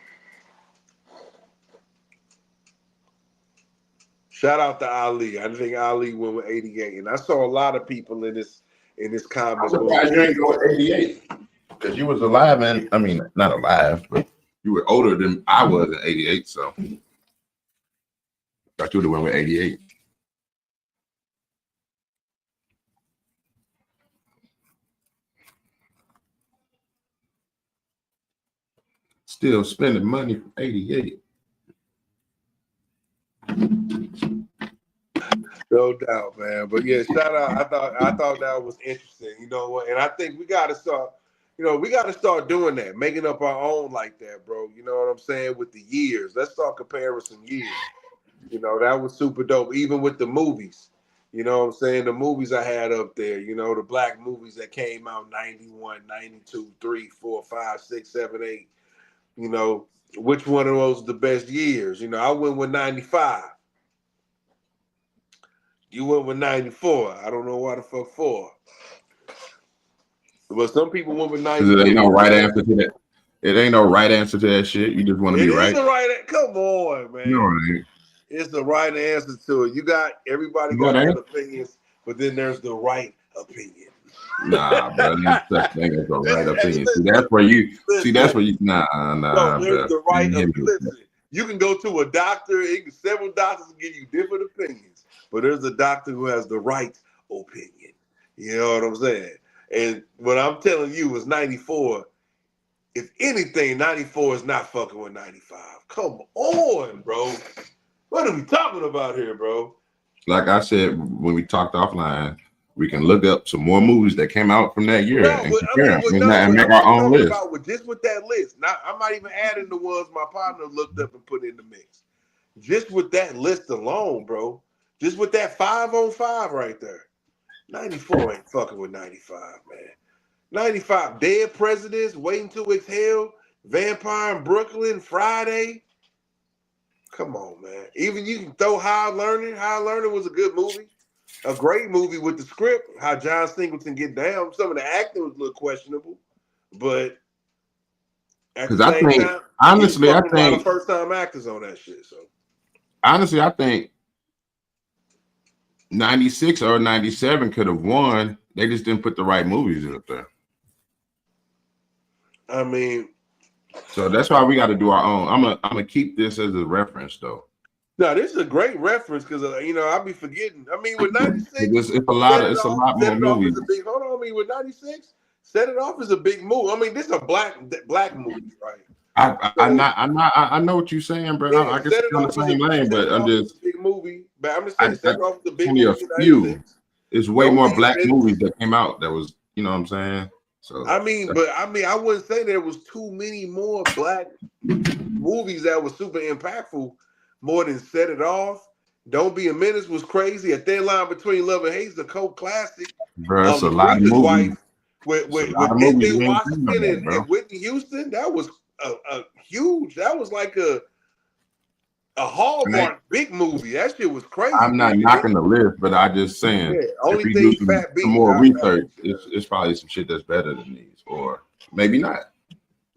Shout out to Ali. I think Ali went with 88, and I saw a lot of people in this comment. Why you ain't go with 88? Because you was alive, and I mean, not alive, but you were older than I was in 88, so I thought you would have went with 88. Still spending money for 88. No doubt, man. But yeah, shout out. I thought that was interesting. You know what? And I think we gotta start, doing that, making up our own like that, bro. You know what I'm saying? With the years. Let's start comparing some years. You know, that was super dope. Even with the movies. You know what I'm saying? The movies I had up there, you know, the black movies that came out 91, 92, 3, 4, 5, 6, 7, 8. You know, which one of those are the best years? You know, I went with 95. You went with 94. I don't know why the fuck for. But some people went with 94. There ain't no right answer to that. It ain't no right answer to that shit. You just want to be right. Come on, man. No, it ain't. It's the right answer to it. You got everybody got their opinions, but then there's the right opinion. Nah, bro. There's such thing as the right opinion. See, that's where you. Nah. No, there's the right opinion. Listen, you can go to a doctor. Several doctors can give you different opinions, but there's a doctor who has the right opinion. You know what I'm saying? And what I'm telling you is 94. If anything, 94 is not fucking with 95. Come on, bro. What are we talking about here, bro? Like I said, when we talked offline, we can look up some more movies that came out from that year and compare them and make our own list. Just with that list. Now, I'm not even adding the ones my partner looked up and put in the mix. Just with that list alone, bro. Just with that 5 on 5 right there. 94 ain't fucking with 95, man. 95, Dead Presidents, Waiting to Exhale, Vampire in Brooklyn, Friday. Come on, man. Even you can throw High Learning. High Learning was a good movie. A great movie with the script, how John Singleton get down. Some of the acting was a little questionable, but because I think, honestly, I think a lot of first-time actors on that shit. So honestly, I think 96 or 97 could have won. They just didn't put the right movies up there. I mean, so that's why we got to do our own. I'm gonna keep this as a reference, though. No, this is a great reference because you know I'll be forgetting. I mean, with 96, it's a lot more movies. Hold on, I mean, with 96, Set It Off is a big movie. I mean, this is a black movie, right? I know what you're saying, bro. Yeah, I guess it's on the same lane, but I'm just a big movie. But I'm just saying, Set It Off is a big only movie. A few. It's way more black movies that came out. That was, you know what I'm saying. So I wouldn't say there was too many more black movies that were super impactful more than Set It Off. Don't Be a Menace was crazy. A Thin Line Between Love and Hate is a cult classic. Bro, that's a lot of movies. With Denzel Washington and Whitney Houston, that was a huge. That was like a Hallmark big movie. That shit was crazy. I'm not knocking the list, but I just saying if we do some more research, it's probably some shit that's better than these, or maybe not.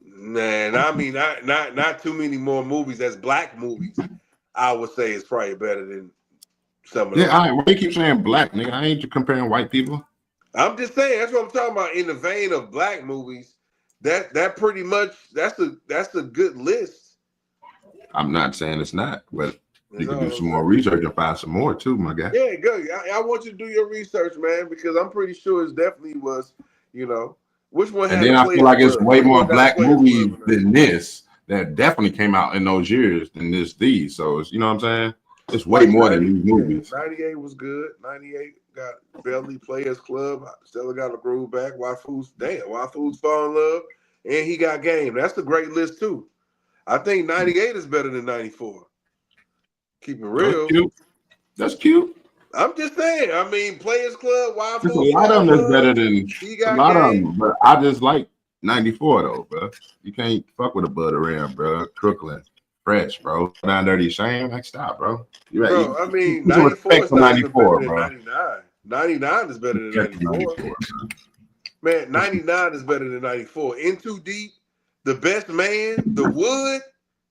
Man, I mean, not too many more movies that's black movies. I would say it's probably better than some of them. Yeah, why you keep saying black, nigga? I ain't comparing white people. I'm just saying that's what I'm talking about. In the vein of black movies, that pretty much that's a good list. I'm not saying it's not, but you can do some more research and find some more too, my guy. Yeah, good. I want you to do your research, man, because I'm pretty sure it definitely was, you know, which one. And then I feel like it's way more black movies than this that definitely came out in those years than these. So it's, you know what I'm saying? It's way more than these movies. 98 was good. 98 got Belly, Players Club. Stella Got a Groove Back. Why Foods Fall in Love, and he got Game. That's a great list too. I think 98 is better than 94. Keep it real. That's cute. I'm just saying. I mean, Players Club, Why Foods. A lot of them is better than a lot of them, but I just like 94 though, bro. You can't fuck with a Butter Ram, bro. Crooklyn, Fresh, bro. Down Dirty Shame. Like, stop, bro. You're right. Bro, I mean, 94 is 94, better bro. than 99. 99 is better than 94. Man, 99 is better than 94. In Too Deep, The Best Man, The Wood,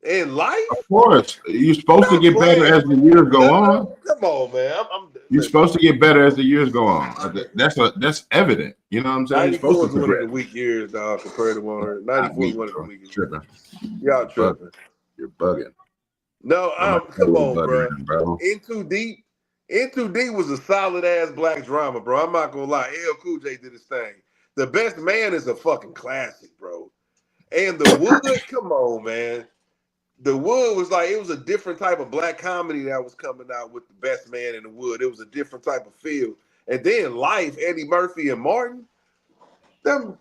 and Life. Of course, you're supposed to get better as the years go on. Come on, man. You're supposed to get better as the years go on. That's evident. You know what I'm saying? 94 is one of the weak years, dog, compared to 100. 94 is one of the weakest years. Y'all tripping. You're bugging. No, come on, bro. In Too Deep was a solid ass black drama, bro. I'm not gonna lie. LL Cool J did his thing. The Best Man is a fucking classic, bro. And The Wood, come on, man. The Wood was like, it was a different type of black comedy that was coming out with The Best Man and The Wood. It was a different type of feel. And then Life, Eddie Murphy and Martin. Them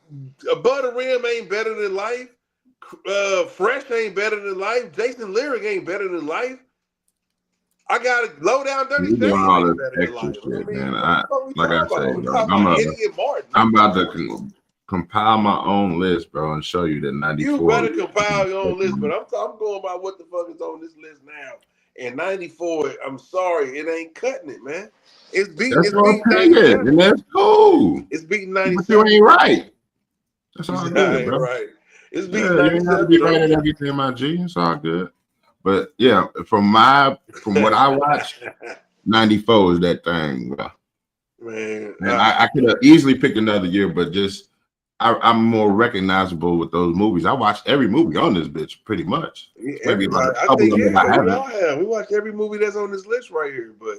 Butter Rim ain't better than Life. Fresh ain't better than Life. Jason Lyric ain't better than Life. I got a Low Down Dirty Shame ain't better than Life. Shit, man. Like I say, bro, I'm about to compile my own list, bro, and show you that 94. You better compile your own list, but I'm going by what the fuck is on this list now. And 94, I'm sorry, it ain't cutting it, man. It's beating. That's what I'm saying, and that's cool. It's beating 97. But you ain't right. That's all good, bro. Right. It's beating you ain't got to be right at everything, my G. It's all good. But yeah, from what I watched, 94 is that thing, bro. Man, and I could have easily picked another year, but just I'm more recognizable with those movies. I watched every movie on this bitch pretty much. Maybe like a couple of them I haven't. We watched every movie that's on this list right here, but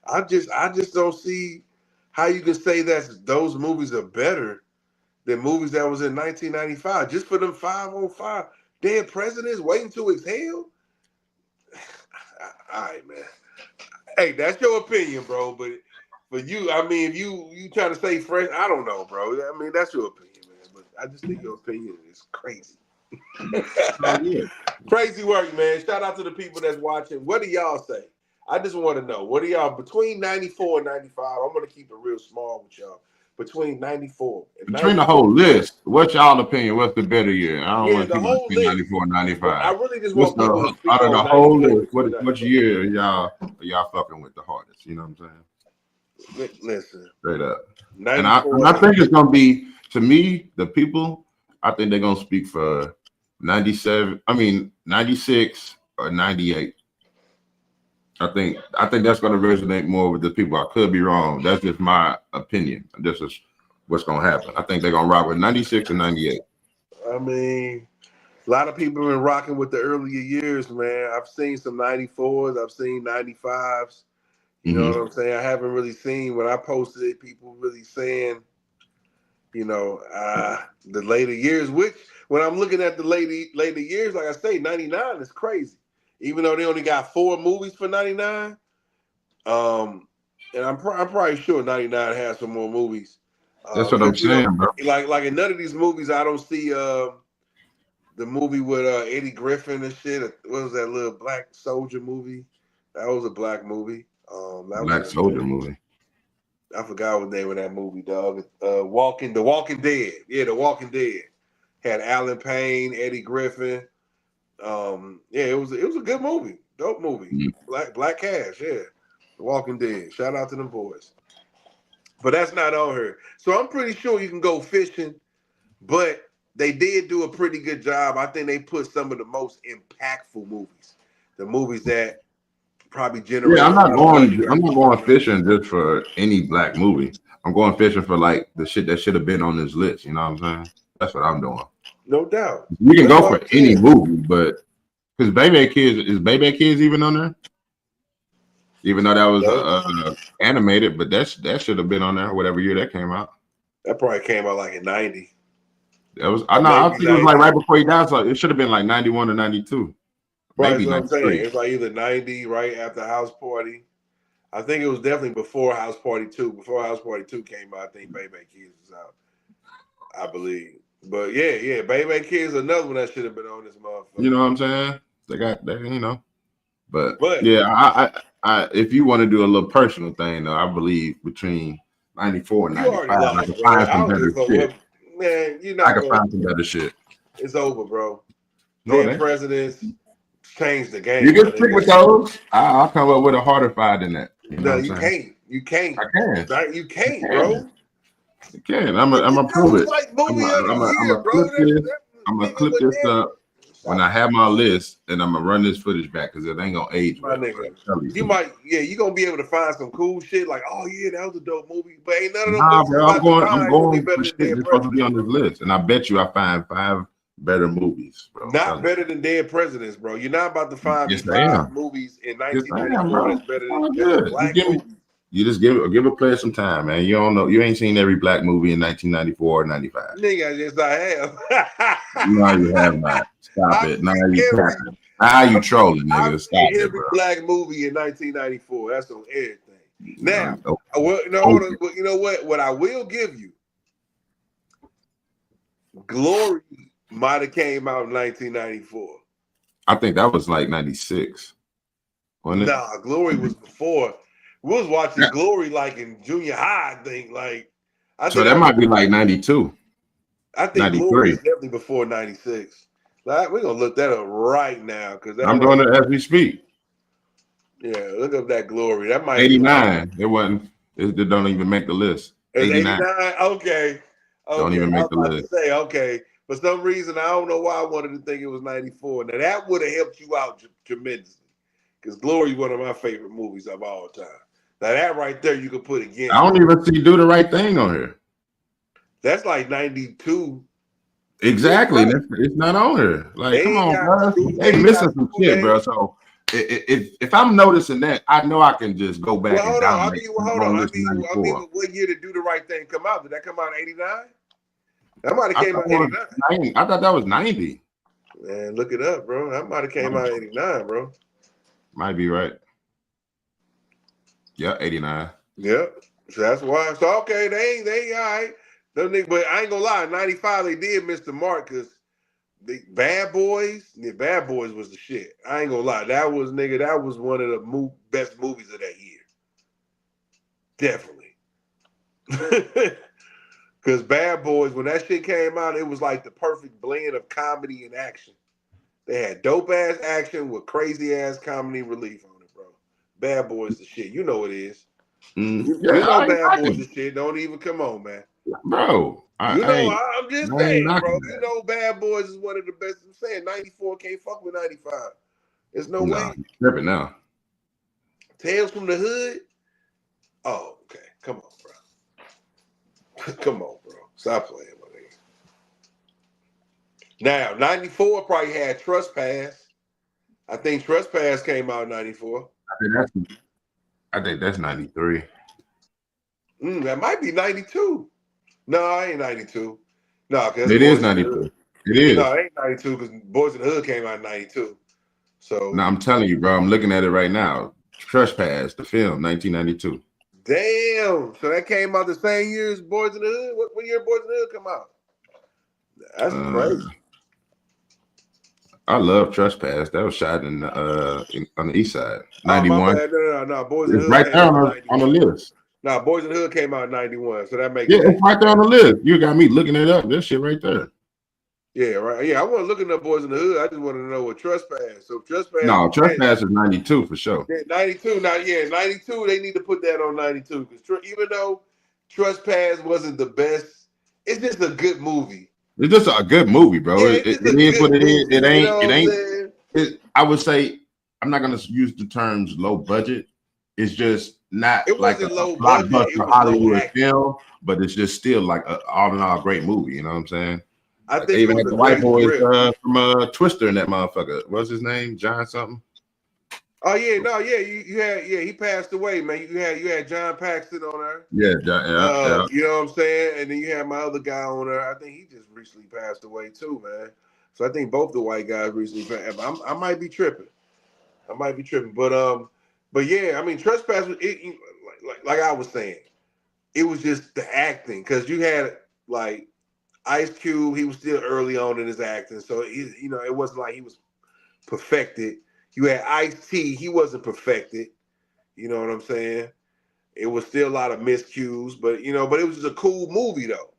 I just don't see how you can say that those movies are better than movies that was in 1995 just for them 505 dead presidents waiting to exhale. All right, man. Hey, that's your opinion, bro. But for you, I mean, if you try to stay fresh, I don't know, bro. I mean, that's your opinion, man. But I just think your opinion is crazy. Crazy work, man. Shout out to the people that's watching. What do y'all say? I just want to know. What do y'all between 94 and 95? I'm gonna keep it real small with y'all. Between 94 and 94. Between the whole list, what's y'all opinion? What's the better year? I don't want to whole keep 94 and 95. I really just want people to speak out of the on whole 94, list. What year y'all fucking with the hardest? You know what I'm saying? Listen, straight up. And I think it's gonna be, to me, the people. I think they're gonna speak for 97. I mean 96 or 98. I think that's going to resonate more with the people. I could be wrong. That's just my opinion. This is what's going to happen. I think they're going to rock with 96 and 98. I mean, a lot of people have been rocking with the earlier years, man. I've seen some 94s. I've seen 95s. You know what I'm saying? I haven't really seen, when I posted it, people really saying, you know, the later years, which when I'm looking at the later years, like I say, 99 is crazy. Even though they only got 4 movies for 99, and I'm probably sure 99 has some more movies. That's what I'm saying, bro. Like in none of these movies, I don't see the movie with Eddie Griffin and shit. What was that little black soldier movie? That was a black movie. Black soldier movie. I forgot what the name of that movie, dog. The Walking Dead. Yeah, The Walking Dead had Alan Payne, Eddie Griffin. Yeah, it was a good movie, dope movie. Black Cash, yeah. The Walking Dead. Shout out to them boys. But that's not on here. So I'm pretty sure you can go fishing, but they did do a pretty good job. I think they put some of the most impactful movies, the movies that probably generate. Yeah, I'm not going fishing just for any black movie. I'm going fishing for like the shit that should have been on this list. You know what I'm saying? That's what I'm doing. No doubt. You can go for any movie, but because Baby Kids even on there? Even though that was animated, but that should have been on there whatever year that came out. That probably came out like in 90. That was I think it was like right before he died, so it should have been like 91 or 92. Right, maybe that's what I'm 93. saying. It's like either 90, right after House Party. I think it was definitely before House Party 2. Before House Party 2 came out, I think Baby Kids was out, I believe. But yeah, Baby Kids, another one that should have been on this motherfucker. You know what I'm saying? They got that, you know. But yeah, I if you want to do a little personal thing, though, I believe between 94 and 95, I can find some better shit. Man, I can find some better shit. It's over, bro. Dead presidents changed the game. You can stick with those. I'll come up with a harder fight than that. You know you can't. You can't. I can. Right? You can't, bro. You can. I'm gonna prove it. I'm gonna clip this up when I have my list, and I'm gonna run this footage back because it ain't gonna age. My nigga, you might, you're gonna be able to find some cool shit like, oh yeah, that was a dope movie, but ain't none of them. Nah, bro, I'm going for shit that's supposed to be on this list, and I bet you I find 5 better movies, bro. Not better than Dead Presidents, bro. You're not about to find 5 movies in 1994 that's better than black movies. You just give a player some time, man. You don't know. You ain't seen every black movie in 1994 or 95. Nigga, yes, I have. No, you have not. Stop it. Now you trolling, nigga. Stop it, bro. Every black movie in 1994. That's on everything. Now, you know what? What I will give you, Glory might have came out in 1994. I think that was like 96. Wasn't it? Nah, Glory was before. We was watching Glory like in junior high, I think. So that might be like 92. I think 93. Glory is definitely before 96. Like, we're gonna look that up right now because I'm doing it as we speak. Yeah, look up that Glory. That might 89. It wasn't. It don't even make the list. 89. Okay. Don't even make the list. Say okay. For some reason, I don't know why I wanted to think it was 94. Now that would have helped you out tremendously because Glory is one of my favorite movies of all time. Now that right there, you could put again. I don't even see Do the Right Thing on here. That's like 92. Exactly. It's not on here. Like, come on, bro. They missing some shit, bro. So if I'm noticing that, I know I can just go back. Well, hold and on. I mean, what year did Do the Right Thing come out? Did that come out in '89? That might have came out in '89. I thought that was '90. Man, look it up, bro. That might have came out in '89, bro. Might be right. Yeah, '89. Yep. So that's why. So okay, they all right. Them niggas, but I ain't gonna lie. '95 they did miss the mark because the Bad Boys. The Bad Boys was the shit. I ain't gonna lie. That was one of the best movies of that year. Definitely. Because Bad Boys, when that shit came out, it was like the perfect blend of comedy and action. They had dope ass action with crazy ass comedy relief on it, bro. Bad Boys the shit. You know it is. You know Bad Boys the shit. Don't even come on, man. Bro. I'm just saying, bro. You know Bad Boys is one of the best. I'm saying 94 can't fuck with 95. There's no way. Tripping now. Tales from the Hood. Oh, okay. Come on, bro. Come on, bro. Stop playing, my nigga. Now, 94 probably had Trespass. I think Trespass came out in 94. I think that's 93. That might be 92. No, it ain't 92. No, because it is 92. It is. No, it ain't 92 because Boys in the Hood came out in 92. So no, I'm telling you, bro. I'm looking at it right now. Trespass, the film, 1992. Damn. So that came out the same year as Boys in the Hood? What year Boys in the Hood come out? That's crazy. I love Trespass. That was shot in on the east side. 91. No. Boys in the Hood right there on the list. No, Boys in the Hood came out in 91. So that makes sense. It's right there on the list. You got me looking it up. This shit right there. Yeah, right. Yeah, I wasn't looking up Boys in the Hood. I just wanted to know what Trespass. So Trespass. No, Trespass is 92 for sure. Yeah, 92. Now, 92. They need to put that on 92 because even though Trespass wasn't the best, it's just a good movie. It's just a good movie, bro. Yeah, it is what it is. It ain't. You know it ain't. I would say I'm not gonna use the terms low budget. It's just not like a blockbuster Hollywood film, but it's just still like a all in all great movie. You know what I'm saying? I think they even had the white boys from Twister in that motherfucker. What's his name? John something. Oh yeah, no, yeah, you had he passed away, man. You had John Paxton on there. Yeah, yeah. You know what I'm saying? And then you had my other guy on there. I think he just recently passed away too, man. So I think both the white guys recently passed. I might be tripping. But yeah, I mean, Trespass was like I was saying, it was just the acting because you had like Ice Cube. He was still early on in his acting, so it wasn't like he was perfected. You had Ice-T, he wasn't perfected. You know what I'm saying? It was still a lot of miscues, but it was just a cool movie though,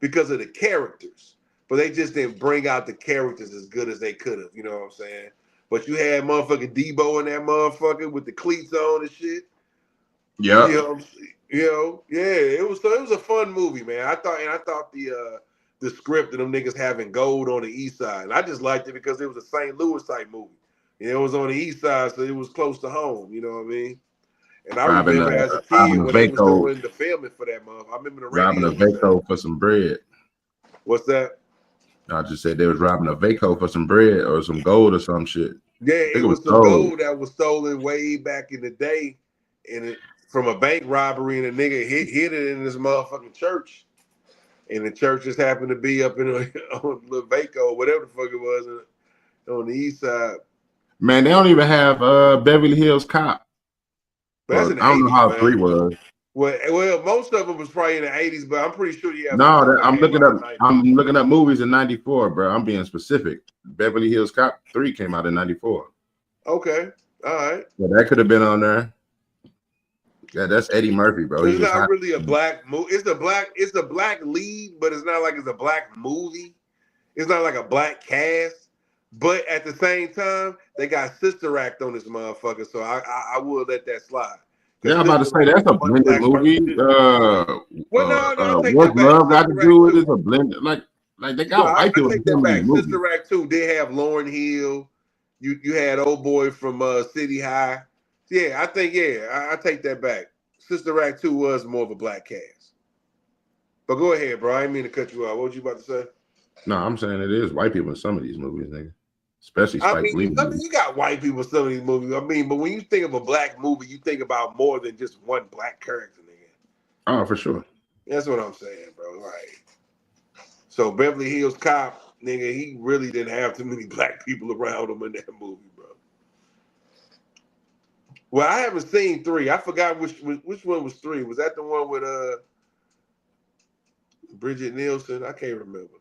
because of the characters. But they just didn't bring out the characters as good as they could have, you know what I'm saying? But you had motherfucking Debo in that motherfucker with the cleats on and shit. Yeah. It was a fun movie, man. I thought the script of them niggas having gold on the east side. And I just liked it because it was a St. Louis type movie. It was on the east side, so it was close to home. You know what I mean? And I remember as a kid when they was doing the filming for that month. I remember the robbing a Vaco for some bread. What's that? I just said they was robbing a Vaco for some bread or some gold or some shit. Yeah, it was some gold that was stolen way back in the day, from a bank robbery, and a nigga hid it in this motherfucking church, and the church just happened to be up in on the Vaco, whatever the fuck it was, on the east side. Man, they don't even have Beverly Hills Cop. That's I don't know how 3 was. Well, most of them was probably in the 80s, but I'm pretty sure you have. No, I'm looking up movies in 94, bro. I'm being specific. Beverly Hills Cop 3 came out in 94. Okay, all right. Yeah, that could have been on there. Yeah, that's Eddie Murphy, bro. It's not really a black movie. It's a black lead, but it's not like it's a black movie. It's not like a black cast. But at the same time, they got Sister Act on this motherfucker, so I will let that slide. Yeah, I'm about to say that's a blended movie. Well, no, what love got to do with it is a blended, like they got white people in these movies. Sister Act 2 did have Lauryn Hill. You had old boy from City High. Yeah, I think I take that back. Sister Act 2 was more of a black cast. But go ahead, bro. I didn't mean to cut you off. What was you about to say? No, I'm saying it is white people in some of these movies, nigga. especially Spike Lee. I mean, you got white people in some of these movies. I mean, but when you think of a black movie, you think about more than just one black character, nigga. Oh, for sure. That's what I'm saying, bro. Right. So Beverly Hills Cop, nigga, he really didn't have too many black people around him in that movie, bro. Well, I haven't seen 3. I forgot which one was 3. Was that the one with Bridget Nielsen? I can't remember.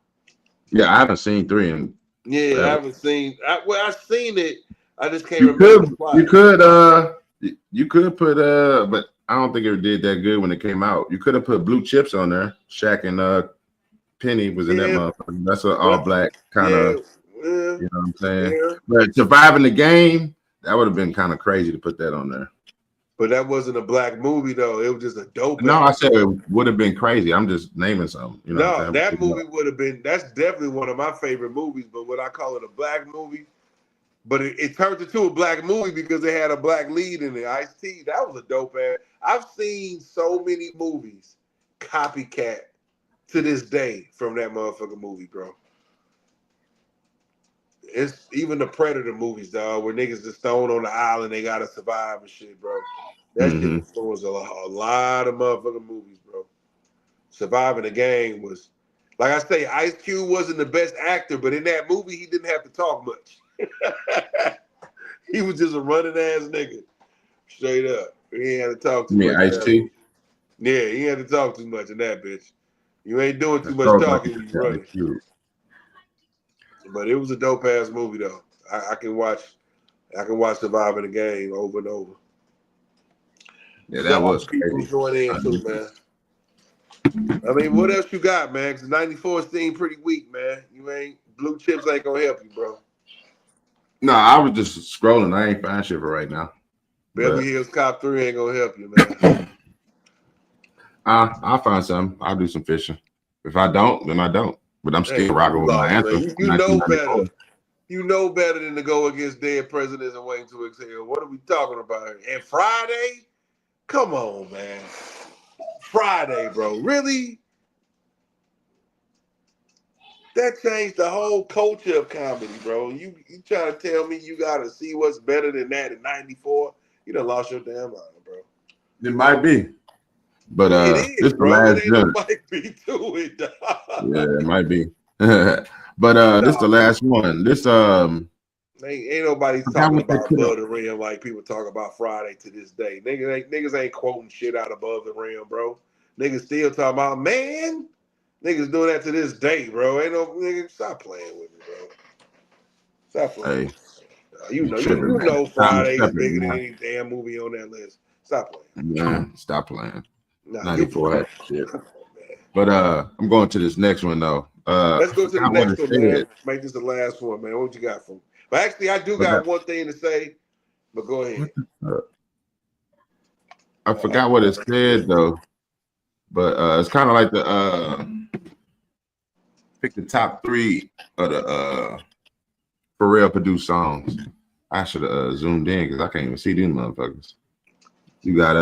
Yeah, I haven't seen 3. And yeah, I haven't seen. I've seen it. I just can't remember. You could put but I don't think it did that good when it came out. You could have put Blue Chips on there. Shaq and Penny was in that motherfucker. That's an all black kind of. You know what I'm saying? Yeah. But Surviving the Game, that would have been kind of crazy to put that on there. But that wasn't a black movie though. It was just a dope. No, I said it would have been crazy. I'm just naming something. You know no, that movie would have been. That's definitely one of my favorite movies. But would I call it a black movie? But it turned into a black movie because it had a black lead in it. Ice-T. That was a dope ass. I've seen so many movies copycat to this day from that motherfucking movie, bro. It's even the Predator movies, dog, where niggas just thrown on the island, they gotta survive and shit, bro. That shit influenced a lot of motherfucking movies, bro. Surviving the Game was, like I say, Ice Cube wasn't the best actor, but in that movie, he didn't have to talk much. He was just a running ass nigga, straight up. He ain't had to talk too much. Ice-T? Yeah, he had to talk too much in that bitch. You ain't doing too much talking when you running. But it was a dope ass movie though. I can watch Surviving the Game over and over. Yeah, that was people join in too, man. I mean, what else you got, man? Because 94 seemed pretty weak, man. Blue Chips ain't gonna help you, bro. No, I was just scrolling. I ain't find shit for right now. Beverly Hills Cop 3 ain't gonna help you, man. I'll find something. I'll do some fishing. If I don't, then I don't. But I'm still rocking with my answer. You know better. You know better than to go against dead presidents and waiting to exhale. What are we talking about here? And Friday? Come on, man. Friday, bro. Really? That changed the whole culture of comedy, bro. You trying to tell me you got to see what's better than that in 94? You done lost your damn mind, bro. It might be. But it is, this bro. the last It ain't might be to it, dog. Yeah, it might be. But this the last one. This ain't nobody talking about Above the Rim like people talk about Friday to this day. Niggas ain't quoting shit out Above the Rim, bro. Niggas still talking about, man. Niggas doing that to this day, bro. Ain't no nigga. Stop playing with me, bro. Stop playing. Hey, you know Friday's bigger than any damn movie on that list. Stop playing. Yeah, stop playing. 94 shit. But I'm going to this next one though. Let's go to the next one, man. Make this the last one, man. What you got from? But actually, I do got one thing to say. But go ahead. I forgot what it said though. But it's kind of like the pick the top 3 of the Pharrell produced songs. I should have zoomed in because I can't even see these motherfuckers. You got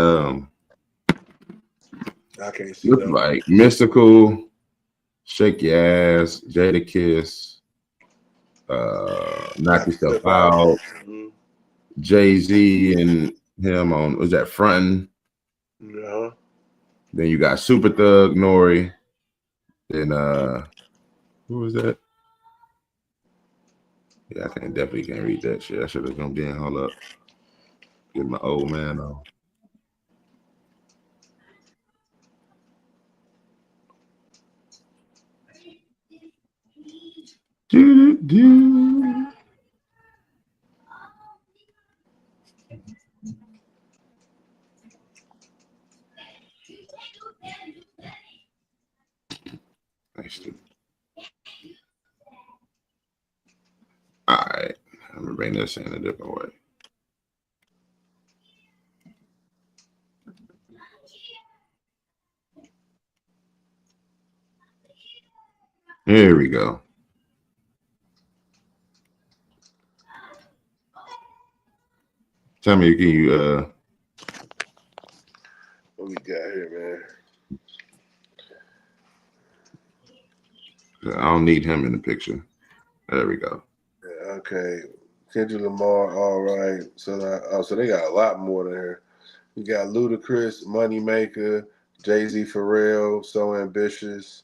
I can't see them. Like Mystical, Shake Your Ass, Jadakiss, Knock Yourself Out, Jay-Z and him on, was that Frontin'? Yeah. Then you got Super Thug, Nori. Then who was that? Yeah, I definitely can't read that shit. I should have jumped in. Hold up. Get my old man on. Do. Nice. All right, I'm gonna bring this in a different way. Here we go. Tell me, can you what we got here, man? I don't need him in the picture. There we go. Yeah, Okay. Kendrick Lamar, all right. So they got a lot more than her. You got Ludacris, Moneymaker, Jay-Z, Pharrell, So Ambitious.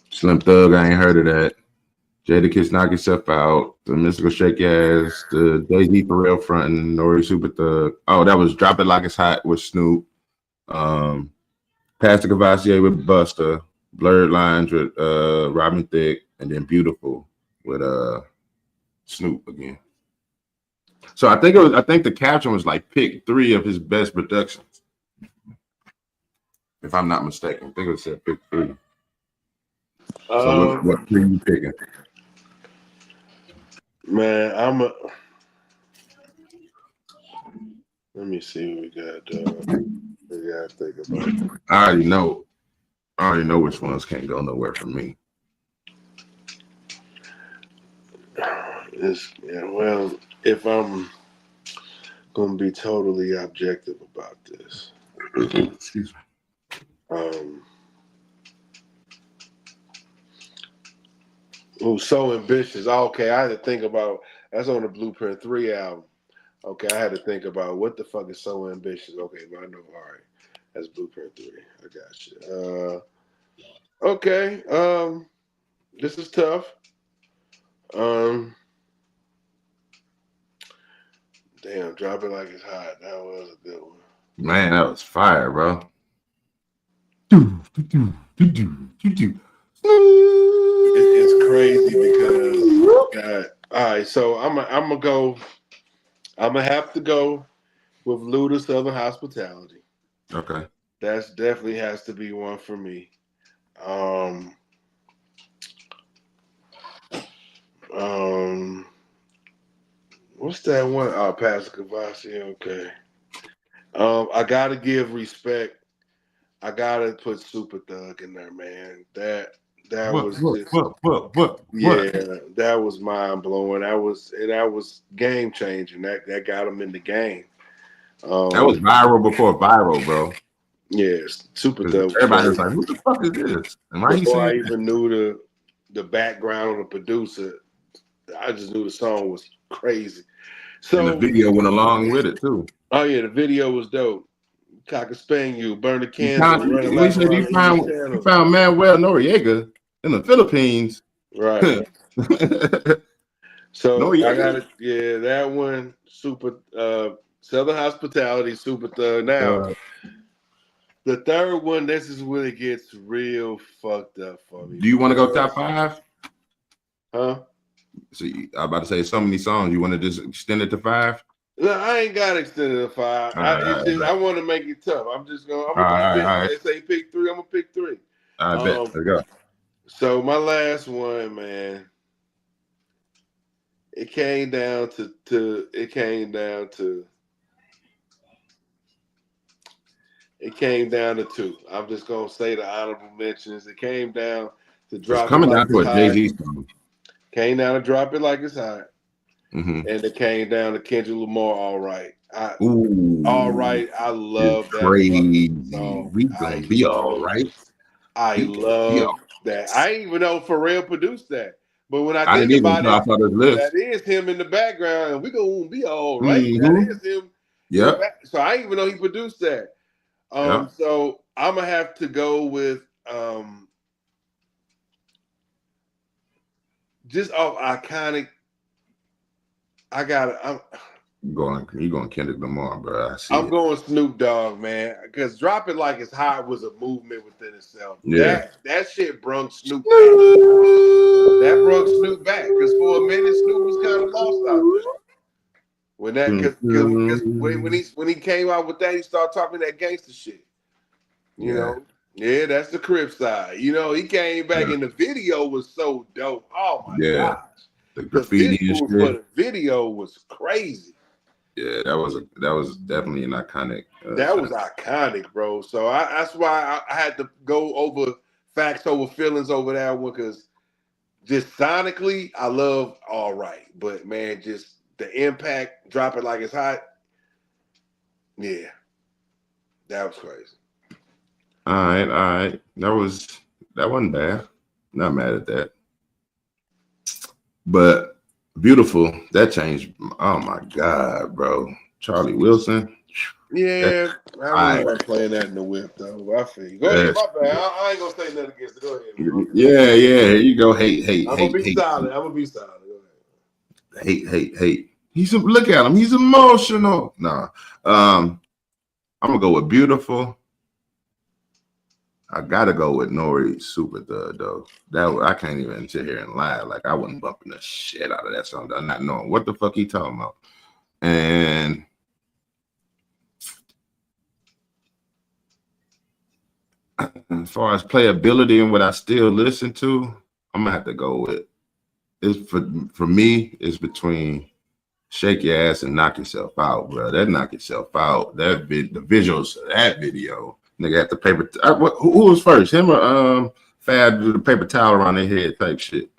Slim Thug, I ain't heard of that. Jadakiss, Knock Yourself Out. The Mystical Shake Ass. The Jay-Z, Pharrell frontin'. Nori Super Thug. Oh, that was Drop It Like It's Hot with Snoop. Pastor Cavassier with Busta. Blurred Lines with Robin Thicke. And then Beautiful with Snoop again. So I think the caption was like pick 3 of his best productions. If I'm not mistaken. I think it said pick 3. So what 3 you picking? Man, let me see what we got. We gotta think about it. I already know which ones can't go nowhere for me. Well, if I'm gonna be totally objective about this, excuse me. So Ambitious. Okay, I had to think about that's on the Blueprint 3 album. Okay, I had to think about what the fuck is So Ambitious. Okay, but I know. All right, that's Blueprint 3. I got you. Okay. This is tough. Damn, Drop It Like It's Hot. That was a good one. Man, that was fire, bro. It's crazy because God. All right, so I'm gonna have to go with Luda Southern Hospitality. Okay. That's definitely has to be one for me. What's that one? Pastor Cavassier. Okay. I gotta give respect. I gotta put Super Thug in there, man. That was that was mind blowing. That was game changing. That got him in the game. That was viral before viral, bro. Yes, Super Thug. Everybody was like, "Who the fuck is this?" And why he Before I saying even knew the background of the producer, I just knew the song was crazy. So and the video went along with it too. Oh yeah, the video was dope. Cocker Spaniel, burn the candle. You found Manuel Noriega in the Philippines. Right. So Noriega. I got it. Yeah, that one. Super Southern Hospitality, Super Thug. Now, the third one, this is when it gets real fucked up for me. Do you want to go top 5? Huh? So I'm about to say so many songs. You want to just extend it to 5? No, I ain't got extended to 5. I want to make it tough. I'm just going. I'm gonna pick. They say pick 3. I'm gonna pick 3. I bet. There you go. So my last one, man. It came down to 2. I'm just gonna say the honorable mentions. It came down to Drop It Like It's Hot. Jay-Z song. Came down to Drop It Like It's Hot. Mm-hmm. And it came down to Kendrick Lamar. All Right. All Right. I love that. Crazy. We gonna be all right. I love that. I didn't even know Pharrell produced that. But when I think about it, that is him in the background, and we gonna be all right. Mm-hmm. That is him. Yeah. So I didn't even know he produced that. So I'm gonna have to go with just off iconic. You going Kendrick Lamar, bro. I'm going Snoop Dogg, man, because Drop It Like It's Hot was a movement within itself. Yeah, that shit brung Snoop back. That brung Snoop back because for a minute Snoop was kind of lost out there. When that when he came out with that, he started talking that gangster shit. You know, that's the Crip side. You know, he came back and the video was so dope. Oh my gosh. The graffiti and shit. For the video was crazy. Yeah, that was definitely an iconic. That was iconic, bro. So that's why I had to go over facts over feelings over that one because just sonically, I love All Right, but man, just the impact, Drop It Like It's Hot. Yeah, that was crazy. All right. That wasn't bad. Not mad at that. But Beautiful, that changed. Oh my God, bro. Charlie Wilson. Yeah, I really like playing that in the whip though. I feel you. Go ahead, my bad. I ain't gonna say nothing against it. Go ahead. Bro. Yeah. Here you go. Hate. I'm gonna be silent. Go ahead. Hate. Look at him. He's emotional. Nah. I'm gonna go with Beautiful. I gotta go with Nori Super Thug though. I can't even sit here and lie. Like I wasn't bumping the shit out of that song, not knowing what the fuck he talking about. And as far as playability and what I still listen to, I'm gonna have to go with it's for me. It's between Shake Your Ass and Knock Yourself Out, bro. That Knock Yourself Out. The visuals of that video. Nigga had the paper. Who was first? Him or Fab with the paper towel around their head type shit.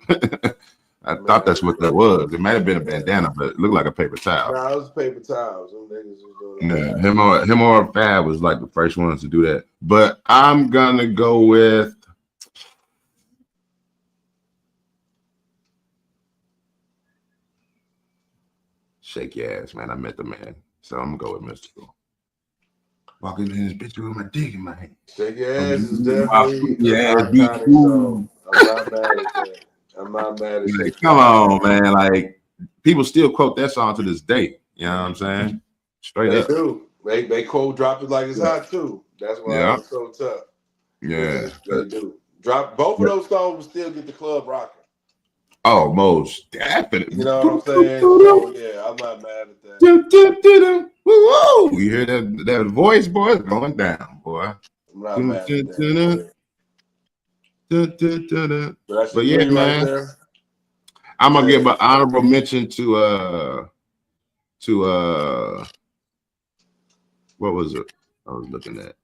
I thought that's what that was. It might have been a bandana, but it looked like a paper towel. Nah, it was paper towels. Them niggas was doing that. Yeah, him or Fab was like the first ones to do that. But I'm gonna go with Shake Your Ass, man. I met the man, so I'm gonna go with Mystical. Walking in this bitch with my dick in my hand. Shake Your Ass is definitely I'm not mad at that. Come on, man. Like people still quote that song to this day. You know what I'm saying? Straight up. They do. They quote drop it like it's hot too. That's why it's so tough. Yeah. They do. Drop both of those songs will still get the club rocking. Oh, most definitely. You know what I'm saying? So, yeah, I'm not mad at that. Woo! You hear that voice, boy? It's going down, boy. I'm not mad at that. But yeah, man. Right, I'm gonna give an honorable mention to what was it? I was looking at.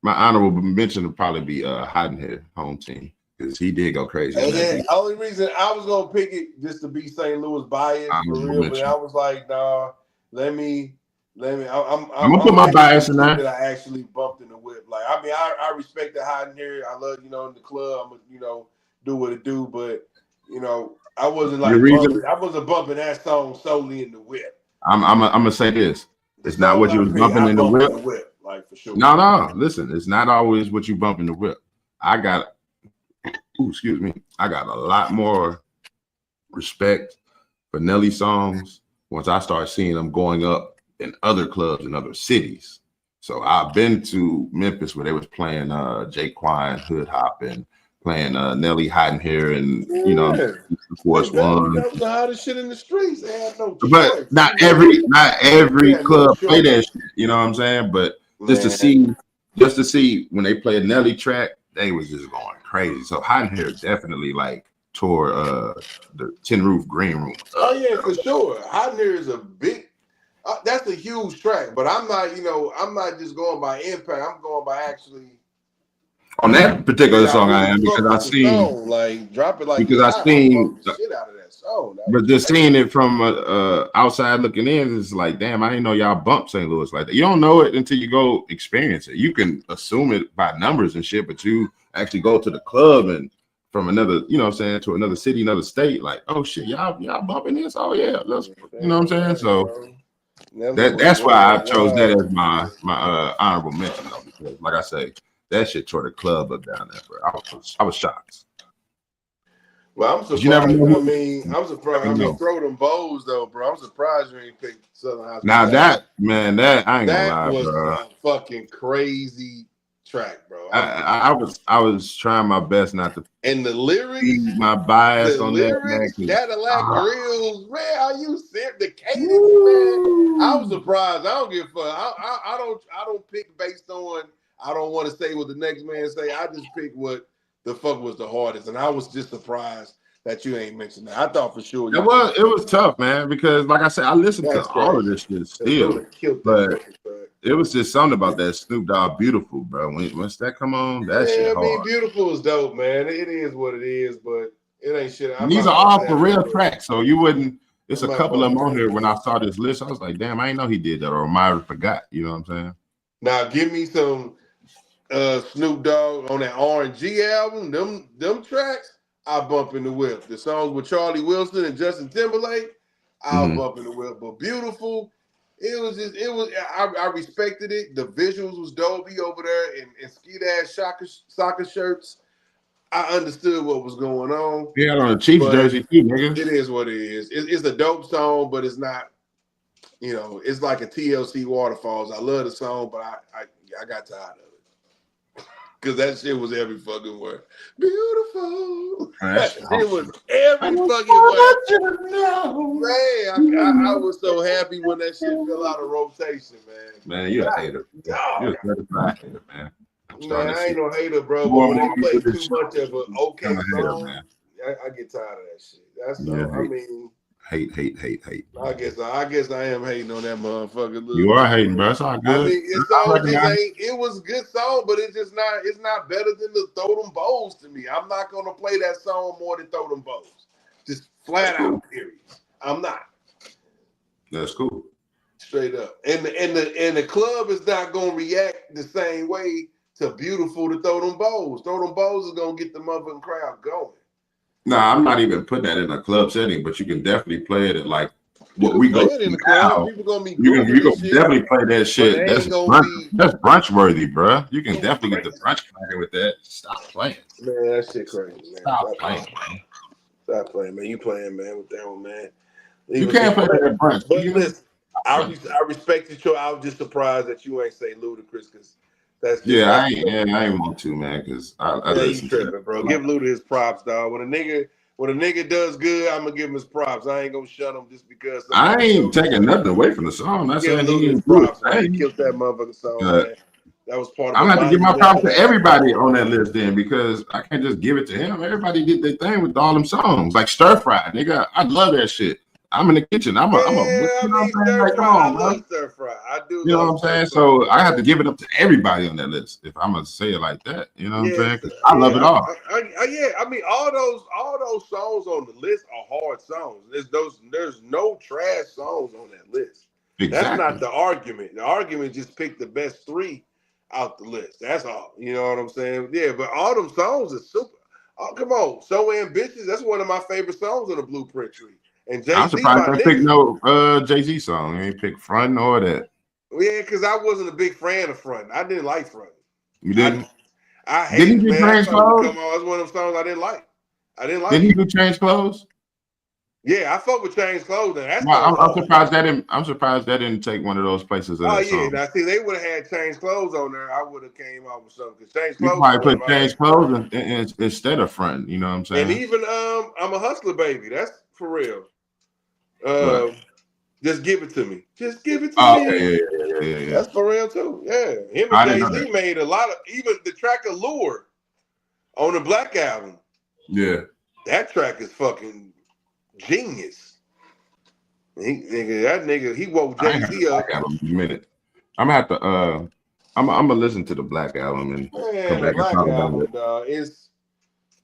My honorable mention would probably be Hot in Here, Home Team, because he did go crazy. And then the only reason I was gonna pick it just to be St. Louis biased for real, but I was like, nah, let me. I'm gonna put my bias in that. I actually bumped in the whip. Like, I mean, I respect the Hot in Here. I love, in the club. I'm gonna, do what it do. But, I wasn't like I wasn't bumping that song solely in the whip. I'm gonna say this. It's not what you was bumping in the whip. Like for sure. No. Listen, it's not always what you bump in the whip. I got a lot more respect for Nelly songs once I start seeing them going up in other clubs in other cities. So I've been to Memphis where they was playing Jaquan, Hood Hoppin', playing Nelly Hot in Here, and Force One. That was the hottest shit in the streets. They had no choice. But not every club play that shit. You know what I'm saying? But just to see when they play a Nelly track, they was just going crazy. So Hot in Here definitely like tore the Tin Roof Green Room. Oh yeah, for sure. Hot in Here is a big. That's a huge track, but I'm not, I'm not just going by impact. I'm going by actually. On that particular song, I am because I seen like drop it like because I seen the shit out of that song. But just seeing it from outside looking in is like, damn, I didn't know y'all bump St. Louis like that. You don't know it until you go experience it. You can assume it by numbers and shit, but you actually go to the club and from another, to another city, another state, like, oh shit, y'all bumping this? Oh yeah, that's what I'm saying. So. That's why I chose that as my honorable mention though, because like I say, that shit tore the club up down there, bro. I was shocked. Well, I'm surprised. I'm surprised. I mean, throw them bows though, bro. I'm surprised you ain't picked Southern Hospitality. Now that I ain't gonna lie, was bro. A fucking crazy track, bro. I was trying my best not to. And the lyrics, my bias on lyrics, Cadillac grills, man. Are you serious? The cadence, man. I was surprised. I don't give a fuck. I don't pick based on. I don't want to say what the next man say. I just pick what the fuck was the hardest, and I was just surprised that you ain't mentioned that. I thought for sure. It was tough, man, because like I said, I listened to all of this shit still, but it was just something about that Snoop Dogg "Beautiful," bro. Once that come on, that shit hard. I mean, "Beautiful" is dope, man. It is what it is, but it ain't shit. These are all for real tracks, so you wouldn't. It's a couple of them on here. When I saw this list, I was like, damn, I didn't know he did that, or Myra forgot. You know what I'm saying? Now give me some Snoop Dogg on that R&G album. Them tracks, I bump in the whip. The songs with Charlie Wilson and Justin Timberlake, I'll bump in the whip. But Beautiful, I respected it. The visuals was Dolby over there in skeet-ass soccer shirts. I understood what was going on. Yeah, on a Chiefs jersey too, nigga. It is what it is. It's a dope song, but it's not, you know, it's like a TLC Waterfalls. I love the song, but I got tired of it. Because that shit was every fucking word. Beautiful. That shit was every fucking word. Man, I was so happy when that shit fell out of rotation, man. Man, you're a hater. You're a certified hater, man. Man, I ain't no hater, bro. But when they play too much of an okay song, I get tired of that shit. That's I mean, hate. I guess I am hating on that motherfucker. You are hating, bro. It's all good. I mean, it was a good song, but it's not better than the Throw Them Bows to me. I'm not gonna play that song more than Throw Them Bows. Just flat out, period. I'm not. That's cool. Straight up. And the club is not gonna react the same way to Beautiful to Throw Them Bows. Throw Them Bows is gonna get the motherfucking crowd going. Nah, I'm not even putting that in a club setting, but you can definitely play it at like what we go in the club. People gonna be you can definitely play that shit. That's brunch worthy, bro. You can definitely get the brunch playing with that. Stop playing. Man, that shit crazy, man. Stop playing, man. Stop playing, man. You playing, man, with that one, man. You can't play that at brunch. But listen, I respect you. I was just surprised that you ain't say Ludacris, because that's just I ain't want to, man, because I you tripping, bro. Give Luda his props, dog. When a nigga does good, I'm gonna give him his props. I ain't gonna shut him just because. I ain't taking nothing away from the song. That's saying he props. He killed that motherfucking song, man. That was part of. I'm gonna have to give my props to everybody on that list then, because I can't just give it to him. Everybody did their thing with all them songs, like Stir Fry, nigga. I love that shit. I'm in the kitchen. I'm a you know what I'm saying? Like, come on, I love Stir Fry. I do. You know what I'm saying? So I have to give it up to everybody on that list if I'm gonna say it like that. You know what I'm saying? I love it all. I mean, all those songs on the list are hard songs. There's no trash songs on that list. Exactly. That's not the argument. The argument just pick the best 3 out the list. That's all. You know what I'm saying? Yeah, but all them songs are super. Oh, come on, So Ambitious. That's one of my favorite songs on the Blueprint tree. And Jay-Z, I'm surprised they picked no Jay-Z song. They ain't picked Front or that. Yeah, because I wasn't a big fan of Front. I didn't like Front. You didn't? I hate Didn't he do Change Clothes? Come on, that's one of them songs I didn't like. Didn't he do Change Clothes? Yeah, I fuck with Change Clothes. That's I'm surprised that didn't take one of those places. Oh yeah, now see, they would have had Change Clothes on there. I would have came out with something. Because Change Clothes. You might put Change Clothes instead of Front. You know what I'm saying? And even I'm a Hustler Baby. That's for real. Just give it to me. Just give it to me. Yeah. That's for real too. Yeah, him and Jay-Z made a lot of. Even the track Allure on the Black album. Yeah, that track is fucking genius. That nigga, he woke Jay-Z up. A minute. I'm gonna have to. I'm gonna listen to the Black album and come back and talk about it.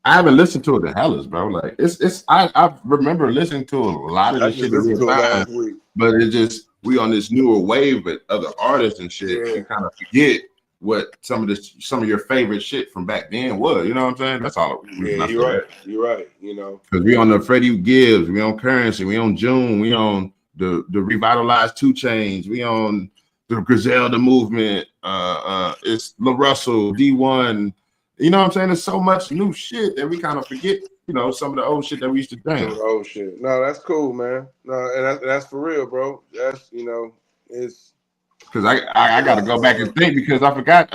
I haven't listened to it in hellas, bro. Like I remember listening to a lot of the shit last week, but it just we on this newer wave with other artists and shit. Yeah. You kind of forget what some of your favorite shit from back then was. You know what I'm saying? That's all. Yeah, you're right. You're right. You know, because we on the Freddie Gibbs, we on Currency, we on June, we on the revitalized 2 Chainz, we on the Griselda movement. It's La Russell, D1. You know what I'm saying? There's so much new shit that we kind of forget, you know, some of the old shit that we used to think. Oh shit. No, that's cool, man. No, and that's for real, bro. That's, you know, it's because I gotta go back and think, because I forgot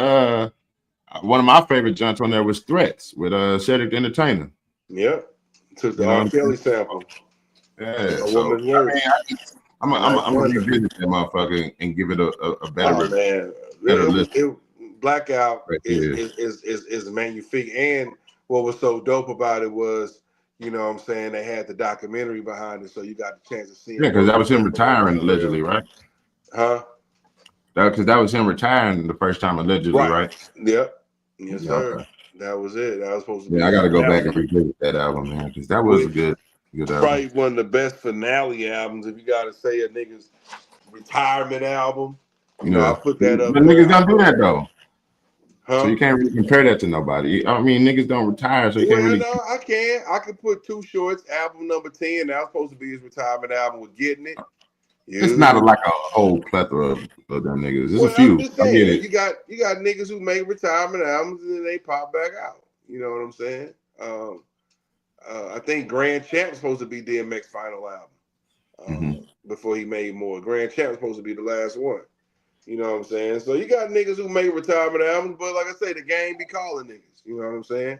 one of my favorite joints on there was Threats with Cedric the Entertainer. Yep. Took the R. Kelly sample. Yeah. So, I'm gonna revisit that motherfucker and give it a better list. Blackout is magnifique, and what was so dope about it was, you know what I'm saying, they had the documentary behind it, so you got the chance to see it. Yeah, because that was him retiring allegedly, right? Huh? Because that was him retiring the first time allegedly, right? Yep. Yes, sir. Okay. That was it. That was supposed to be. Yeah, I got to go back and revisit that album, man, because that was a good album. Probably one of the best finale albums, if you got to say a nigga's retirement album. You know, I put that up. But niggas don't do that though. So you can't really compare that to nobody. I mean, niggas don't retire, so you can't really. No, I can. I could put Too Short's album number 10. That was supposed to be his retirement album with Getting It. It's not like a whole plethora of them niggas. There's a few. I'm just saying, you got niggas who make retirement albums and then they pop back out. You know what I'm saying? I think Grand Champ was supposed to be DMX's final album before he made more. Grand Champ was supposed to be the last one. You know what I'm saying? So you got niggas who make retirement albums, but like I say, the game be calling niggas. You know what I'm saying?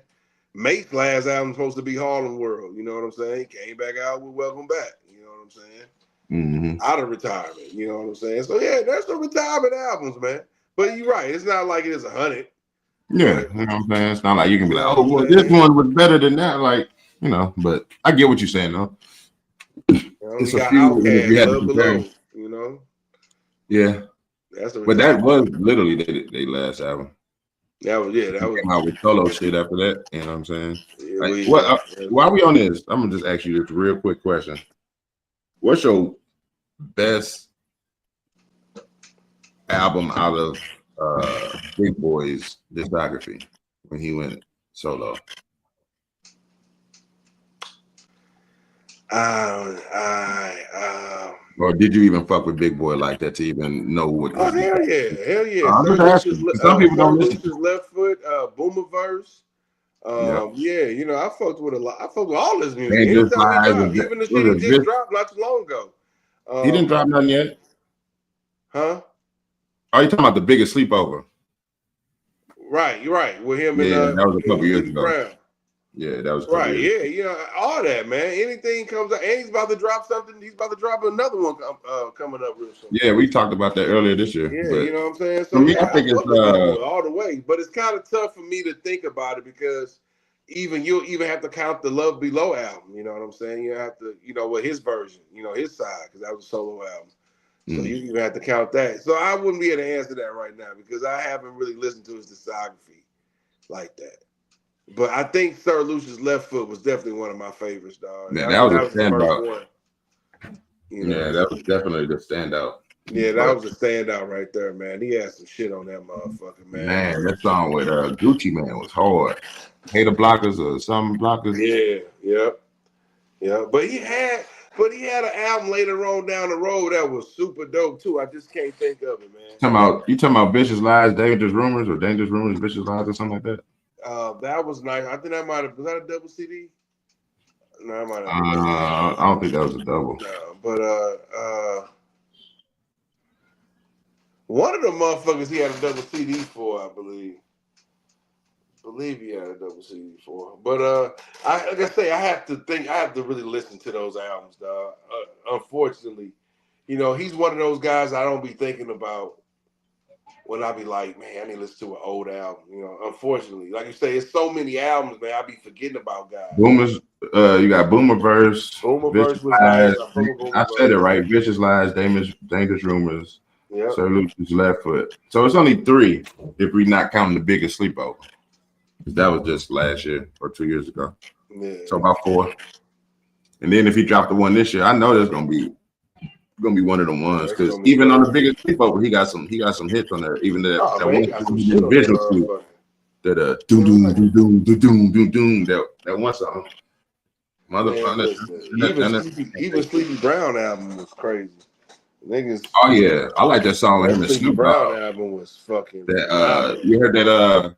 Mate's last album was supposed to be Harlem World. You know what I'm saying? He came back out with Welcome Back. You know what I'm saying? Out of retirement. You know what I'm saying? So yeah, that's the retirement albums, man. But you're right. It's not like it is 100. Yeah, you know what I'm saying? It's not like you can be like, oh, well, this one was better than that. Like, you know, but I get what you're saying, though. It's a few we had to compare. You know? Yeah. But that was literally their last album. That was came out with solo shit after that. You know what I'm saying? Yeah, while we on this, I'm gonna just ask you this real quick question. What's your best album out of Big Boy's discography when he went solo? Or did you even fuck with Big Boy like that to even know what? Oh hell yeah! I'm just asking. Some people don't listen. Left Foot, Boomerverse. Yeah, you know, I fucked with a lot. I fucked with all his music. Even the shit he just dropped not too long ago. He didn't drop nothing yet. Huh? Are you talking about The Biggest Sleepover? Right, you're right. With him and that was a couple years ago. Brown. Yeah, that was right. Yeah, you know, all that, man. Anything comes out, and he's about to drop something. He's about to drop another one coming up real soon. Yeah, we talked about that earlier this year. Yeah, you know what I'm saying. So for me, I think it's all the way, but it's kind of tough for me to think about it because you'll even have to count the Love Below album. You know what I'm saying? You have to, you know, with his version, you know, his side because that was a solo album. So you even have to count that. So I wouldn't be able to answer that right now because I haven't really listened to his discography like that. But I think Sir Lucius Left Foot was definitely one of my favorites, dog. Yeah, that was a standout. You know? Yeah, that was definitely the standout. Yeah, that was a standout right there, man. He had some shit on that motherfucker, man. Man, that song with Gucci Man was hard. Hater Blockers or some blockers. Yeah. But he had an album later on down the road that was super dope too. I just can't think of it, man. You talking about Vicious Lies, Dangerous Rumors, Vicious Lies, or something like that? That was nice. I think was that a double CD? No, I might have. I don't think that was a double. No, but one of the motherfuckers he had a double CD for, I believe. He had a double CD for. But like I say, I have to really listen to those albums, dog. Unfortunately, you know, he's one of those guys I don't be thinking about when I be like, man, I need to listen to an old album. You know, unfortunately, like you say, it's so many albums, man. I be forgetting about guys. Boomers, you got Boomerverse. Boomerverse was nice. I said it right. Vicious Lies, Dangerous Rumors. Yep. Sir Lucius Left Foot. So it's only 3 if we're not counting The Biggest Sleepover. That was just last year or 2 years ago. Yeah. So about 4. And then if he dropped the one this year, I know there's gonna be one of them ones because even on The Biggest Sleepover, he got some hits on there. Even that one visual sleep, that doom doom doom doom doom doom doom that one song. Motherfucker. Even Sleepy Brown album was crazy. Niggas. Oh yeah, I like that song with him and Snoop. Brown album was fucking. That you heard that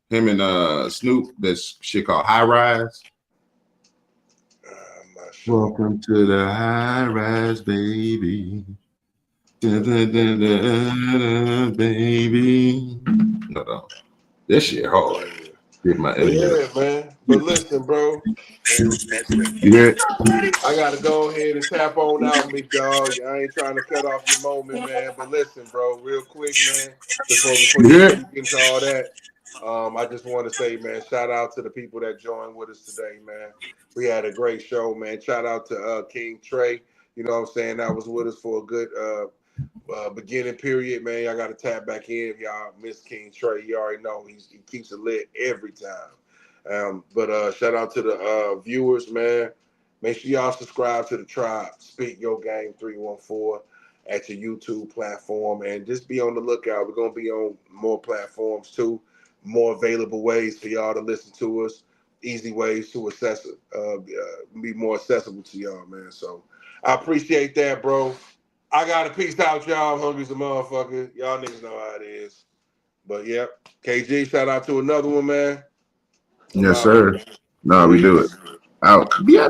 him and Snoop, this shit called High Rise. Welcome to the high rise, baby. Baby. No. This shit hard. Yeah, man. But listen, bro. Yeah. I gotta go ahead and tap on out, big dog. I ain't trying to cut off your moment, man. But listen, bro, real quick, man. Before you get into all that. I just want to say, man, shout out to the people that joined with us today, man. We had a great show, man. Shout out to King Trey. You know what I'm saying? That was with us for a good beginning period, man. Y'all got to tap back in if y'all miss King Trey. You already know he keeps it lit every time. But shout out to the viewers, man. Make sure y'all subscribe to the Tribe. Speak Your Game 314 at your YouTube platform. And just be on the lookout. We're going to be on more platforms, too. more available ways for y'all to listen to us, easy ways to access it, be more accessible to y'all, man. So I appreciate that, bro. I got to peace out, y'all. I'm hungry as a motherfucker. Y'all niggas know how it is. But yeah, KG, shout out to another one, man. Yes, sir. No, we do it. Out. Yeah.